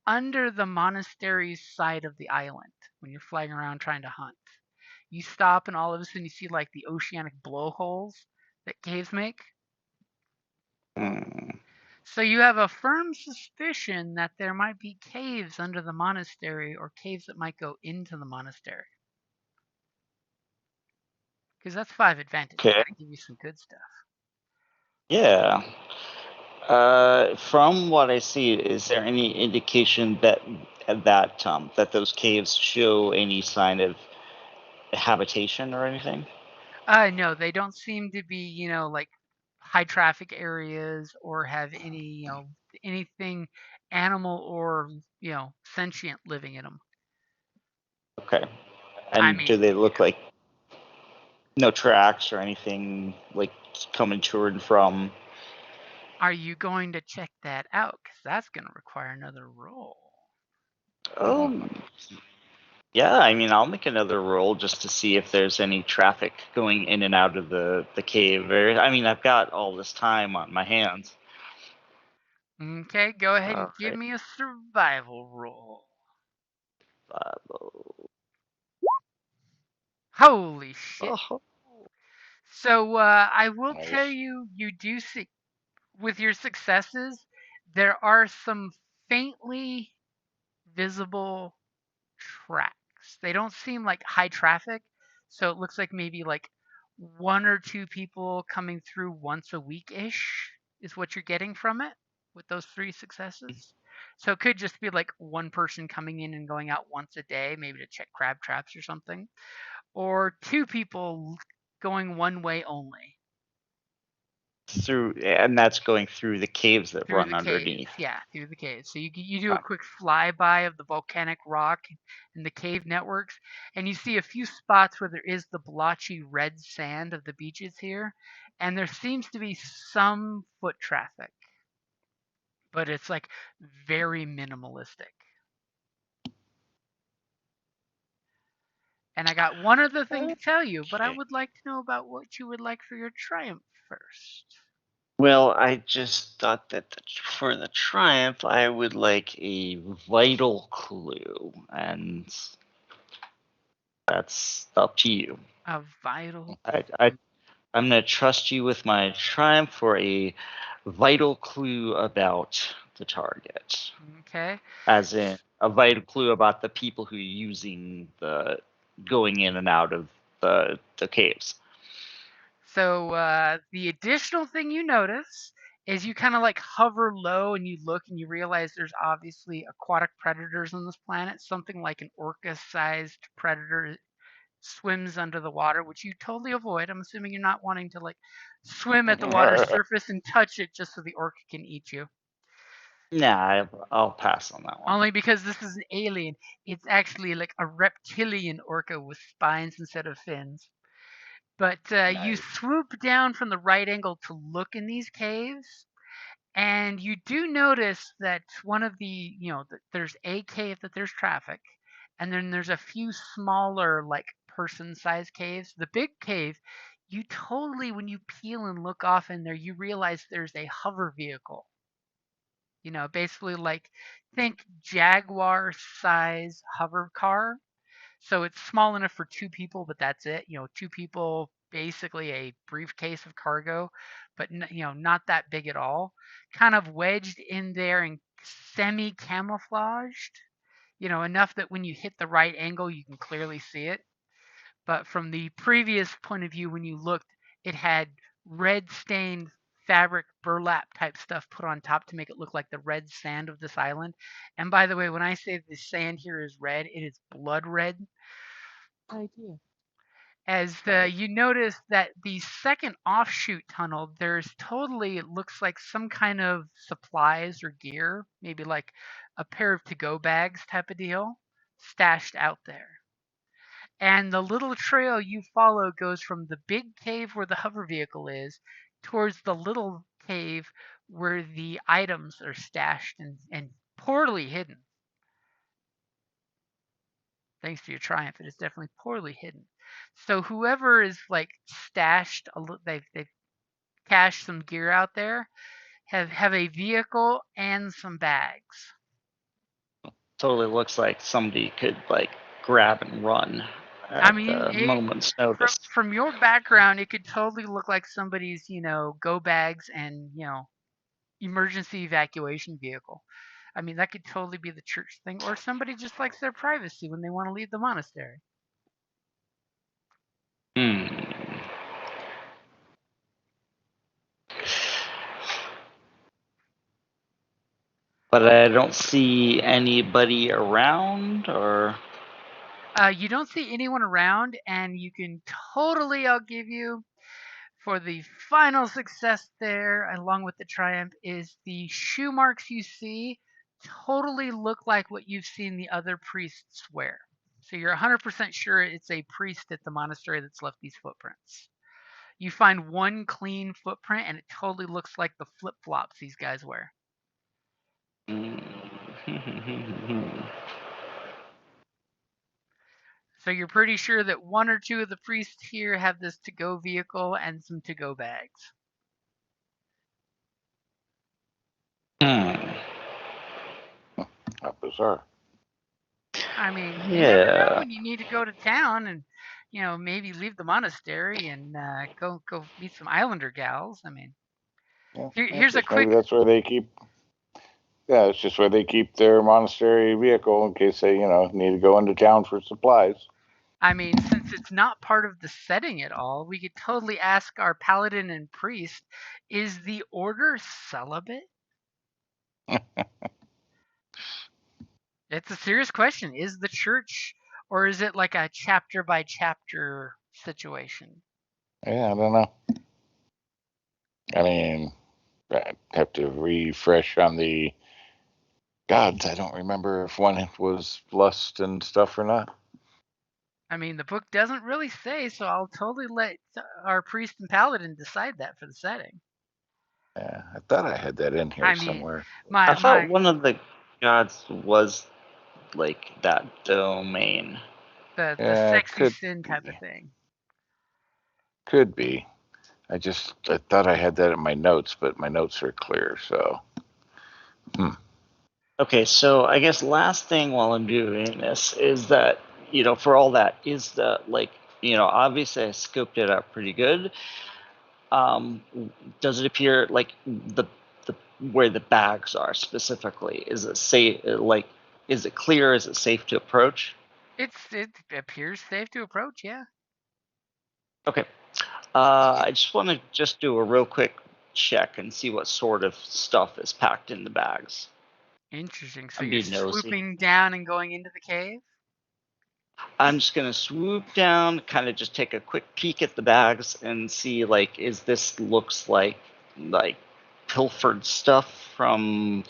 under the monastery's side of the island when you're flying around trying to hunt. You stop and all of a sudden you see like the oceanic blowholes that caves make. Hmm. So you have a firm suspicion that there might be caves under the monastery or caves that might go into the monastery. Because that's 5 advantage. Okay. Gotta give you some good stuff. Yeah. From what I see, is there any indication that those caves show any sign of habitation or anything? No, they don't seem to be, like high traffic areas or have any, anything animal or, sentient living in them. Okay. I And do mean, they look like no tracks or anything like coming to and from? are you going to check that out? Because that's going to require another roll. Oh, yeah. I mean, I'll make another roll just to see if there's any traffic going in and out of the cave. I mean, I've got all this time on my hands. Okay, go ahead and All give right. me a survival roll. Holy shit. Oh, So I will tell Nice. you, you do see, with your successes, there are some faintly visible tracks. They don't seem like high traffic, so it looks like maybe like 1 or 2 people coming through once a week ish is what you're getting from it with those 3 successes. So it could just be like one person coming in and going out once a day, maybe to check crab traps or something, or 2 people going one way only. and that's going through the caves that Through run the caves, underneath. yeah, through the caves. So you do a quick flyby of the volcanic rock and the cave networks, and you see a few spots where there is the blotchy red sand of the beaches here, and there seems to be some foot traffic, but it's like very minimalistic. And I got one other thing to tell you, but I Okay. would like to know about what you would like for your triumph first. Well, I just thought that for the triumph, I would like a vital clue, and that's up to you. A vital I'm going to trust you with my triumph for a vital clue about the target, Okay. as in a vital clue about the people who are using the going in and out of the caves. So the additional thing you notice is you kind of like hover low and you look and you realize there's obviously aquatic predators on this planet. Something like an orca-sized predator swims under the water, which you totally avoid. I'm assuming you're not wanting to like swim at the water surface and touch it just so the orca can eat you. Nah, I'll pass on that one. Only because this is an alien. It's actually like a reptilian orca with spines instead of fins. But you Nice. swoop down from the right angle to look in these caves, and you do notice that one of the, there's a cave that there's traffic, and then there's a few smaller, like person-sized caves. The big cave, you totally, when you peel and look off in there, you realize there's a hover vehicle. Basically like think Jaguar size hover car, so it's small enough for 2 people, but that's it. 2 people, basically a briefcase of cargo, but not that big at all. Kind of wedged in there and semi-camouflaged. Enough that when you hit the right angle, you can clearly see it. But from the previous point of view, when you looked, it had red stained fabric burlap type stuff put on top to make it look like the red sand of this island. And by the way, when I say the sand here is red, it is blood red. Idea. As you notice that the second offshoot tunnel, there's totally, it looks like some kind of supplies or gear, maybe like a pair of to-go bags type of deal, stashed out there. And the little trail you follow goes from the big cave where the hover vehicle is towards the little cave where the items are stashed and poorly hidden. Thanks to your triumph, it is definitely poorly hidden. So whoever is like stashed, they've cached some gear out there, have a vehicle and some bags. Totally looks like somebody could like grab and run I at mean, the moment's notice. from your background, it could totally look like somebody's, go bags and, emergency evacuation vehicle. I mean, that could totally be the church thing, or somebody just likes their privacy when they want to leave the monastery. Hmm. But I don't see anybody around, or You don't see anyone around, and you can totally, I'll give you, for the final success there, along with the triumph, is the shoe marks you see totally look like what you've seen the other priests wear. So you're 100% sure it's a priest at the monastery that's left these footprints. You find one clean footprint, and it totally looks like the flip flops these guys wear. So you're pretty sure that one or two of the priests here have this to-go vehicle and some to-go bags. How bizarre. I mean, you never know Yeah. when you need to go to town and, maybe leave the monastery and go meet some islander gals. I mean, Yeah, here's a quick. maybe that's where they keep. Yeah, it's just where they keep their monastery vehicle in case they, need to go into town for supplies. I mean, since it's not part of the setting at all, we could totally ask our paladin and priest, is the order celibate? It's a serious question. Is the church, or is it like a chapter by chapter situation? Yeah, I don't know. I mean, I have to refresh on the gods. I don't remember if one was lust and stuff or not. I mean, the book doesn't really say, so I'll totally let our priest and paladin decide that for the setting. Yeah, I thought I had that in here I mean, somewhere. I thought one of the gods was like that domain. the Yeah, sexy sin type of thing. Could be. I thought I had that in my notes, but my notes are clear, so. Okay, so I guess last thing while I'm doing this is that, for all that, is the, obviously I scoped it out pretty good. Does it appear like the where the bags are specifically? Is it safe? Is it clear? Is it safe to approach? It appears safe to approach, yeah. Okay. I just want to do a real quick check and see what sort of stuff is packed in the bags. Interesting. So I'm you're being nosy. swooping down and going into the cave? I'm just gonna swoop down, kind of just take a quick peek at the bags and see, is this looks like pilfered stuff from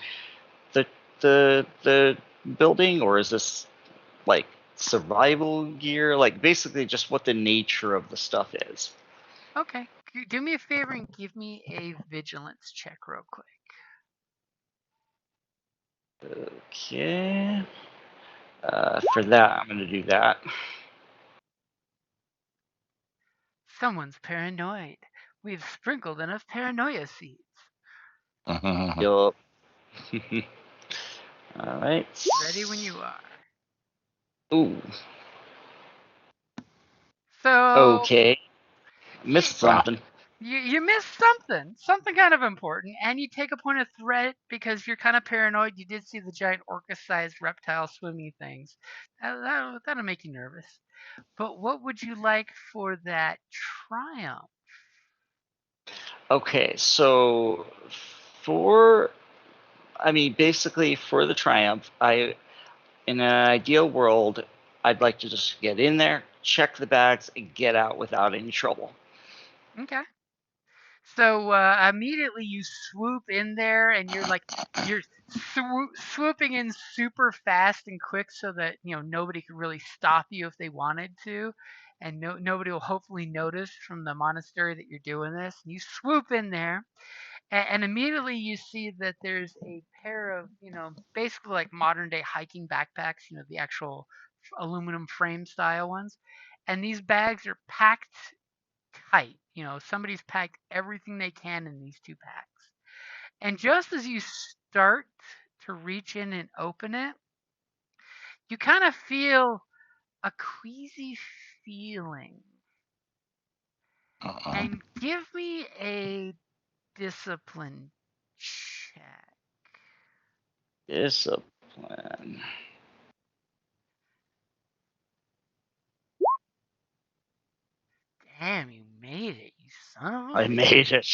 the building, or is this like survival gear? Like basically just what the nature of the stuff is. Okay. Do me a favor and give me a vigilance check real quick. Okay. For that, I'm gonna do that. Someone's paranoid. We've sprinkled enough paranoia seeds. Yup. All right. Ready when you are. Ooh. So Okay. Missed something. You missed something kind of important, and you take a point of threat because you're kind of paranoid. You did see the giant orca-sized reptile swimming things. That'll make you nervous. But what would you like for that triumph? Okay, so basically for the triumph, in an ideal world, I'd like to just get in there, check the bags, and get out without any trouble. Okay. So immediately you swoop in there, and you're swooping in super fast and quick, so that nobody could really stop you if they wanted to, and nobody will hopefully notice from the monastery that you're doing this. And you swoop in there, and immediately you see that there's a pair of basically like modern day hiking backpacks, the actual aluminum frame style ones, and these bags are packed tight. Somebody's packed everything they can in these two packs. And just as you start to reach in and open it, you kind of feel a queasy feeling. And give me a discipline check. Discipline. Damn, you made it, you son of a I made it.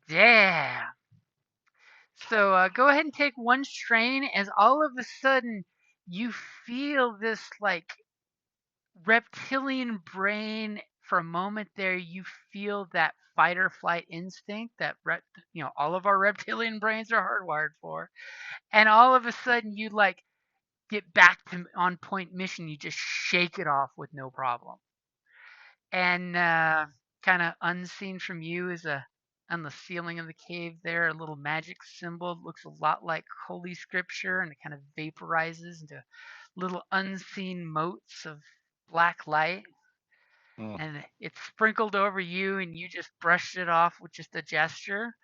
Damn. So go ahead and take one strain as all of a sudden you feel this like reptilian brain. For a moment there, you feel that fight or flight instinct that all of our reptilian brains are hardwired for. And all of a sudden you like get back to on point mission. You just shake it off with no problem. And kind of unseen from you is on the ceiling of the cave there, a little magic symbol. It looks a lot like holy scripture, and it kind of vaporizes into little unseen motes of black light. And it's sprinkled over you, and you just brushed it off with just a gesture.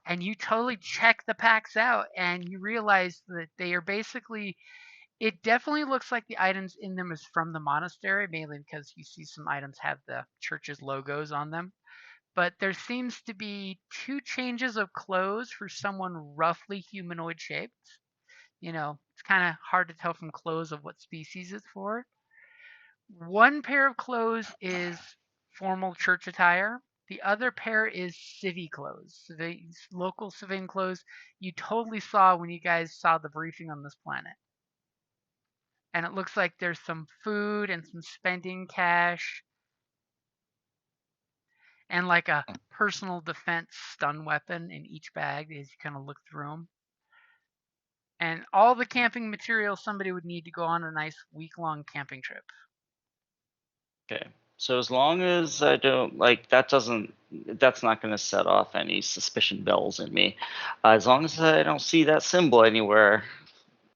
And you totally check the packs out, and you realize that they are basically. It definitely looks like the items in them is from the monastery, mainly because you see some items have the church's logos on them. But there seems to be 2 changes of clothes for someone roughly humanoid shaped. It's kind of hard to tell from clothes of what species it's for. One pair of clothes is formal church attire. The other pair is civvy clothes, local civilian clothes you totally saw when you guys saw the briefing on this planet. And it looks like there's some food and some spending cash and like a personal defense stun weapon in each bag as you kind of look through them. And all the camping material somebody would need to go on a nice week-long camping trip. Okay. So as long as I don't that's not going to set off any suspicion bells in me. As long as I don't see that symbol anywhere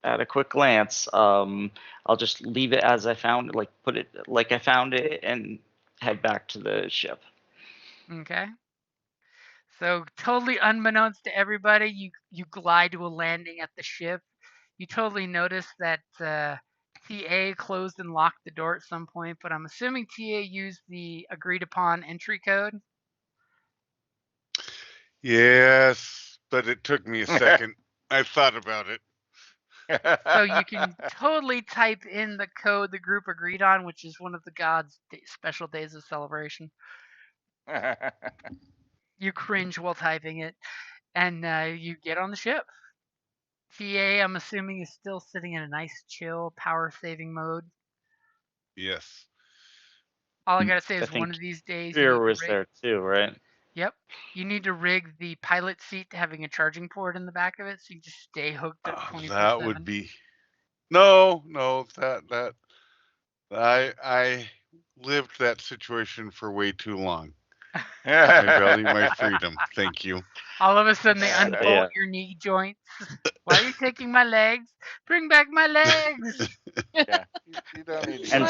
at a quick glance, I'll just leave it as I found it, like put it like I found it, and head back to the ship. Okay. So totally unbeknownst to everybody, you glide to a landing at the ship. You totally notice that TA closed and locked the door at some point, but I'm assuming TA used the agreed upon entry code. Yes, but it took me a second. I thought about it. So you can totally type in the code the group agreed on, which is one of the gods' special days of celebration. You cringe while typing it, and you get on the ship. TA, I'm assuming, is still sitting in a nice, chill, power-saving mode. Yes. All I gotta say is one of these days. Fear was there too, right? Yep. You need to rig the pilot seat to having a charging port in the back of it, so you just stay hooked up 24/7. That would be. No, that I lived that situation for way too long. I value my freedom. Thank you. All of a sudden, they unbolt your knee joints. Why are you taking my legs? Bring back my legs. Yeah, you don't need to. And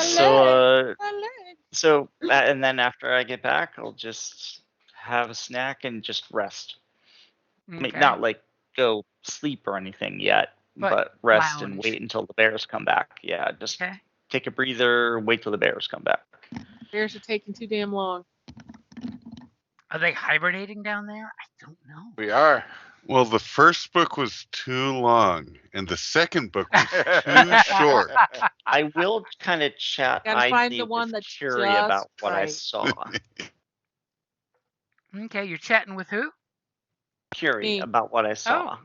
and then after I get back, I'll just have a snack and just rest. Okay. I mean, not like go sleep or anything yet, but rest and wait until the bears come back. Yeah, just take a breather, wait till the bears come back. Bears are taking too damn long. Are they hibernating down there? I don't know. We are. Well, the first book was too long, and the second book was too short. I will kind of chat idly with Curie about what I saw. Okay, you're chatting with who? Curie about what I saw.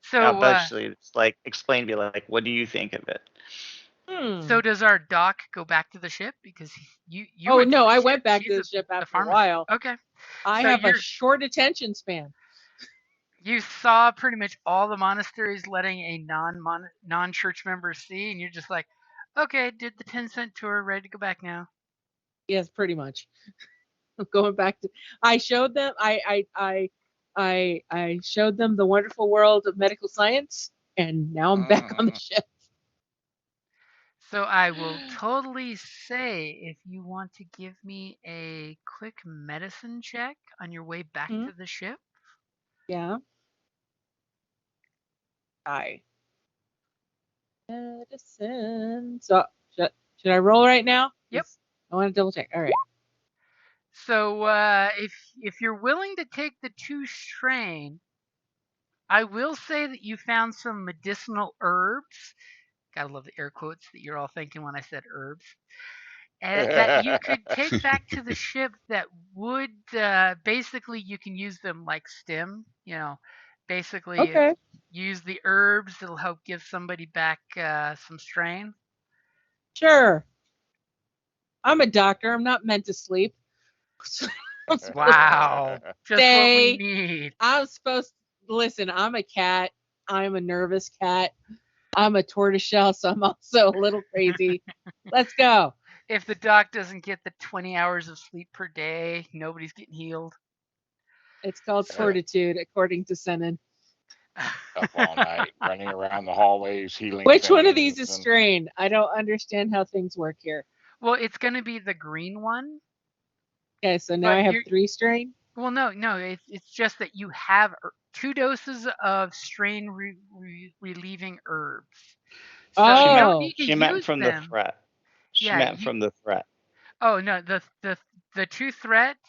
So actually, it's like explain to me, like, what do you think of it? So does our doc go back to the ship because you? Oh no, I went back to the ship after a while. Okay. I have a short attention span. You saw pretty much all the monasteries letting a non-church member see, and you're just like, okay, did the 10-cent tour, ready to go back now? Yes, pretty much. I'm going back to. I showed them. I showed them the wonderful world of medical science, and now I'm back on the ship. So I will totally say, if you want to give me a quick medicine check on your way back to the ship. Yeah. Medicine. So should I roll right now? Yep. I want to double check. All right. So if you're willing to take the 2 strain, I will say that you found some medicinal herbs. Gotta love the air quotes that you're all thinking when I said herbs. And that you could take back to the ship that would basically you can use them like stim. Basically use the herbs. It'll help give somebody back some strain. Sure. I'm a doctor. I'm not meant to sleep. Wow. Just what we Say, need. I'm supposed to listen. I'm a cat. I'm a nervous cat. I'm a tortoiseshell, so I'm also a little crazy. Let's go. If the doc doesn't get the 20 hours of sleep per day, nobody's getting healed. It's called fortitude, according to Senan. Up all night, running around the hallways, healing. Which one of these is strained? I don't understand how things work here. Well, it's going to be the green one. Okay, so now I have 3 strain. Well, no, it's just that you have 2 doses of strain relieving herbs. So you don't need to she use meant from them. the threat. She meant from the threat. Oh no, the 2 threats.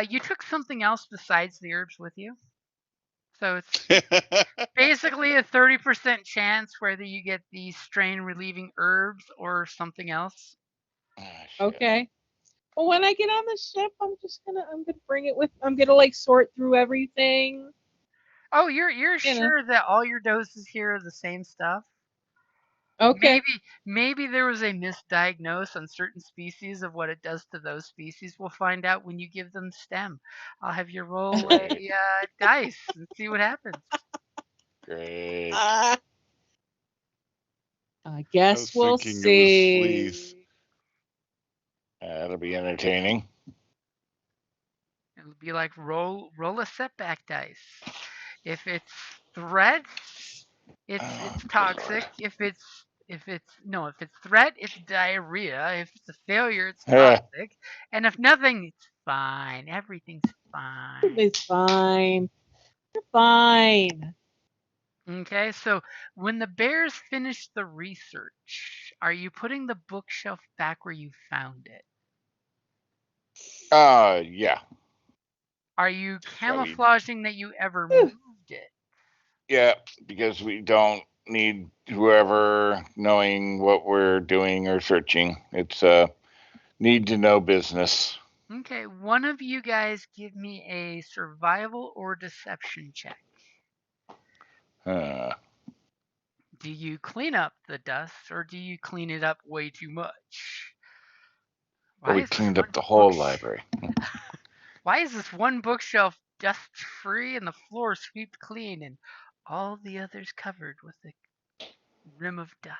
You took something else besides the herbs with you. So it's basically a 30% chance whether you get the strain relieving herbs or something else. Okay. Well, when I get on the ship, I'm gonna bring it with. I'm gonna like sort through everything. Oh, you're sure that all your doses here are the same stuff? Okay. Maybe there was a misdiagnosis on certain species of what it does to those species. We'll find out when you give them STEM. I'll have you roll a dice and see what happens. Great. I guess we'll see. That'll be entertaining. It'll be like roll a setback dice. If it's threats, it's toxic. If it's threat, it's diarrhea. If it's a failure, it's toxic. And if nothing, it's fine. Everything's fine. It's fine. You're fine. Okay, so when the bears finish the research, are you putting the bookshelf back where you found it? Yeah. Are you camouflaging that you ever moved it? Yeah, because we don't need whoever knowing what we're doing or searching. It's need to know business. Okay, one of you guys give me a survival or deception check. Do you clean up the dust or do you clean it up way too much? We cleaned up the whole library. Why is this one bookshelf dust free and the floor swept clean and all the others covered with a rim of dust?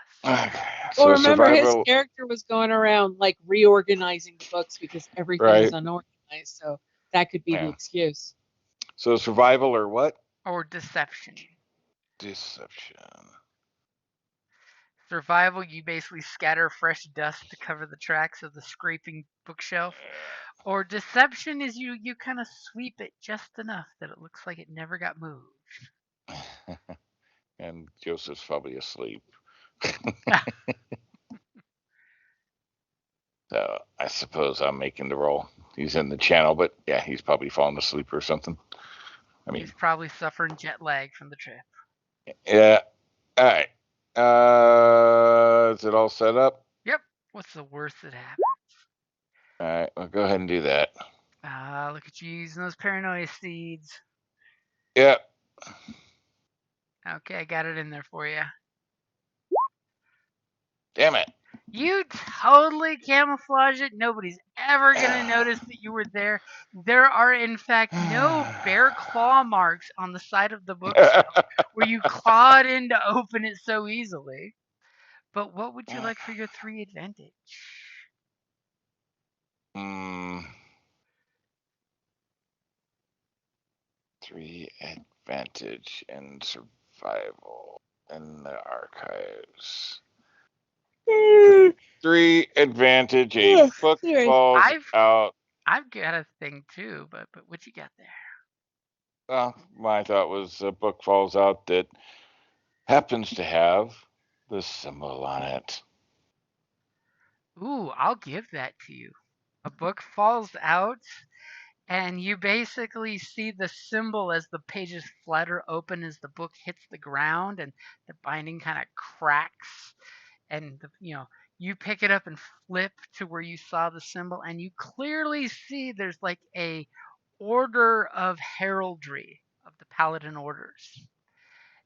Well, remember his character was going around like reorganizing the books because everything is unorganized, so that could be the excuse. So survival or what? Or deception. Deception. Survival, you basically scatter fresh dust to cover the tracks of the scraping bookshelf. Or deception is you kind of sweep it just enough that it looks like it never got moved. And Joseph's probably asleep. So I suppose I'm making the roll. He's in the channel, but yeah, he's probably fallen asleep or something. I mean, he's probably suffering jet lag from the trip. Yeah. All right. Is it all set up? Yep. What's the worst that happens? All right. Well, go ahead and do that. Look at you using those paranoia seeds. Yep. Okay, I got it in there for you. Damn it. You totally camouflage it. Nobody's ever going to notice that you were there. There are, in fact, no bear claw marks on the side of the bookshelf where you clawed in to open it so easily. But what would you like for your 3 advantage? 3 advantage and survival in the archives. 3 advantage. A book falls out. I've got a thing too, but what you got there? Well, my thought was a book falls out that happens to have the symbol on it. Ooh, I'll give that to you. A book falls out, and you basically see the symbol as the pages flutter open as the book hits the ground, and the binding kind of cracks, and you pick it up and flip to where you saw the symbol, and you clearly see there's like a order of heraldry of the Paladin orders.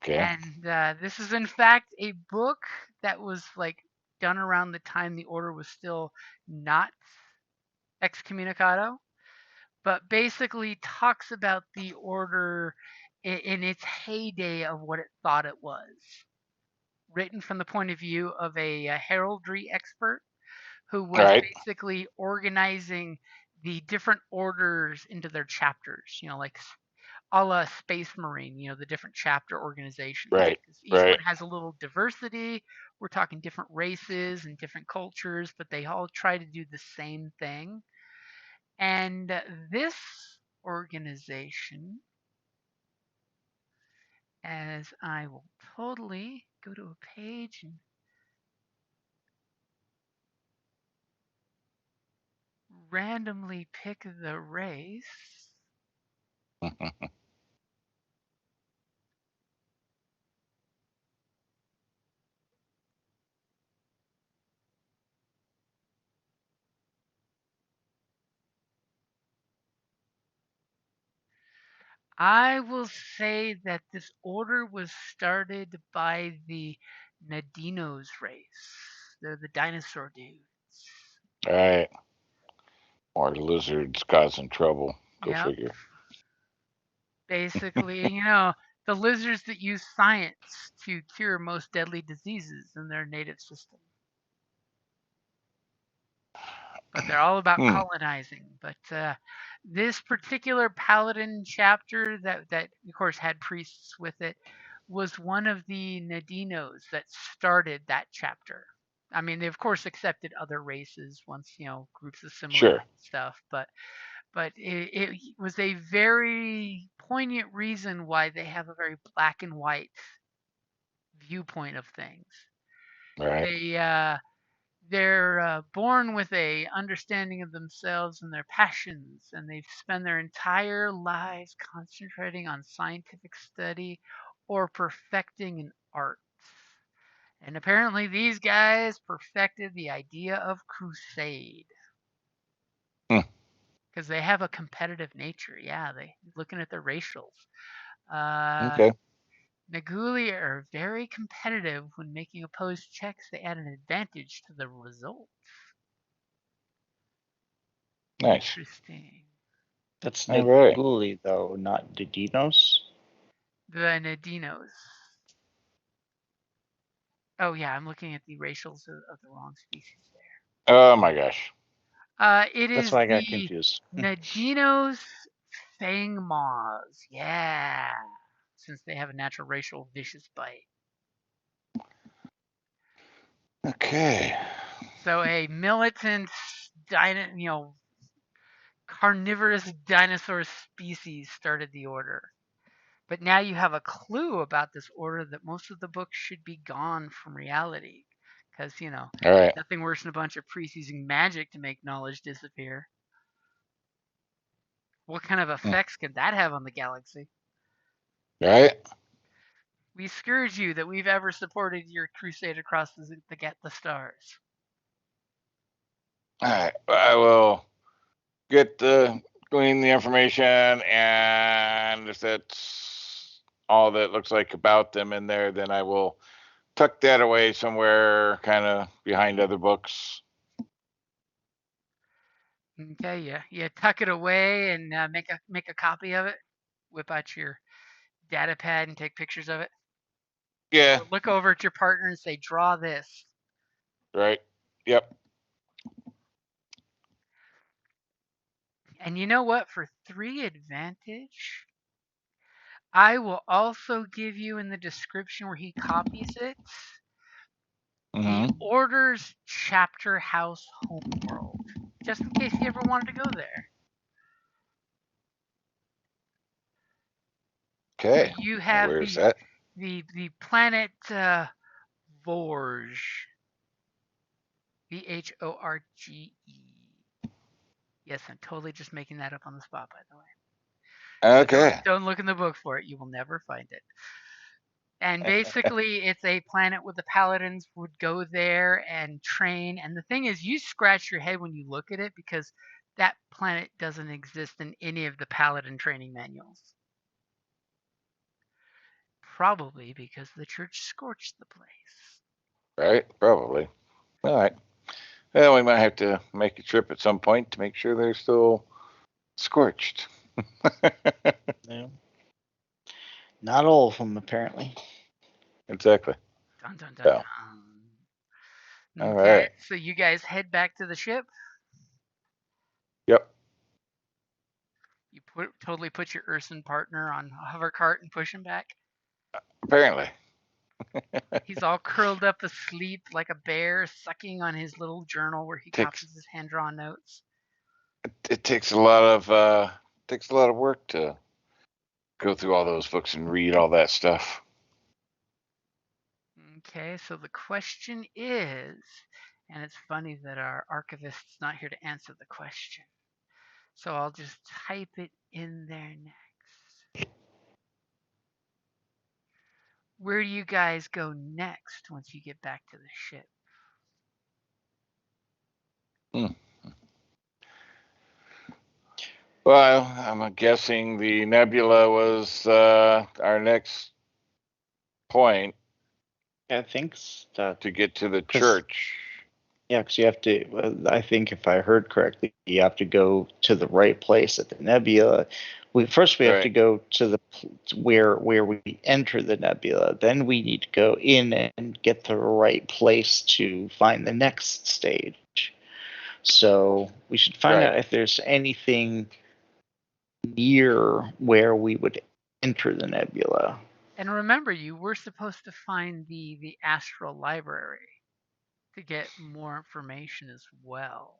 Okay. And this is in fact a book that was like done around the time the order was still not excommunicado, but basically talks about the order in its heyday of what it thought it was. Written from the point of view of a heraldry expert who was basically organizing the different orders into their chapters, like a la Space Marine, the different chapter organizations. Right. Each one has a little diversity. We're talking different races and different cultures, but they all try to do the same thing. And this organization, as I will totally go to a page and randomly pick the race. I will say that this order was started by the Nadinos race. They're the dinosaur dudes. All right. Or lizards causing trouble. Go figure. Basically, the lizards that use science to cure most deadly diseases in their native system. But they're all about colonizing. But this particular paladin chapter that of course had priests with it was one of the Nadinos that started that chapter. I mean, they of course accepted other races once groups of similar stuff, but it was a very poignant reason why they have a very black and white viewpoint of things. Right. They're born with a understanding of themselves and their passions, and they've spent their entire lives concentrating on scientific study or perfecting an art. And apparently these guys perfected the idea of crusade. Because they have a competitive nature. Yeah, they looking at their racials. Okay. Naguli are very competitive when making opposed checks. They add an advantage to the result. Nice. Interesting. That's All right. Naguli, though, not Didinos. The Nadinos. Oh yeah, I'm looking at the racials of the wrong species there. Oh my gosh. It That's is why I got the confused. Nadinos Fangmaws. Yeah, since they have a natural racial vicious bite. Okay. So a militant, carnivorous dinosaur species started the order. But now you have a clue about this order that most of the books should be gone from reality. Because, All right. nothing worse than a bunch of priests using magic to make knowledge disappear. What kind of effects could that have on the galaxy? Right. We scourge you that we've ever supported your crusade across the stars. All right. I will glean the information, and if that's all that looks like about them in there, then I will tuck that away somewhere, kind of behind other books. Okay, you tuck it away and make a copy of it. Whip out your data pad and take pictures of it. Yeah. Or look over at your partner and say, "Draw this." Right. Yep. And you know what? For 3 advantage, I will also give you in the description where he copies it the Order's chapter house homeworld, just in case you ever wanted to go there. Okay. So you have Where is that? the planet Vorge. Vhorge. Yes, I'm totally just making that up on the spot, by the way. Okay. So don't look in the book for it. You will never find it. And basically, it's a planet where the paladins would go there and train. And the thing is, you scratch your head when you look at it because that planet doesn't exist in any of the paladin training manuals. Probably because the church scorched the place. Right? Probably. All right. Well, we might have to make a trip at some point to make sure they're still scorched. No. Not all of them, apparently. Exactly. Dun, dun, dun, So, dun. all Okay, right. so you guys head back to the ship. Yep. You totally put your Urson partner on a hover cart and push him back. Apparently. He's all curled up asleep like a bear, sucking on his little journal where he copies his hand-drawn notes. It takes a lot of work to go through all those books and read all that stuff. Okay, so the question is, and it's funny that our archivist's not here to answer the question. So I'll just type it in there next. Where do you guys go next once you get back to the ship? Well, I'm guessing the nebula was our next point. I think that to get to the church. Yeah, because you have to. I think if I heard correctly, you have to go to the right place at the nebula. We have to go to the where we enter the nebula. Then we need to go in and get the right place to find the next stage. So we should find out if there's anything near where we would enter the nebula. And remember, you were supposed to find the astral library to get more information as well.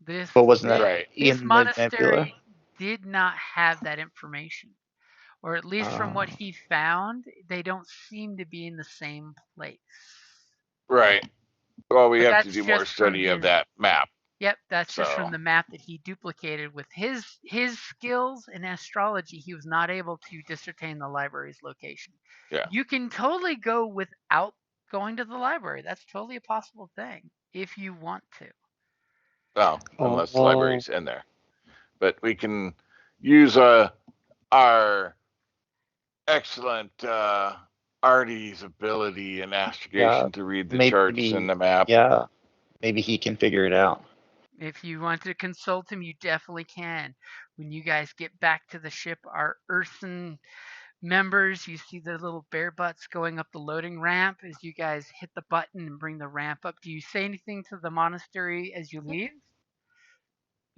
This monastery did not have that information, or at least from what he found, they don't seem to be in the same place. Right. Well, we have to do more study of that map. Yep, that's just from the map that he duplicated with his skills in astrology. He was not able to discern the library's location. Yeah. You can totally go without going to the library. That's totally a possible thing if you want to. Well, unless the library's in there. But we can use our excellent Artie's ability in astrogation to read the charts and the map. Yeah, maybe he can figure it out. If you want to consult him, you definitely can. When you guys get back to the ship, our Urson members, you see their little bare butts going up the loading ramp as you guys hit the button and bring the ramp up. Do you say anything to the monastery as you leave?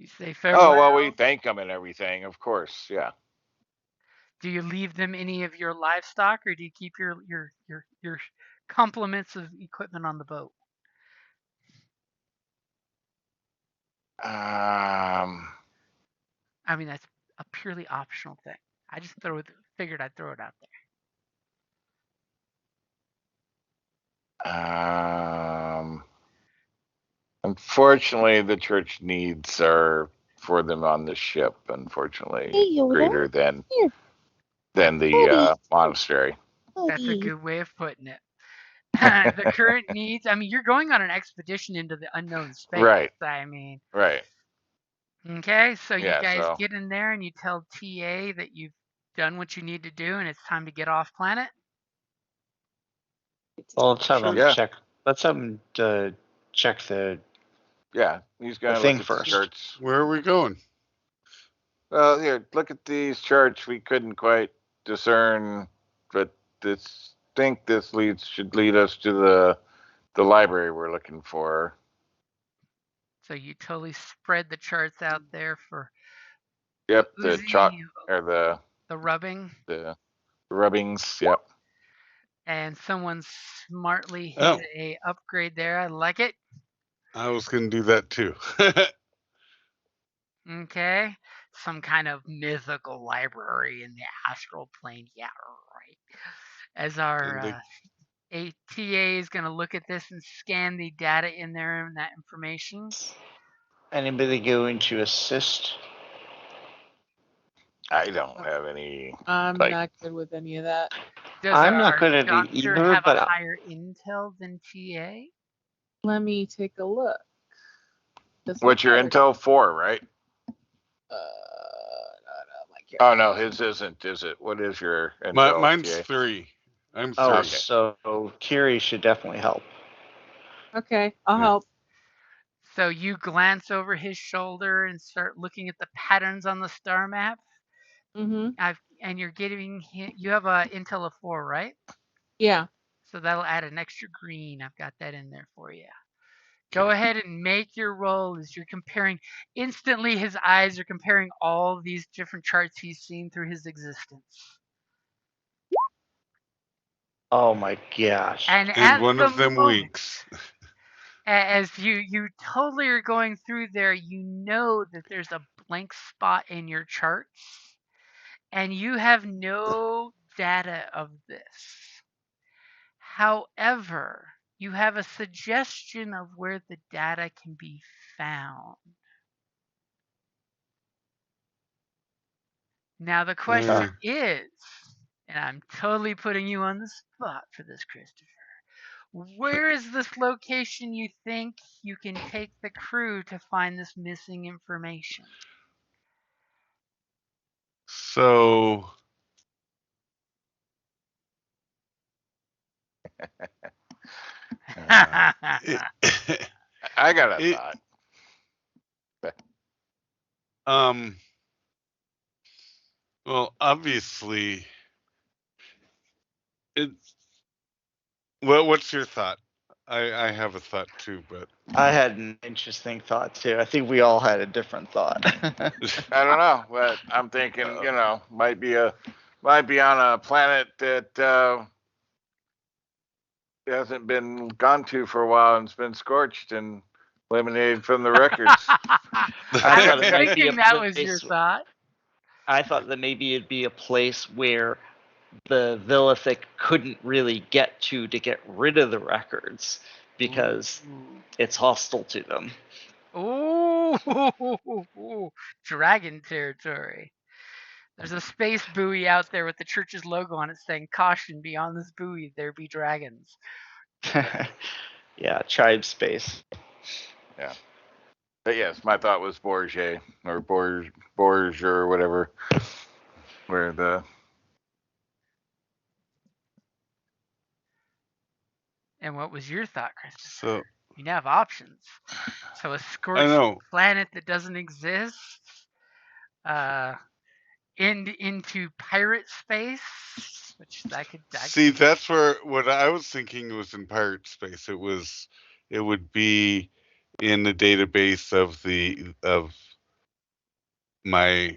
You say farewell? Oh, well, we thank them and everything, of course, yeah. Do you leave them any of your livestock, or do you keep your complements of equipment on the boat? I mean, that's a purely optional thing. I just figured I'd throw it out there. Unfortunately, the church needs are for them on the ship. Unfortunately, greater than the monastery. That's a good way of putting it. The current needs. I mean, you're going on an expedition into the unknown space. Right. I mean. Right. Okay, so you guys get in there and you tell TA that you've done what you need to do and it's time to get off planet. Well, let's have him check. Let's have him check the. Yeah, he's gonna thing look at first. the charts. Where are we going? Well, here, look at these charts. We couldn't quite discern, but think this should lead us to the library we're looking for. So you totally spread the charts out there for. Yep, the chalk or the rubbing. The rubbings. Yep. And someone smartly hit a upgrade there. I like it. I was going to do that too. Okay. Some kind of mythical library in the astral plane. Yeah, right. As our ATA is going to look at this and scan the data in there and that information. Anybody going to assist? I don't have any. I'm not good with any of that. I'm not good at it either, have but a higher intel than TA? Let me take a look. What's your intel for, right? No, my Oh no, his isn't, is it? What is your intel? Mine's Jay? 3. I'm 3. Oh, Okay. so Kiri should definitely help. Okay, I'll Yeah. help. So you glance over his shoulder and start looking at the patterns on the star map. Mm-hmm. And you're giving him, you have a intel of 4, right? Yeah. So that'll add an extra green. I've got that in there for you. Go Okay. ahead and make your roll as you're comparing. Instantly, his eyes are comparing all these different charts he's seen through his existence. Oh my gosh. And And at one the of them moment, winks. as you totally are going through there, you know that there's a blank spot in your charts, and you have no data of this. However, you have a suggestion of where the data can be found. Now, the question is, and I'm totally putting you on the spot for this, Christopher. Where is this location you think you can take the crew to find this missing information? So it, I got a it, thought. well, obviously, it's. Well, what's your thought? I have a thought too, but I had an interesting thought too. I think we all had a different thought. I don't know, but I'm thinking, might be on a planet that hasn't been gone to for a while and's been scorched and eliminated from the records. I thought was it might be a thinking that was your place. thought. I thought that maybe it'd be a place where the Villithic couldn't really get to get rid of the records because it's hostile to them. Ooh, dragon territory. There's a space buoy out there with the church's logo on it saying, "Caution, beyond this buoy there be dragons." Yeah, tribe space. Yeah. But yes, my thought was Bourget or Borge or whatever, where the. And what was your thought, Christopher? so You now have options. So a I scorched know. planet that doesn't exist, into pirate space, which I could See, that's where what I was thinking was in pirate space. It would be in the database of my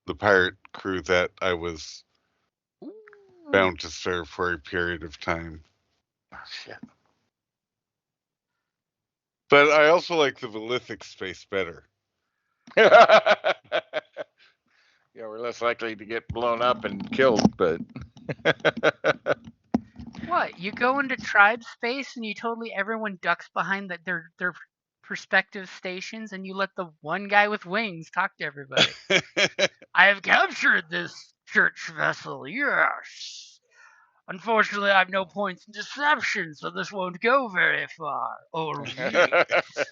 the pirate crew that I was bound to serve for a period of time. Oh, shit. But I also like the Villithic space better. Yeah, we're less likely to get blown up and killed, but. What? You go into tribe space and you totally everyone ducks behind their perspective stations and you let the one guy with wings talk to everybody. I have captured this church vessel, yes. Unfortunately, I have no points in deception, so this won't go very far. Oh, yes.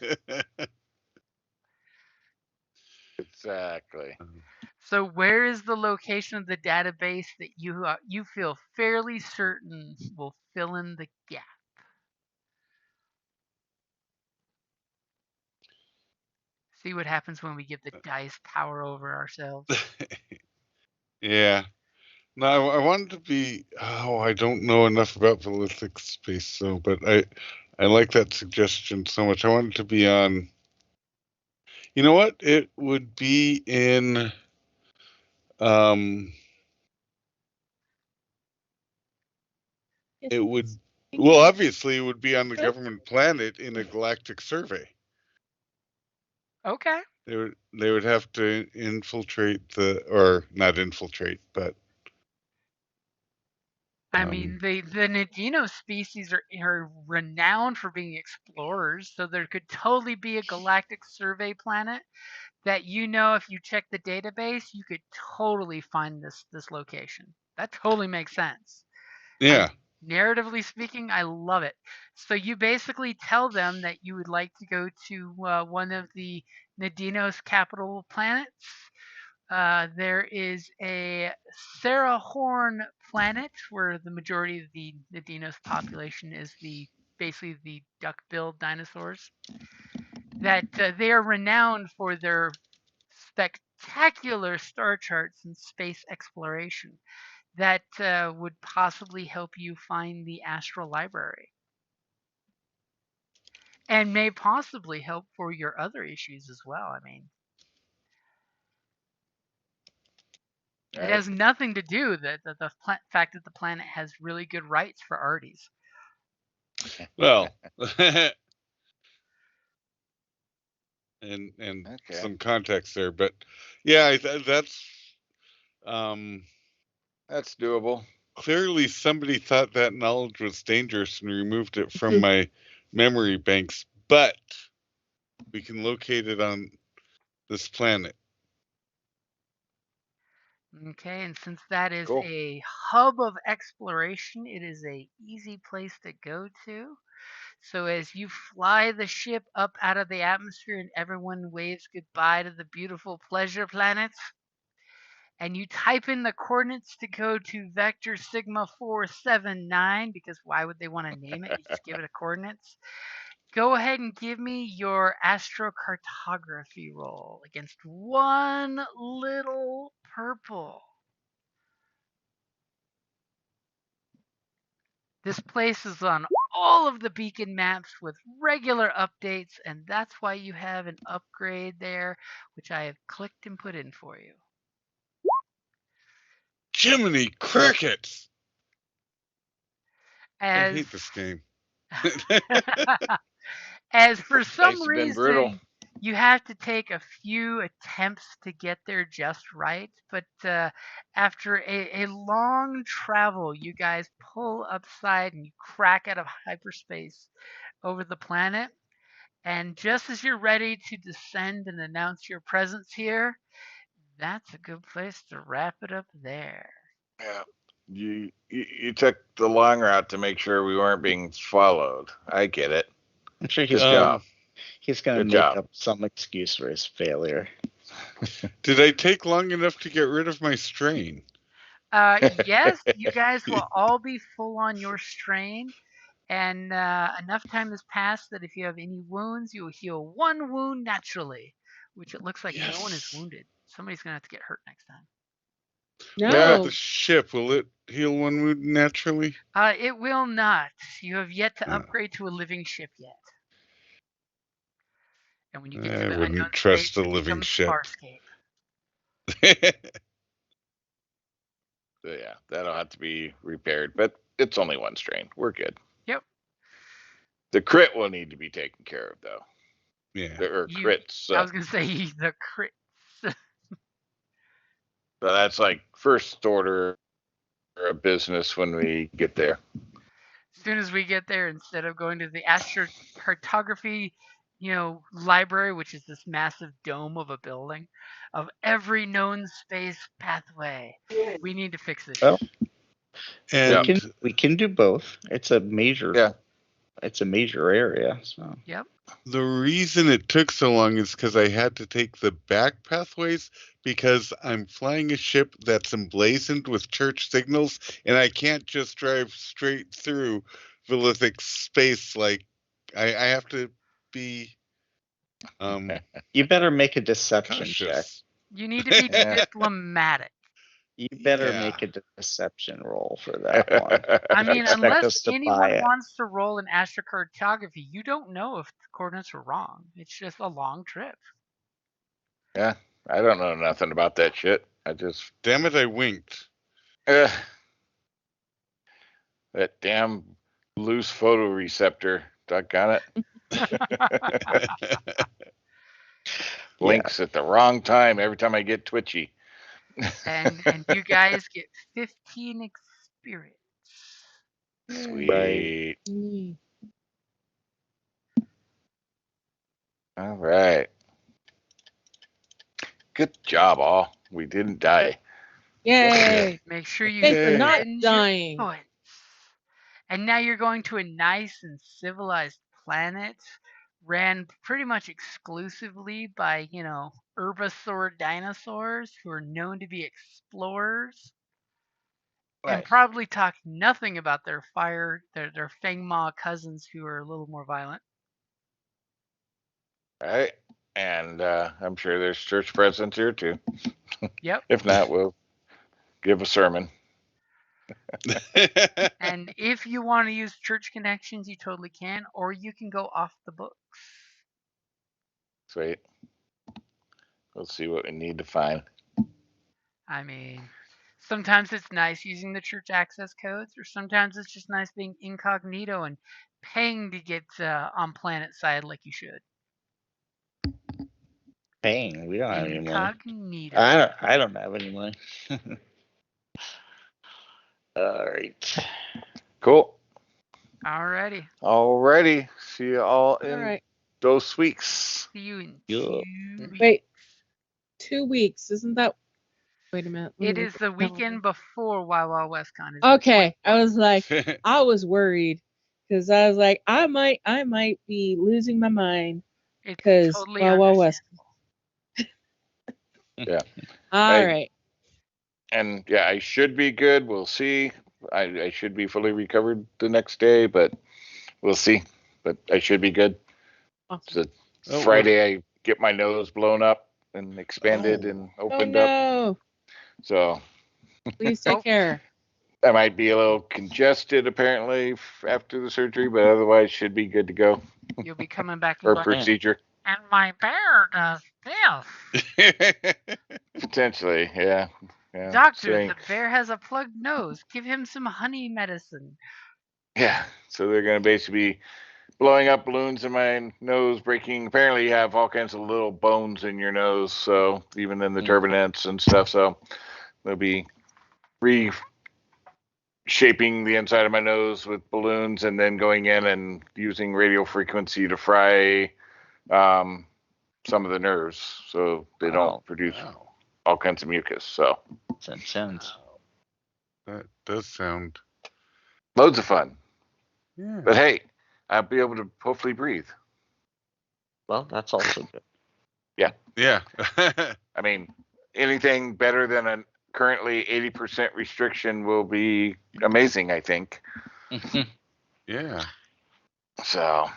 Exactly. So, where is the location of the database that you feel fairly certain will fill in the gap? See what happens when we give the dice power over ourselves. Yeah. No, I wanted to be. Oh, I don't know enough about Villithic space, so but I like that suggestion so much. I wanted to be on. You know what? It would be in. It would. Well, obviously, it would be on the government planet in a galactic survey. Okay. They would have to infiltrate or not infiltrate, but. I mean, the Nadino species are renowned for being explorers, so there could totally be a galactic survey planet that if you check the database, you could totally find this location. That totally makes sense. Yeah. Narratively speaking, I love it. So you basically tell them that you would like to go to one of the Nadino's capital planets, There is a Sarahorn planet where the majority of the Dinos population is basically the duck-billed dinosaurs. That they are renowned for their spectacular star charts and space exploration that would possibly help you find the astral library and may possibly help for your other issues as well. I mean, it has nothing to do with the fact that the planet has really good rights for arties. Well, and some context there, but yeah, that's doable. Clearly, somebody thought that knowledge was dangerous and removed it from my memory banks, but we can locate it on this planet. Okay, and since that is a hub of exploration, it is a easy place to go to. So as you fly the ship up out of the atmosphere and everyone waves goodbye to the beautiful pleasure planets, and you type in the coordinates to go to vector sigma 479, because why would they want to name it? You just give it a coordinates. Go ahead and give me your astrocartography roll against one little purple. This place is on all of the beacon maps with regular updates, and that's why you have an upgrade there, which I have clicked and put in for you. Jiminy Crickets! I hate this game. As for some reason, you have to take a few attempts to get there just right, but after a long travel, you guys pull upside and you crack out of hyperspace over the planet. And just as you're ready to descend and announce your presence here, that's a good place to wrap it up there. Yeah. You took the long route to make sure we weren't being followed. I get it. I'm sure he's going to make up some excuse for his failure. Did I take long enough to get rid of my strain? Yes, you guys will all be full on your strain. And enough time has passed that if you have any wounds, you will heal one wound naturally, which it looks like no one is wounded. Somebody's going to have to get hurt next time. No. The ship, will it heal one wound naturally? It will not. You have yet to upgrade to a living ship yet. And when you get to the unknown trust space, a living ship. Yeah, that'll have to be repaired, but it's only one strain. We're good. Yep. The crit will need to be taken care of, though. Yeah. Crits. I was going to say the crits. So that's like first order of business when we get there. As soon as we get there, instead of going to the astrocartography, library, which is this massive dome of a building of every known space pathway, we need to fix this. Well, and we can do both. It's a major. Yeah. It's a major area. So. Yep. The reason it took so long is because I had to take the back pathways because I'm flying a ship that's emblazoned with church signals, and I can't just drive straight through Vilithic space. Like, I have to be. You better make a deception check. You need to be diplomatic. You better make a deception roll for that one. I mean, unless anyone wants to roll an astrocartography, you don't know if the coordinates are wrong. It's just a long trip. Yeah, I don't know nothing about that shit. Damn it, I winked. That damn loose photoreceptor. Doggone it. Blinks at the wrong time every time I get twitchy. And you guys get 15 experience. Sweet. All right. Good job, all. We didn't die. Yay! Make sure you Thanks for not dying. And now you're going to a nice and civilized planet ran pretty much exclusively by, herbisaur dinosaurs who are known to be explorers and probably talk nothing about their their fangmaw cousins who are a little more violent. All right. And I'm sure there's church presence here too. Yep. If not, we'll give a sermon. And if you want to use church connections, you totally can, or you can go off the books. Sweet. Let's see what we need to find. I mean, sometimes it's nice using the church access codes, or sometimes it's just nice being incognito and paying to get on planet side like you should. Paying? We don't have any money. Incognito. I don't have any money. All right. Cool. Alrighty. Alrighty. See you all in right. those weeks. See you in Yeah. 2 weeks. Wait, 2 weeks. Isn't that? Wait a minute. It is the weekend before Wild Wild West Con. Okay, I was like, I was worried because I was like, I might be losing my mind It's because totally Wild Wild West. Yeah. All right. And yeah, I should be good. We'll see. I should be fully recovered the next day, but we'll see. But I should be good. Awesome. So Friday, I get my nose blown up and expanded and opened up. No. So Please take care. I might be a little congested apparently after the surgery, but otherwise should be good to go. You'll be coming back or and procedure. And my bear does this. Potentially, yeah. Doctor, saying, the bear has a plugged nose. Give him some honey medicine. Yeah, so they're going to basically be blowing up balloons in my nose, breaking. Apparently, you have all kinds of little bones in your nose, so even in the turbinates and stuff. So they'll be reshaping the inside of my nose with balloons and then going in and using radio frequency to fry some of the nerves so they don't produce all kinds of mucus. So Sounds. That does sound loads of fun. Yeah. But hey, I'll be able to hopefully breathe. Well, that's also good. Yeah. Yeah. I mean, anything better than a currently 80% restriction will be amazing, I think. Yeah. So,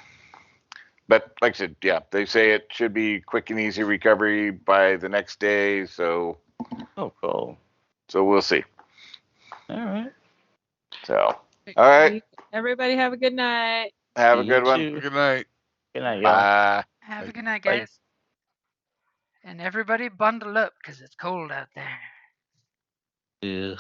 but like I said, yeah, they say it should be quick and easy recovery by the next day. So, cool. So we'll see. All right. So, all right. Everybody have a good night. Have a good one. Good night. Good night, y'all. Bye. Have a good night, guys. And everybody bundle up because it's cold out there. Ugh.